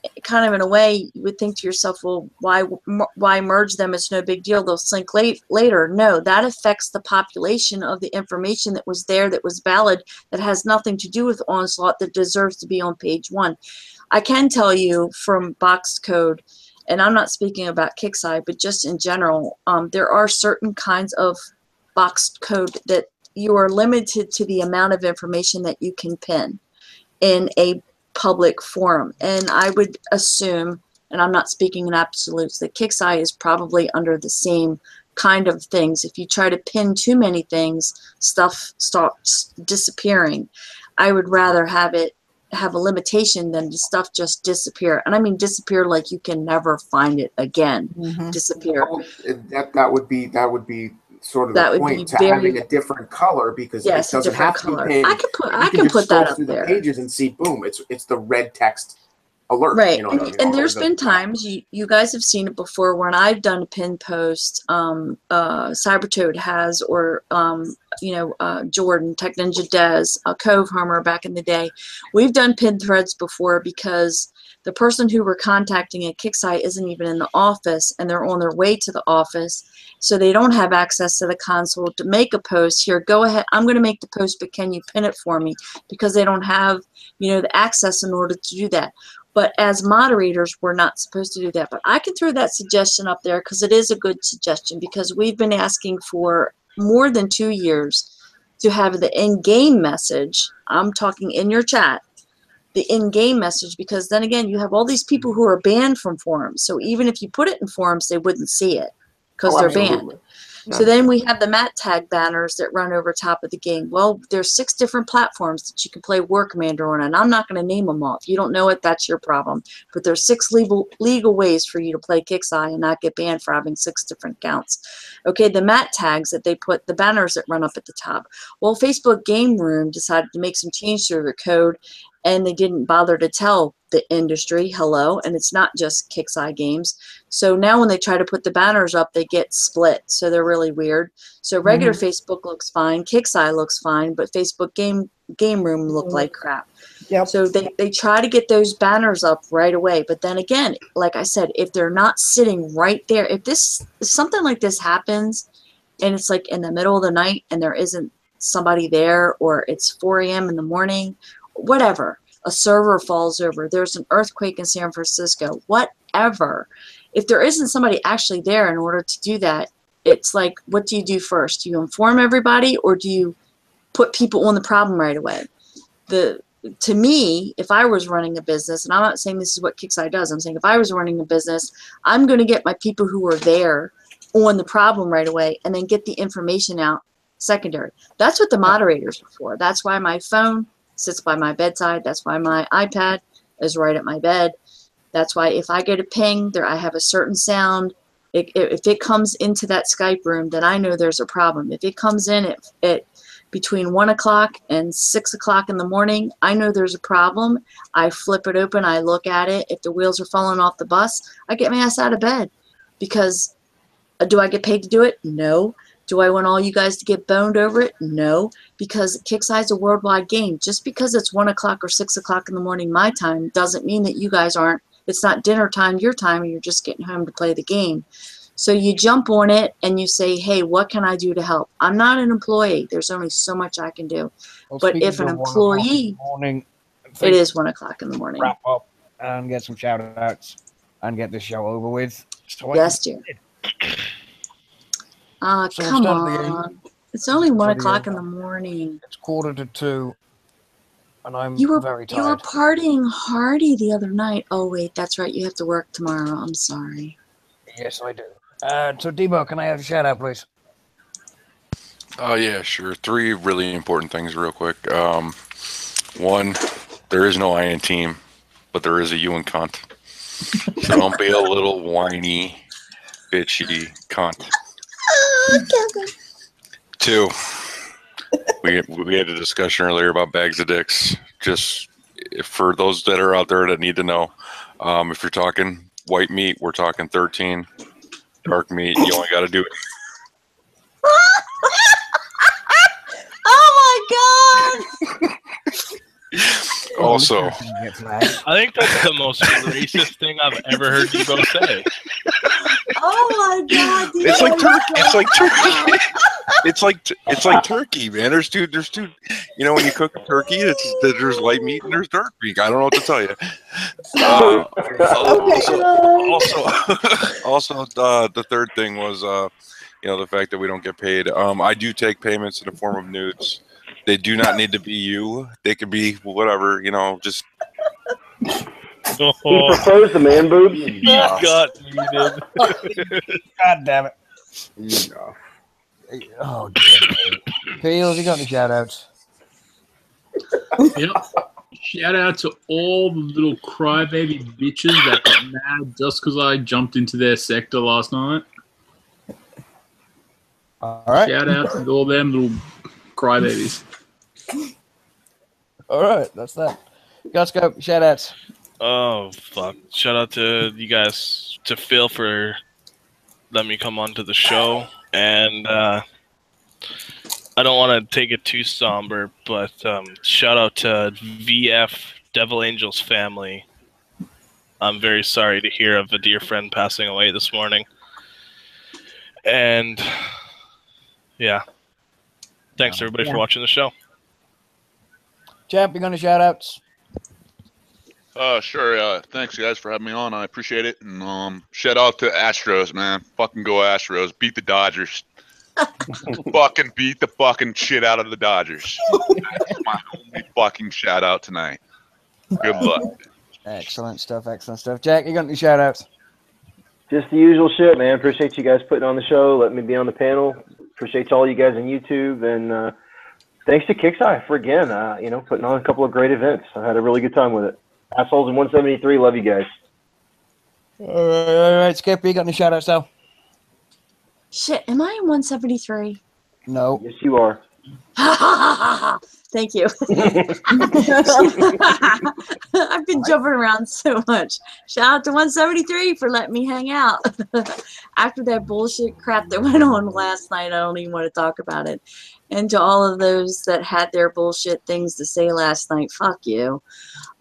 a way you would think to yourself, well, why merge them? It's no big deal. They'll sync later. No, that affects the population of the information that was there, that was valid, that has nothing to do with Onslaught, that deserves to be on page 1. I can tell you from boxed code, and I'm not speaking about Kixeye, but just in general, there are certain kinds of boxed code that you are limited to the amount of information that you can pin in a public forum. And I would assume, and I'm not speaking in absolutes, that Kixeye is probably under the same kind of things. If you try to pin too many things, stuff starts disappearing. I would rather have a limitation than the stuff just disappear. And I mean disappear like you can never find it again. Disappear. Well, that would be sort of the point to having a different color, because it doesn't have to be pinned. I can put that up through there. The pages and see, boom, it's the red text alert. Right. You know what I mean? And there's been times, you guys have seen it before, when I've done a pin post, Cybertoad has, or Jordan, Tech Ninja Des, Cove Harmer back in the day. We've done pin threads before because the person who we're contacting at Kixeye isn't even in the office, and they're on their way to the office, so they don't have access to the console to make a post. Here, go ahead, I'm going to make the post, but can you pin it for me? Because they don't have, the access in order to do that. But as moderators, we're not supposed to do that. But I can throw that suggestion up there because it is a good suggestion, because we've been asking for more than 2 years to have the in-game message. I'm talking in your chat, the in-game message, because then again, you have all these people who are banned from forums. So even if you put it in forums, they wouldn't see it because they're banned. Yeah. So then we have the mat tag banners that run over top of the game. Well, there's 6 different platforms that you can play War Commander on, and I'm not going to name them all. If you don't know it, that's your problem. But there's 6 legal ways for you to play Kixeye and not get banned for having 6 different accounts. Okay, the mat tags that they put, the banners that run up at the top. Well, Facebook Game Room decided to make some change to their code, and they didn't bother to tell the industry hello, and it's not just Kixeye games. So now when they try to put the banners up, they get split, so they're really weird. So regular Facebook looks fine, Kixeye looks fine, but Facebook game room look like crap. Yep. So they try to get those banners up right away, but then again, like I said, if they're not sitting right there, if something like this happens and it's like in the middle of the night and there isn't somebody there, or it's 4 a.m. in the morning, whatever, a server falls over, there's an earthquake in San Francisco, whatever. If there isn't somebody actually there in order to do that, it's like, what do you do first? Do you inform everybody, or do you put people on the problem right away? To me, if I was running a business, and I'm not saying this is what Kixeye does, I'm saying if I was running a business, I'm going to get my people who are there on the problem right away and then get the information out secondary. That's what the moderators are for. That's why my phone sits by my bedside. That's why my iPad is right at my bed. That's why if I get a ping, I have a certain sound. If it comes into that Skype room, then I know there's a problem. If it comes in at between 1 o'clock and 6 o'clock in the morning, I know there's a problem. I flip it open, I look at it. If the wheels are falling off the bus, I get my ass out of bed. Because do I get paid to do it? No. Do I want all you guys to get boned over it? No. Because Kickside is a worldwide game. Just because it's 1 o'clock or 6 o'clock in the morning my time doesn't mean that you guys aren't. It's not dinner time your time, and you're just getting home to play the game. So you jump on it and you say, hey, what can I do to help? I'm not an employee. There's only so much I can do. Well, But speaking if an of 1 o'clock in the employee, morning, it is 1 o'clock in the morning. Wrap up and get some shout outs and get this show over with. So Yes, dear. So Come instead of the eight- on. It's only 1 for the o'clock eight- in the morning. It's 1:45, and I'm You were very you were tired. partying hardy the other night. Oh wait, that's right. You have to work tomorrow. I'm sorry. Yes, I do. So Debo, can I have a shout out, please? Oh yeah, sure. 3 really important things, real quick. 1, there is no I in team, but there is a you in cunt. So don't be a little whiny, bitchy cunt. 2, we had a discussion earlier about bags of dicks. Just for those that are out there that need to know, if you're talking white meat, we're talking 13. Dark meat, you only got to do it. Oh my god! Also, I think that's the most racist thing I've ever heard you both say. Oh my god! it's like turkey. It's like turkey. it's like turkey, man. There's two. You know, when you cook a turkey, there's white meat and there's dark meat. I don't know what to tell you. Also, the third thing was, the fact that we don't get paid. I do take payments in the form of nudes. They do not need to be you. They could be whatever. Just. He proposed the man boobs. He got muted. God damn it. Oh, dear. Peels, you got any shout outs? Yep. Shout out to all the little crybaby bitches that got mad just because I jumped into their sector last night. All right. Shout out to all them little crybabies. All right, that's that. Go, shout outs. Oh, fuck. Shout out to you guys, to Phil for letting me come on to the show. And I don't want to take it too somber, but shout out to VF Devil Angels family. I'm very sorry to hear of a dear friend passing away this morning. And yeah, thanks everybody for watching the show. Champ, you going to shout outs? Sure. Thanks, guys, for having me on. I appreciate it. And shout out to Astros, man. Fucking go Astros. Beat the Dodgers. Fucking beat the fucking shit out of the Dodgers. That's my only fucking shout out tonight. Good luck. Excellent stuff. Jack, you got any shout outs? Just the usual shit, man. Appreciate you guys putting on the show, letting me be on the panel. Appreciate all you guys on YouTube, and thanks to Kickside for again, putting on a couple of great events. I had a really good time with it. Assholes in 173, love you guys. All right, Skip, you got any shout outs, Sal? Shit, am I in 173? No. Yes, you are. Thank you. I've been jumping around so much. Shout out to 173 for letting me hang out. After that bullshit crap that went on last night, I don't even want to talk about it. And to all of those that had their bullshit things to say last night, fuck you.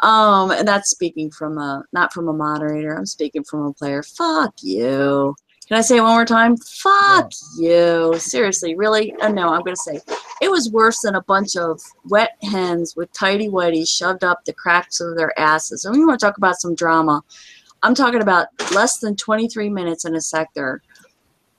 And that's speaking from not from a moderator. I'm speaking from a player. Fuck you. Can I say it one more time? Fuck you. Seriously, really? No, I'm going to say it was worse than a bunch of wet hens with tighty whities shoved up the cracks of their asses. And we want to talk about some drama. I'm talking about less than 23 minutes in a sector.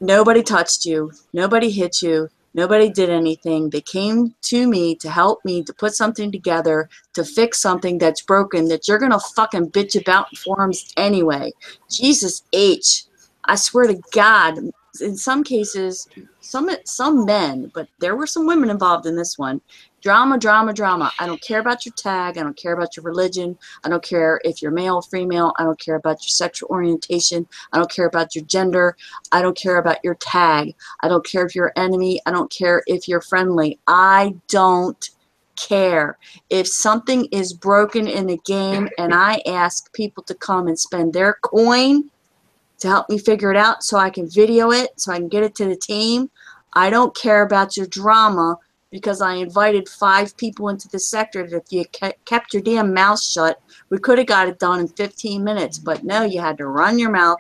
Nobody touched you. Nobody hit you. Nobody did anything. They came to me to help me to put something together, to fix something that's broken that you're going to fucking bitch about in forums anyway. Jesus H. I swear to God, in some cases, some men, but there were some women involved in this one. Drama, drama, drama. I don't care about your tag. I don't care about your religion. I don't care if you're male or female. I don't care about your sexual orientation. I don't care about your gender. I don't care about your tag. I don't care if you're an enemy. I don't care if you're friendly. I don't care. If something is broken in the game and I ask people to come and spend their coin to help me figure it out so I can video it, so I can get it to the team, I don't care about your drama, because I invited 5 people into the sector that if you kept your damn mouth shut, we could have got it done in 15 minutes. But no, you had to run your mouth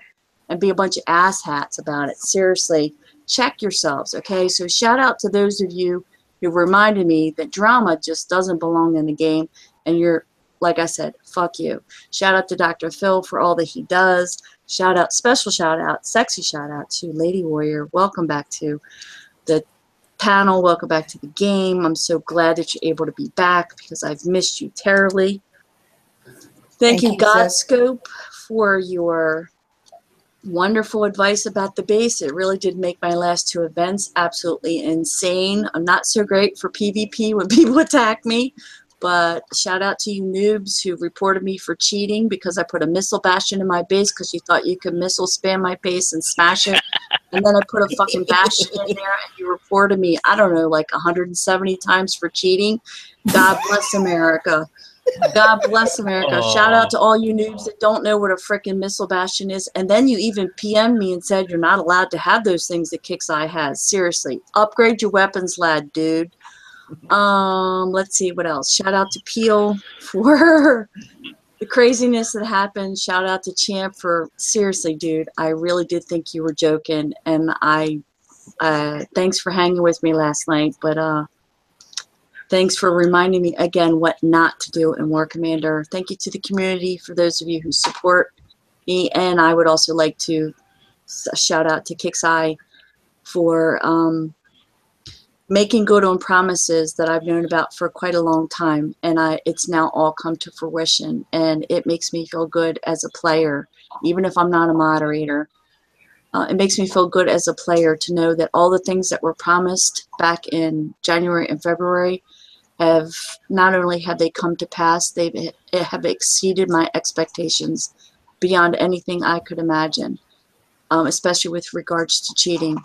and be a bunch of asshats about it. Seriously, check yourselves, okay? So shout out to those of you who reminded me that drama just doesn't belong in the game, and you're, like I said, fuck you. Shout out to Dr. Phil for all that he does. Shout out, special shout out, sexy shout out to Lady Warrior. Welcome back to the panel. Welcome back to the game. I'm so glad that you're able to be back because I've missed you terribly. Thank you, Godscope, for your wonderful advice about the base. It really did make my last 2 events absolutely insane. I'm not so great for PvP when people attack me, but shout out to you noobs who reported me for cheating because I put a missile bastion in my base because you thought you could missile spam my base and smash it. And then I put a fucking bastion in there and you reported me, I don't know, like 170 times for cheating. God bless America. God bless America. Shout out to all you noobs that don't know what a freaking missile bastion is. And then you even PM'd me and said you're not allowed to have those things that Kixeye has. Seriously. Upgrade your weapons, lad, dude. Let's see what else. Shout out to Peel for the craziness that happened. Shout out to Champ for, seriously, dude, I really did think you were joking. And thanks for hanging with me last night. But thanks for reminding me again what not to do in War Commander. Thank you to the community for those of you who support me. And I would also like to shout out to Kixeye for making good on promises that I've known about for quite a long time. And it's now all come to fruition. And it makes me feel good as a player, even if I'm not a moderator. It makes me feel good as a player to know that all the things that were promised back in January and February have not only have they come to pass, they have exceeded my expectations beyond anything I could imagine, especially with regards to cheating.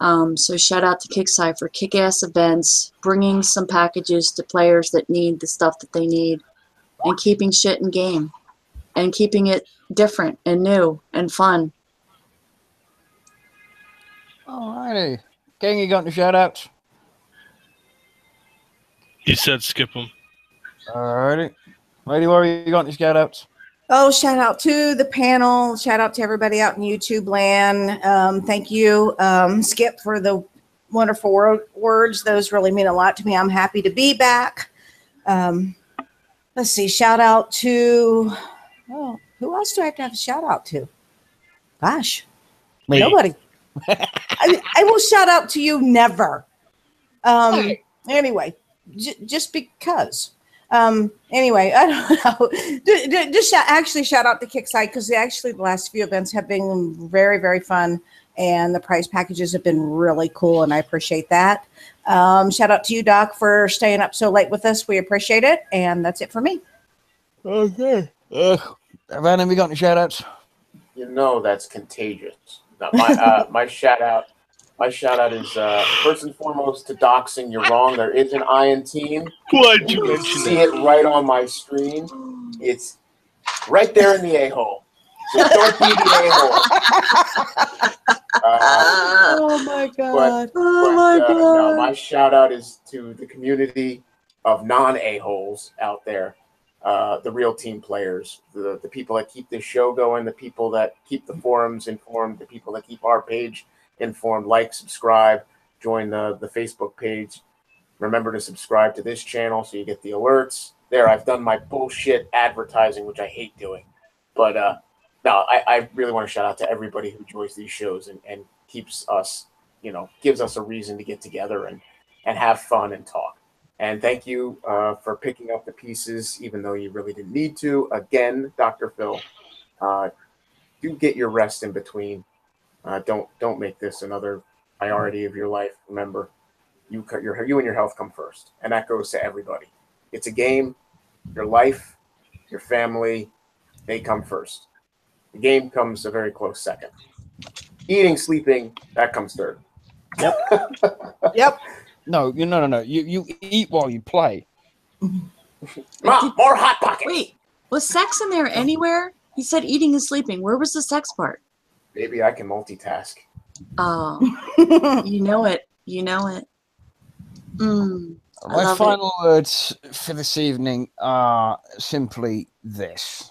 So shout out to Kixeye for kick-ass events, bringing some packages to players that need the stuff that they need, and keeping shit in game, and keeping it different and new and fun. Alrighty. King, you got any shout-outs? He said skip them. Alrighty. Lady Warrior, you got any shout-outs? Oh, shout out to the panel. Shout out to everybody out in YouTube land. Thank you, Skip, for the wonderful words. Those really mean a lot to me. I'm happy to be back. Let's see. Shout out to, oh, who else do I have to have a shout out to? Gosh, Me. Nobody. I will shout out to you never. Anyway, just because. Anyway, I don't know. Just shout out to Kixeye because actually the last few events have been very, very fun, and the prize packages have been really cool, and I appreciate that. Shout out to you, Doc, for staying up so late with us. We appreciate it, and that's it for me. Okay. Havana, have you got any shout outs? You know that's contagious. My shout out is first and foremost to doxing. You're wrong. There is an Iron team. Why'd you can see it right on my screen. It's right there in the a-hole. So don't be the a-hole. Oh my god! No, my shout out is to the community of non-a-holes out there. The real team players, the people that keep this show going, the people that keep the forums informed, the people that keep our page informed. Like, subscribe, join the Facebook page. Remember to subscribe to this channel so you get the alerts. There, I've done my bullshit advertising, which I hate doing. But no, I really want to shout out to everybody who joins these shows and keeps us, gives us a reason to get together and have fun and talk. And thank you for picking up the pieces, even though you really didn't need to. Again, Dr. Phil, do get your rest in between. Don't make this another priority of your life. Remember, you and your health come first, and that goes to everybody. It's a game. Your life, your family, they come first. The game comes a very close second. Eating, sleeping, that comes third. Yep. Yep. No, no. You eat while you play. Mom, more hot pockets. Wait, was sex in there anywhere? He said eating and sleeping. Where was the sex part? Maybe I can multitask. Oh, you know it. You know it. My final words for this evening are simply this.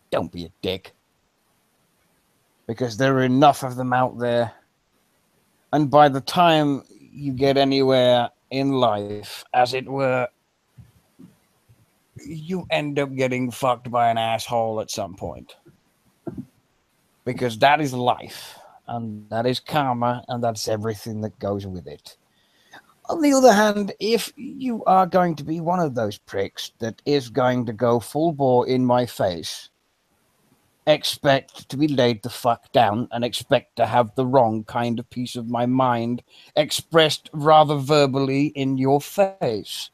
Don't be a dick. Because there are enough of them out there. And by the time you get anywhere in life, as it were, you end up getting fucked by an asshole at some point. Because that is life. And that is karma. And that's everything that goes with it. On the other hand, if you are going to be one of those pricks that is going to go full bore in my face, expect to be laid the fuck down and expect to have the wrong kind of piece of my mind expressed rather verbally in your face.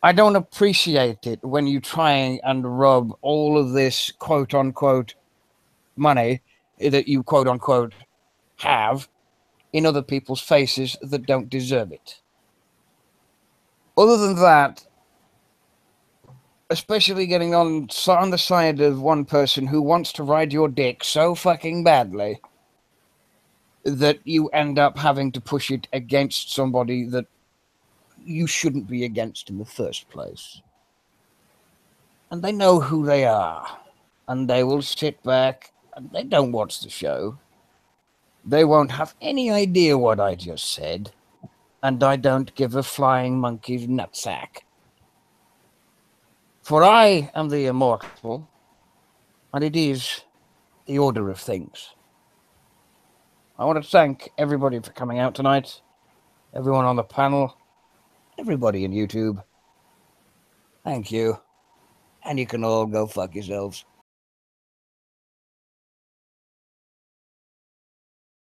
I don't appreciate it when you try and rub all of this quote-unquote money that you quote-unquote have in other people's faces that don't deserve it. Other than that, especially getting on the side of one person who wants to ride your dick so fucking badly that you end up having to push it against somebody that you shouldn't be against in the first place. And they know who they are. And they will sit back and they don't watch the show. They won't have any idea what I just said. And I don't give a flying monkey's nutsack. For I am the immortal, and it is the order of things. I want to thank everybody for coming out tonight, everyone on the panel, everybody in YouTube. Thank you. And you can all go fuck yourselves.